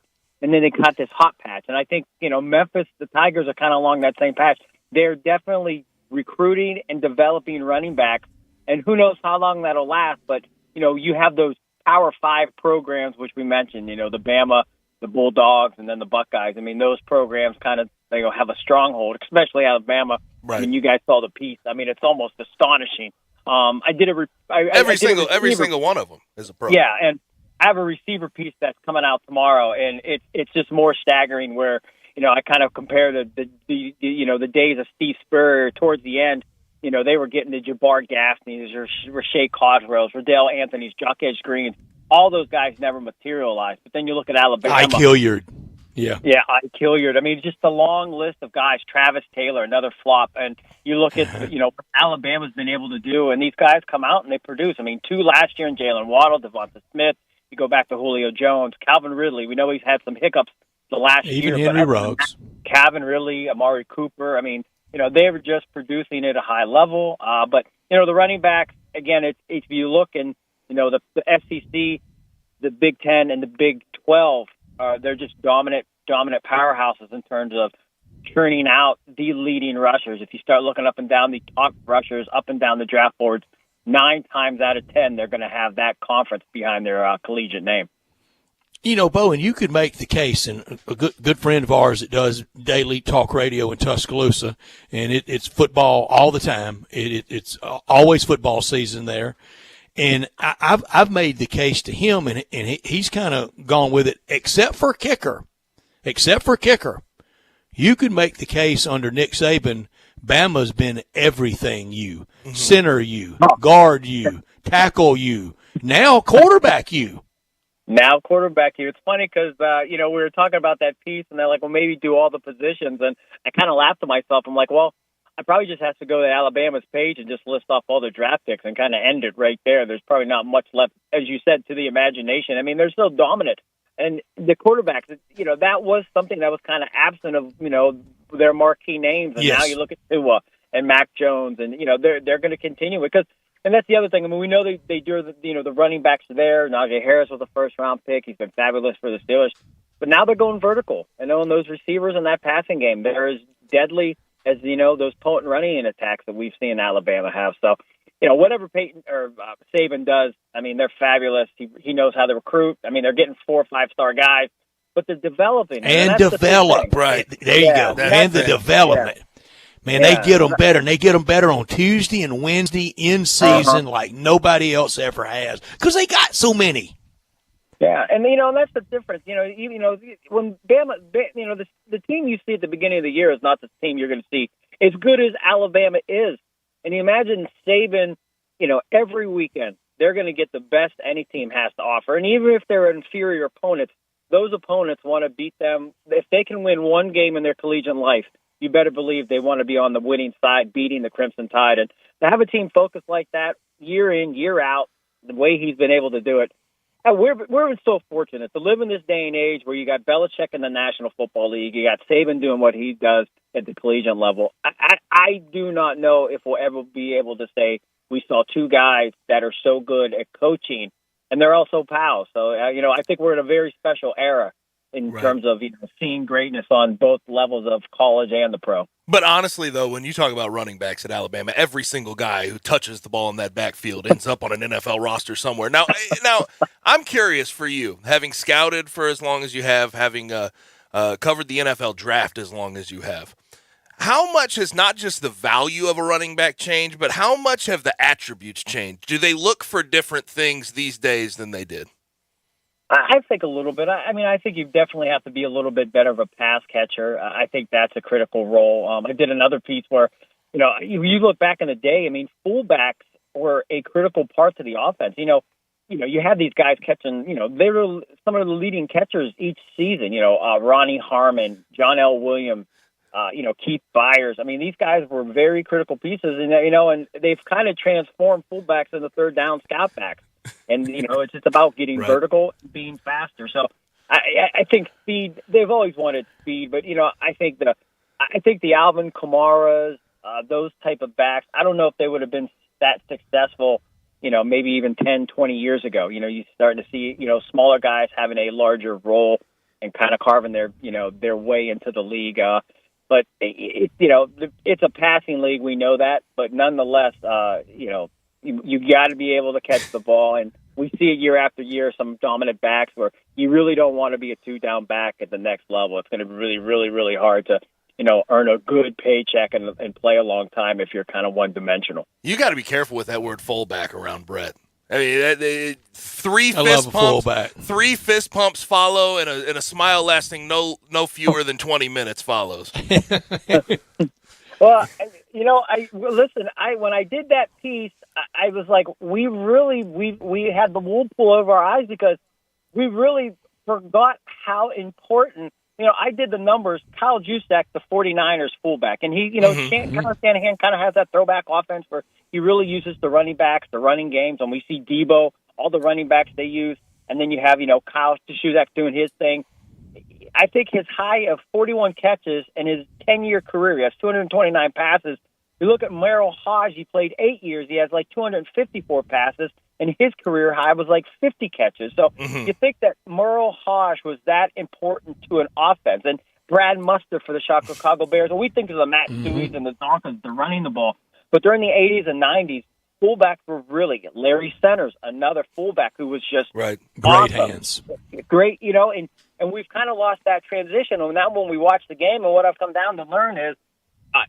and then they got this hot patch. And I think, Memphis, the Tigers are kind of along that same patch. They're definitely recruiting and developing running backs, and who knows how long that'll last. But, you have those Power 5 programs, which we mentioned, the Bama, the Bulldogs, and then the Buckeyes. I mean, those programs kind of have a stronghold, especially Alabama. Right. I mean, you guys saw the piece. I mean, it's almost astonishing. I did every single one of them is a pro. Yeah, and I have a receiver piece that's coming out tomorrow, and it's just more staggering. Where I kind of compare the days of Steve Spurrier towards the end. They were getting the Jabbar Gaffneys, or Rashae Cosgrove, Riddell Anthony's, Jock Edge Greens. All those guys never materialized. But then you look at Alabama. Ike Hilliard. Yeah. Yeah, Ike Hilliard. I mean, just a long list of guys. Travis Taylor, another flop. And you look at, what Alabama's been able to do, and these guys come out and they produce. I mean, 2 last year in Jalen Waddle, Devonta Smith. You go back to Julio Jones, Calvin Ridley. We know he's had some hiccups the last year. Even Henry Ruggs. Calvin Ridley, Amari Cooper. I mean, they were just producing at a high level. But, the running backs, again, if you look and, the SEC, the Big Ten, and the Big 12, they're just dominant powerhouses in terms of churning out the leading rushers. If you start looking up and down the top rushers, up and down the draft boards, 9 times out of 10, they're going to have that conference behind their collegiate name. Bowen, you could make the case, and a good friend of ours that does daily talk radio in Tuscaloosa, and it's football all the time. It's always football season there. And I've made the case to him, and he's kind of gone with it, except for kicker. You could make the case under Nick Saban, Bama's been everything you. Center you, guard you, tackle you, now quarterback you. Now quarterback you. It's funny because, we were talking about that piece, and they're like, well, maybe do all the positions. And I kind of laughed to myself. I'm like, well, I probably just have to go to Alabama's page and just list off all the draft picks and kind of end it right there. There's probably not much left, as you said, to the imagination. I mean, they're still dominant. And the quarterbacks, that was something that was kind of absent of, their marquee names. And now you look at Tua and Mac Jones, and, they're going to continue because, and that's the other thing. I mean, we know they do, the running backs are there. Najee Harris was a first-round pick. He's been fabulous for the Steelers. But now they're going vertical. And knowing those receivers in that passing game, they're as deadly as, those potent running attacks that we've seen Alabama have. So, whatever Peyton or Saban does, I mean, they're fabulous. He knows how to recruit. I mean, they're getting 4 or 5-star guys, but they're developing. And develop, right. There you go. And the development. Yeah. Man, they get them better, and they get them better on Tuesday and Wednesday in season like nobody else ever has because they got so many. Yeah, and that's the difference. When Bama, the team you see at the beginning of the year is not the team you're going to see as good as Alabama is. And you imagine Saban, every weekend they're going to get the best any team has to offer. And even if they're inferior opponents, those opponents want to beat them. If they can win one game in their collegiate life, you better believe they want to be on the winning side, beating the Crimson Tide. And to have a team focused like that year in, year out, the way he's been able to do it, we're so fortunate to live in this day and age where you got Belichick in the National Football League, you got Saban doing what he does at the collegiate level. I do not know if we'll ever be able to say we saw 2 guys that are so good at coaching, and they're also pals. So, I think we're in a very special era in terms of seeing greatness on both levels of college and the pro. But honestly, though, when you talk about running backs at Alabama, every single guy who touches the ball in that backfield ends up on an NFL roster somewhere. Now, I'm curious for you, having scouted for as long as you have, having covered the NFL draft as long as you have, how much has not just the value of a running back changed, but how much have the attributes changed? Do they look for different things these days than they did? I think a little bit. I mean, I think you definitely have to be a little bit better of a pass catcher. I think that's a critical role. I did another piece where, you look back in the day, I mean, fullbacks were a critical part to the offense. You had these guys catching, they were some of the leading catchers each season, Ronnie Harmon, John L. Williams, Keith Byers. I mean, these guys were very critical pieces, and, and they've kind of transformed fullbacks into third down scout backs. And, it's just about getting vertical, being faster. So I think speed, they've always wanted speed, but, I think the Alvin Kamaras, those type of backs, I don't know if they would have been that successful, maybe even 10, 20 years ago. You start to see, smaller guys having a larger role and kind of carving their way into the league. But it's a passing league. We know that, but nonetheless, you got to be able to catch the ball. And we see it year after year, some dominant backs where you really don't want to be a 2-down back at the next level. It's going to be really, really, really hard to, earn a good paycheck and play a long time if you're kind of one-dimensional. You got to be careful with that word fullback around Brett. I mean, three fist pumps follow, and a smile lasting no fewer than 20 minutes follows. Well, when I did that piece, I was like, we had the wool pull over our eyes because we really forgot how important. I did the numbers. Kyle Juszczyk, the 49ers fullback, and he, Shanahan kind of has that throwback offense where he really uses the running backs, the running games, and we see Debo, all the running backs they use, and then you have, Kyle Juszczyk doing his thing. I think his high of 41 catches in his 10-year career, he has 229 passes. You look at Merrill Hodge, he played 8 years, he has like 254 passes, and his career high was like 50 catches. So you think that Merrill Hodge was that important to an offense. And Brad Muster for the Chicago Bears, and we think of the Matt Stewies and the Dolphins, they're running the ball. But during the 80s and 90s, fullbacks were really Larry Centers, another fullback who was just great awesome. hands. Great, and we've kind of lost that transition. And now when we watch the game, and what I've come down to learn is,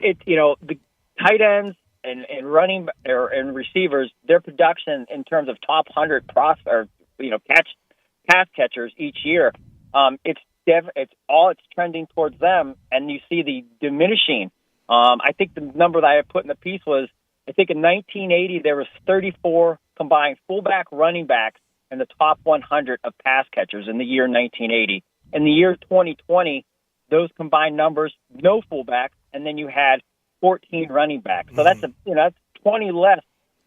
the tight ends and running and receivers, their production in terms of top 100 pass catchers each year, it's trending towards them, and you see the diminishing. I think the number that I put in the piece was, I think in 1980 there was 34 combined fullback running backs in the top 100 of pass catchers in the year 1980. In the year 2020, those combined numbers, no fullbacks, and then you had 14 running backs. So that's that's 20 less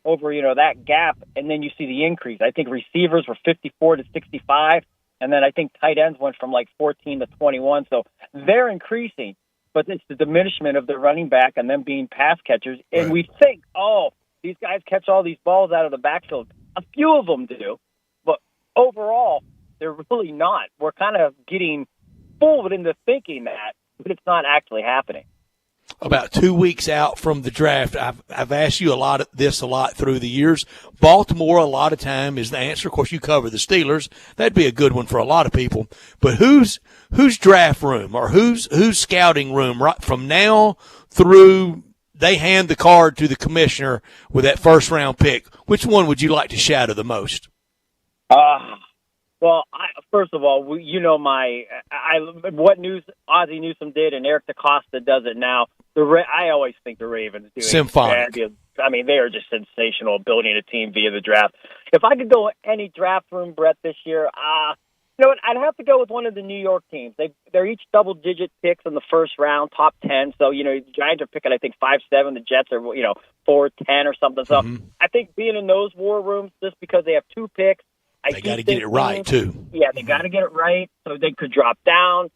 over that gap, and then you see the increase. I think receivers were 54 to 65, and then I think tight ends went from like 14 to 21. So they're increasing, but it's the diminishment of the running back and them being pass catchers. And we think, these guys catch all these balls out of the backfield. A few of them do, but overall, they're really not. We're kind of getting fooled into thinking that, but it's not actually happening. About 2 weeks out from the draft, I've asked you a lot through the years. Baltimore, a lot of time, is the answer. Of course, you cover the Steelers. That'd be a good one for a lot of people. But whose draft room or whose scouting room right from now through they hand the card to the commissioner with that first-round pick, which one would you like to shadow the most? Well, first of all, what news Ozzie Newsome did and Eric DeCosta does it now. I always think the Ravens do symphonic. I mean, they are just sensational building a team via the draft. If I could go any draft room, Brett, this year, I'd have to go with one of the New York teams. They're each double-digit picks in the first round, top 10. So, the Giants are picking, I think, 5-7. The Jets are, 4-10 or something. So I think being in those war rooms, just because they have 2 picks, they got to get it right, too. Yeah, they got to get it right so they could drop down.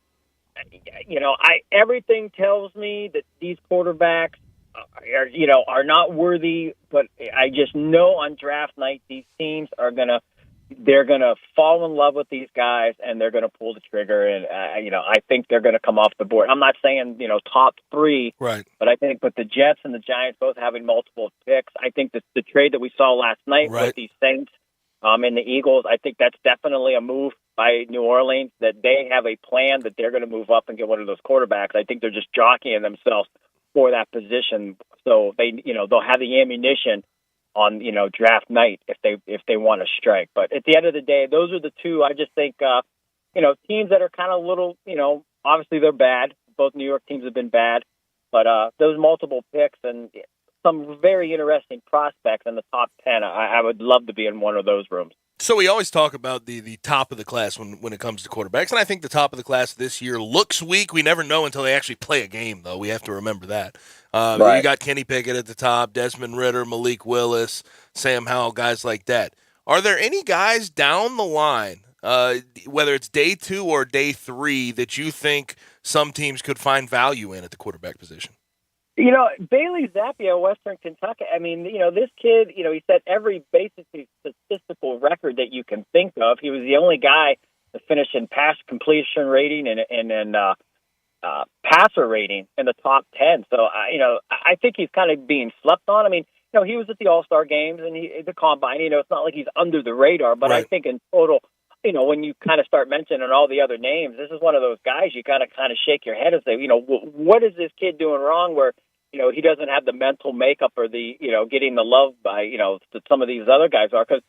Everything tells me that these quarterbacks are not worthy, but I just know on draft night these teams they're gonna fall in love with these guys and they're gonna pull the trigger, and I think they're gonna come off the board. I'm not saying top 3, right? But I think the Jets and the Giants both having multiple picks. I think that the trade that we saw last night with these Saints and the Eagles, I think that's definitely a move by New Orleans, that they have a plan that they're going to move up and get one of those quarterbacks. I think they're just jockeying themselves for that position, so they'll have the ammunition on draft night if they want to strike. But at the end of the day, those are the two. I just think teams that are kind of little, obviously they're bad. Both New York teams have been bad, but those multiple picks and some very interesting prospects in the top 10. I would love to be in one of those rooms. So we always talk about the top of the class when it comes to quarterbacks, and I think the top of the class this year looks weak. We never know until they actually play a game, though. We have to remember that. You got Kenny Pickett at the top, Desmond Ridder, Malik Willis, Sam Howell, guys like that. Are there any guys down the line, whether it's day 2 or day 3, that you think some teams could find value in at the quarterback position? You know, Bailey Zappi of Western Kentucky, I mean, you know, this kid, you know, he set every basically statistical record that you can think of. He was the only guy to finish in pass completion rating and passer rating in the top 10. So, you know, I think he's kind of being slept on. I mean, you know, he was at the All-Star games and the Combine. You know, it's not like he's under the radar, but right. I think in total, you know, when you kind of start mentioning all the other names, this is one of those guys you kind of shake your head and say, you know, what is this kid doing wrong where, you know, he doesn't have the mental makeup or the, you know, getting the love by, you know, that some of these other guys are. Because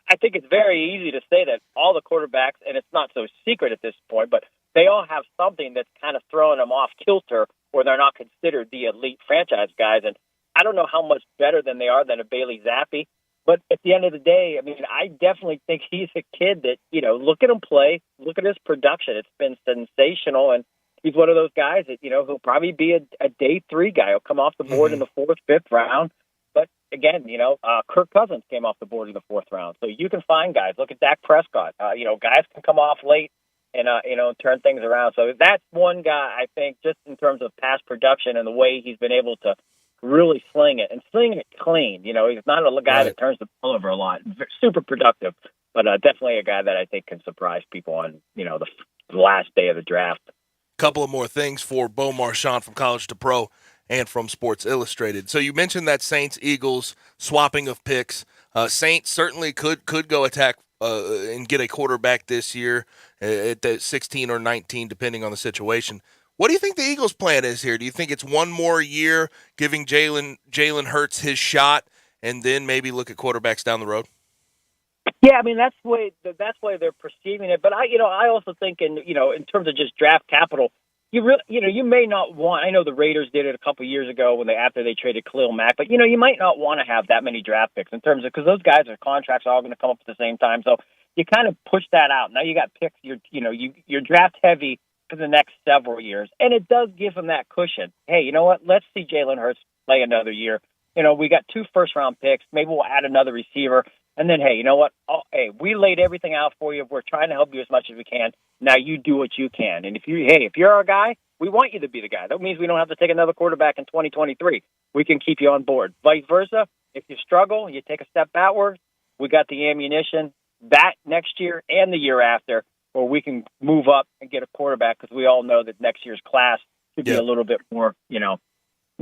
I think it's very easy to say that all the quarterbacks, and it's not so secret at this point, but they all have something that's kind of throwing them off kilter where they're not considered the elite franchise guys. And I don't know how much better than they are than a Bailey Zappi. But at the end of the day, I mean, I definitely think he's a kid that, you know, look at him play, look at his production. It's been sensational. And he's one of those guys that, you know, he'll probably be a day 3 guy. He'll come off the board in the 4th, 5th round. But again, you know, Kirk Cousins came off the board in the 4th round. So you can find guys. Look at Dak Prescott. You know, guys can come off late and, you know, turn things around. So that's one guy, I think, just in terms of pass production and the way he's been able to really sling it and sling it clean. You know, he's not a guy that turns the ball over a lot. Super productive, but definitely a guy that I think can surprise people on, you know, the last day of the draft. Couple of more things for Bo Marchant from College to Pro and from Sports Illustrated. So you mentioned that Saints-Eagles swapping of picks. Saints certainly could go attack and get a quarterback this year at the 16 or 19, depending on the situation. What do you think the Eagles' plan is here? Do you think it's one more year, giving Jalen Hurts his shot, and then maybe look at quarterbacks down the road? Yeah, I mean that's the way they're perceiving it. But I also think in terms of just draft capital, you may not want. I know the Raiders did it a couple of years ago after they traded Khalil Mack, but you might not want to have that many draft picks in terms of because those guys' their contracts are all going to come up at the same time. So you kind of push that out. Now you got picks. You're draft heavy for the next several years. And it does give them that cushion. Hey, you know what? Let's see Jalen Hurts play another year. You know, we got 2 first-round picks. Maybe we'll add another receiver. And then, hey, you know what? Hey, we laid everything out for you. We're trying to help you as much as we can. Now you do what you can. And if you're our guy, we want you to be the guy. That means we don't have to take another quarterback in 2023. We can keep you on board. Vice versa, if you struggle, you take a step backward, we got the ammunition that next year and the year after where we can move up and get a quarterback because we all know that next year's class should be a little bit more,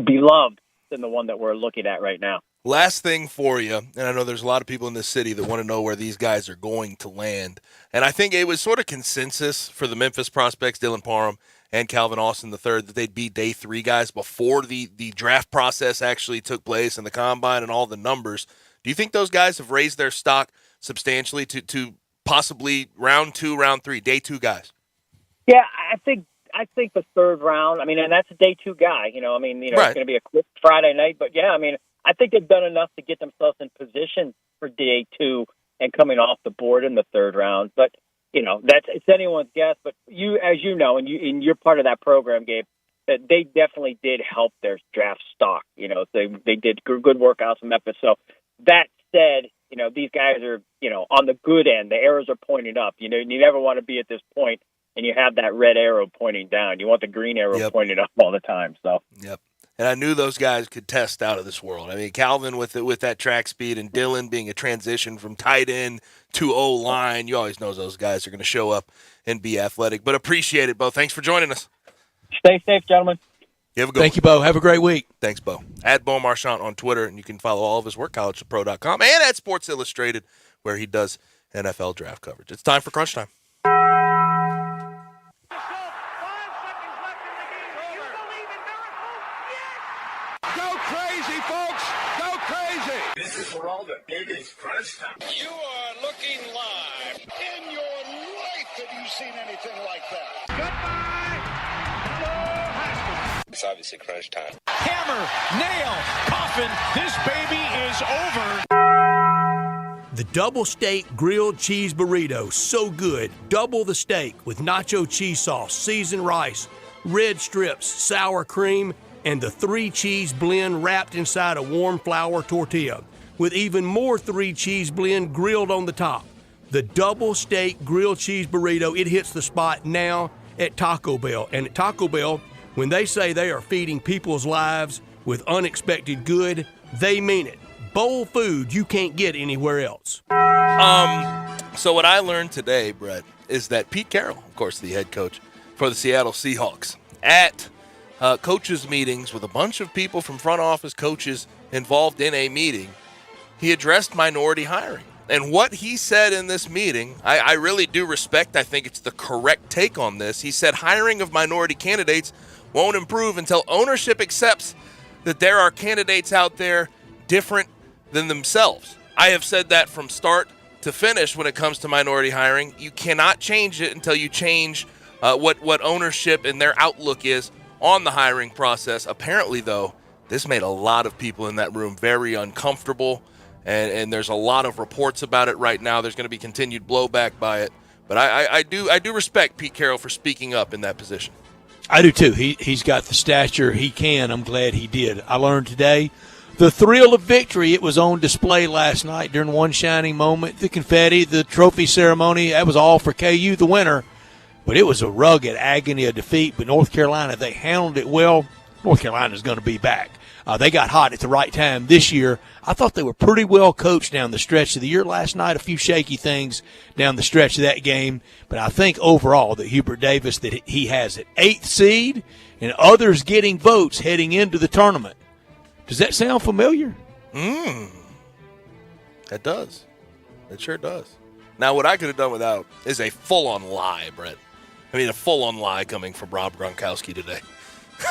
beloved than the one that we're looking at right now. Last thing for you, and I know there's a lot of people in this city that want to know where these guys are going to land. And I think it was sort of consensus for the Memphis prospects, Dylan Parham and Calvin Austin III, that they'd be day 3 guys before the draft process actually took place and the combine and all the numbers. Do you think those guys have raised their stock substantially to possibly round 2, round 3, day 2 guys? Yeah, I think the 3rd round, and that's a day 2 guy. It's going to be a quick Friday night. But, yeah, I think they've done enough to get themselves in position for day 2 and coming off the board in the 3rd round. But, it's anyone's guess. But as you know, and you're part of that program, Gabe, that they definitely did help their draft stock. They did good workouts in Memphis. So that said, these guys are, on the good end. The arrows are pointing up. You never want to be at this point and you have that red arrow pointing down. You want the green arrow pointing up all the time. So. Yep. And I knew those guys could test out of this world. Calvin with that track speed and Dylan being a transition from tight end to O-line. You always know those guys are going to show up and be athletic. But appreciate it, Bo. Thanks for joining us. Stay safe, gentlemen. You have a good Thank you, Bo. Have a great week. Thanks, Bo. At Bo Marchant on Twitter, and you can follow all of his work, collegetopro.com, and at Sports Illustrated, where he does NFL draft coverage. It's time for Crunch Time. This is for all the biggest crunch time. You are looking live. In your life have you seen anything like that? Goodbye. Hello, Haskins. It's obviously crunch time. Hammer, nail, coffin. This baby is over. The double steak grilled cheese burrito, so good. Double the steak with nacho cheese sauce, seasoned rice, red strips, sour cream, and the 3-cheese blend wrapped inside a warm flour tortilla, with even more 3-cheese blend grilled on the top. The double steak grilled cheese burrito, it hits the spot now at Taco Bell. And at Taco Bell, when they say they are feeding people's lives, with unexpected good, they mean it. Bowl food you can't get anywhere else. So what I learned today, Brett, is that Pete Carroll, of course, the head coach for the Seattle Seahawks, at coaches' meetings with a bunch of people from front office coaches involved in a meeting, he addressed minority hiring. And what he said in this meeting, I really do respect. I think it's the correct take on this. He said hiring of minority candidates won't improve until ownership accepts that there are candidates out there different than themselves. I have said that from start to finish when it comes to minority hiring. You cannot change it until you change what ownership and their outlook is on the hiring process. Apparently, though, this made a lot of people in that room very uncomfortable, and there's a lot of reports about it right now. There's going to be continued blowback by it. But I do respect Pete Carroll for speaking up in that position. I do too. He's got the stature he can. I'm glad he did. I learned today the thrill of victory. It was on display last night during one shining moment. The confetti, the trophy ceremony, that was all for KU, the winner. But it was a rugged agony of defeat. But North Carolina, they handled it well. North Carolina's going to be back. They got hot at the right time this year. I thought they were pretty well coached down the stretch of the year. Last night, a few shaky things down the stretch of that game. But I think overall that Hubert Davis, that he has an 8th seed and others getting votes heading into the tournament. Does that sound familiar? That does. It sure does. Now, what I could have done without is a full-on lie, Brett. I mean, a full-on lie coming from Rob Gronkowski today.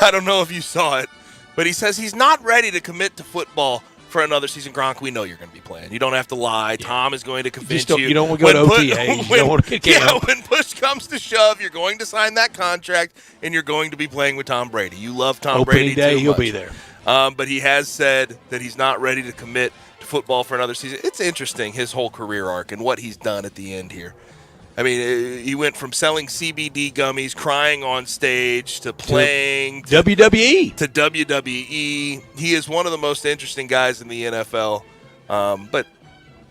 I don't know if you saw it, but he says he's not ready to commit to football for another season. Gronk, we know you're going to be playing. You don't have to lie. Yeah. Tom is going to convince you. You don't want to go to OTAs. You don't want to kick out. When push comes to shove, you're going to sign that contract, and you're going to be playing with Tom Brady. You love Tom Brady day, too he'll much. be there. But he has said that he's not ready to commit to football for another season. It's interesting, his whole career arc and what he's done at the end here. I mean, he went from selling CBD gummies, crying on stage, to playing to WWE. To WWE. He is one of the most interesting guys in the NFL. But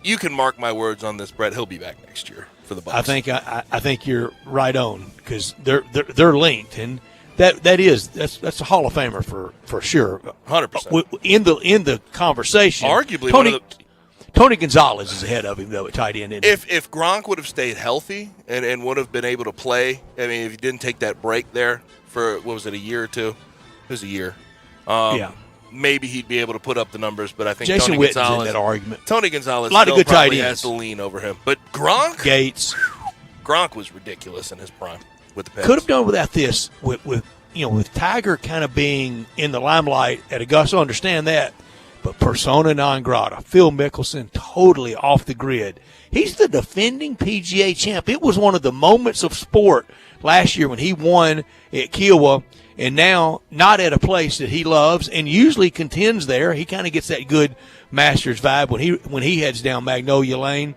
you can mark my words on this, Brett. He'll be back next year for the Bucs. I think you're right on, because they're linked, and that's a Hall of Famer for sure. 100%. In the conversation, arguably Tony Gonzalez is ahead of him, though, at tight end. If Gronk would have stayed healthy and would have been able to play, I mean, if he didn't take that break there for, what was it, a year or two? It was a year. Maybe he'd be able to put up the numbers, but I think Jason Tony Witten's Gonzalez, in that argument. Tony Gonzalez a lot of good probably tight has ends. the lean over him. But Gronk? Gates. Gronk was ridiculous in his prime with the Pats. Could have done without this with Tiger kind of being in the limelight at Augusta. I understand that. But persona non grata. Phil Mickelson, totally off the grid. He's the defending PGA champ. It was one of the moments of sport last year when he won at Kiowa, and now not at a place that he loves and usually contends there. He kind of gets that good Masters vibe when he heads down Magnolia Lane.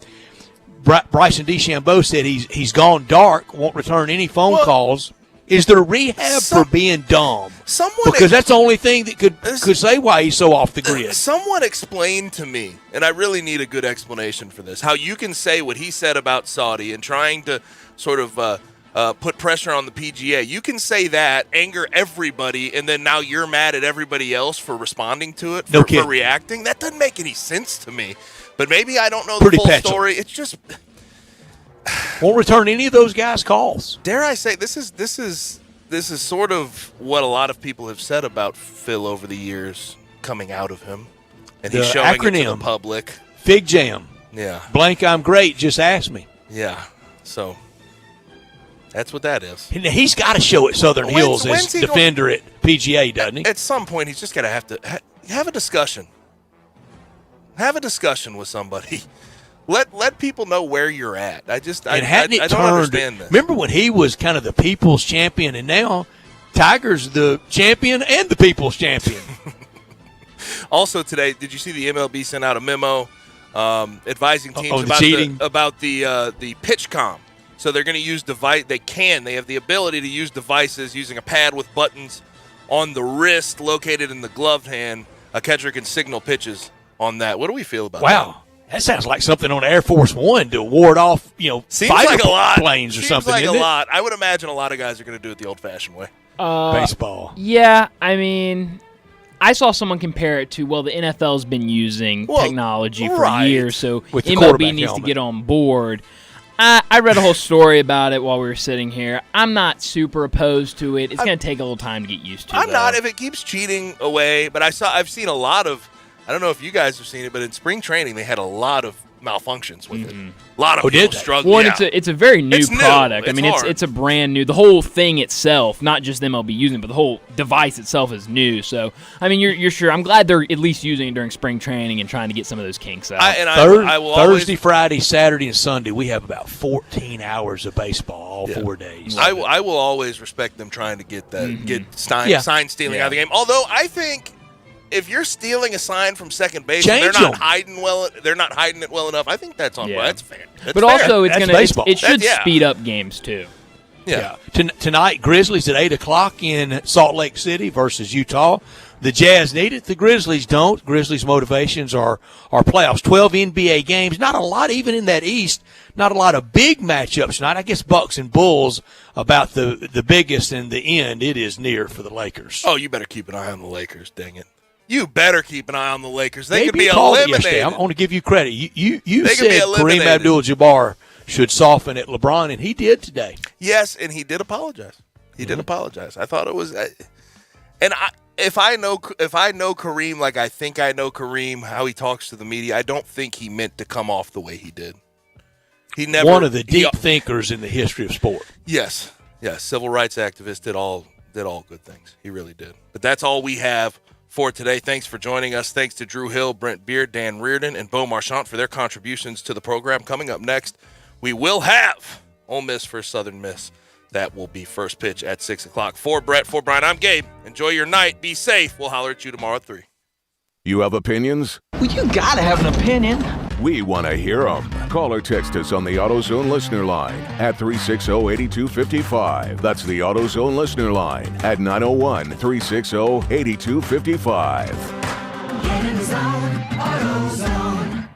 Bryson DeChambeau said he's gone dark, won't return any phone calls. Is there rehab for being dumb? Because that's the only thing that could say why he's so off the grid. Someone explained to me, and I really need a good explanation for this, how you can say what he said about Saudi and trying to sort of put pressure on the PGA. You can say that, anger everybody, and then now you're mad at everybody else for responding to it, for reacting. That doesn't make any sense to me. But maybe I don't know the full story. It's just won't return any of those guys' calls. Dare I say, this is sort of what a lot of people have said about Phil over the years, coming out of him, and he's showing it to the public. Fig Jam. Yeah. Blank, I'm great. Just ask me. Yeah. So that's what that is. He's got to show at Southern Hills as defender at PGA, doesn't he? At some point, he's just got to have a discussion. Have a discussion with somebody. Let people know where you're at. I don't understand this. Remember when he was kind of the people's champion, and now Tiger's the champion and the people's champion. Also today, did you see the MLB sent out a memo advising teams about the pitch comm? So they're going to use device. They have the ability to use devices using a pad with buttons on the wrist located in the gloved hand. A catcher can signal pitches on that. What do we feel about that? Wow. That sounds like something on Air Force One to ward off, fighter planes or something. Seems like a lot. I would imagine a lot of guys are going to do it the old-fashioned way. Baseball. Yeah, I mean, I saw someone compare it to, the NFL's been using technology for years, so With the MLB needs helmet. to get on board. I read a whole story about it while we were sitting here. I'm not super opposed to it. It's going to take a little time to get used to. I'm not if it keeps cheating away, but I've seen a lot of, I don't know if you guys have seen it, but in spring training they had a lot of malfunctions with it. A lot of people struggling. Well, it's a very new product. It's hard. it's a brand new. The whole thing itself, not just MLB using it, but the whole device itself is new. So, you're sure. I'm glad they're at least using it during spring training and trying to get some of those kinks out. I will Thursday, Friday, Saturday, and Sunday, we have about 14 hours of baseball all 4 days. I will always respect them trying to get that get sign stealing out of the game. Although I think if you're stealing a sign from second base and they're not hiding it well enough, I think that's on. Well, that's fair. But also, it should speed up games too. Yeah. Tonight, Grizzlies at 8:00 in Salt Lake City versus Utah. The Jazz need it. The Grizzlies don't. Grizzlies' motivations are playoffs. 12 NBA games. Not a lot, even in that East. Not a lot of big matchups tonight. I guess Bucks and Bulls about the biggest in the end. It is near for the Lakers. Oh, you better keep an eye on the Lakers. Dang it. You better keep an eye on the Lakers. They could be eliminated. I'm going to give you credit. You said Kareem Abdul-Jabbar should soften at LeBron, and he did today. Yes, and he did apologize. He did apologize. I thought it was, if I know Kareem like I think I know Kareem, how he talks to the media, I don't think he meant to come off the way he did. He never. One of the deep thinkers in the history of sport. Yes, civil rights activist, did all good things. He really did. But that's all we have for today. Thanks for joining us. Thanks to Drew Hill, Brent Beard, Dan Reardon, and Beau Marchant for their contributions to the program. Coming up next, we will have Ole Miss versus Southern Miss. That will be first pitch at 6 o'clock. For Brett, for Brian, I'm Gabe. Enjoy your night. Be safe. We'll holler at you tomorrow at 3. You have opinions? Well, you gotta have an opinion. We want to hear them. Call or text us on the AutoZone listener line at 360-8255. That's the AutoZone listener line at 901-360-8255. Get in the zone, AutoZone.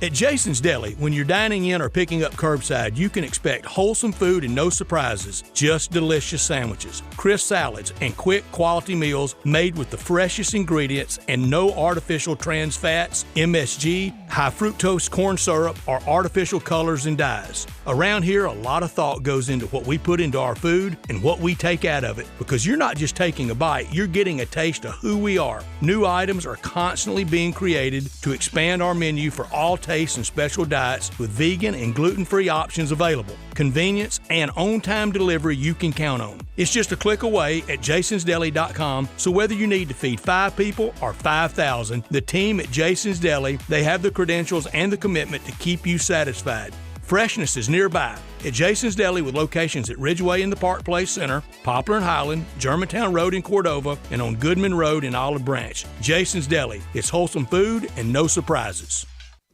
At Jason's Deli, when you're dining in or picking up curbside, you can expect wholesome food and no surprises, just delicious sandwiches, crisp salads, and quick quality meals made with the freshest ingredients and no artificial trans fats, MSG, high fructose corn syrup, or artificial colors and dyes. Around here, a lot of thought goes into what we put into our food and what we take out of it, because you're not just taking a bite, you're getting a taste of who we are. New items are constantly being created to expand our menu for all tastes and special diets with vegan and gluten-free options available. Convenience and on-time delivery you can count on. It's just a click away at jasonsdeli.com, so whether you need to feed 5 people or 5,000, the team at Jason's Deli, they have the credentials and the commitment to keep you satisfied. Freshness is nearby at Jason's Deli with locations at Ridgeway in the Park Place Center, Poplar and Highland, Germantown Road in Cordova, and on Goodman Road in Olive Branch. Jason's Deli. It's wholesome food and no surprises.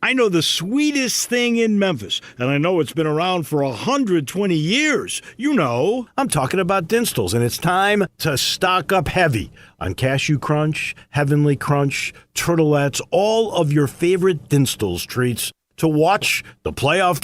I know the sweetest thing in Memphis, and I know it's been around for 120 years. You know, I'm talking about Dinstall's, and it's time to stock up heavy on Cashew Crunch, Heavenly Crunch, Turtlettes, all of your favorite Dinstall's treats to watch the playoff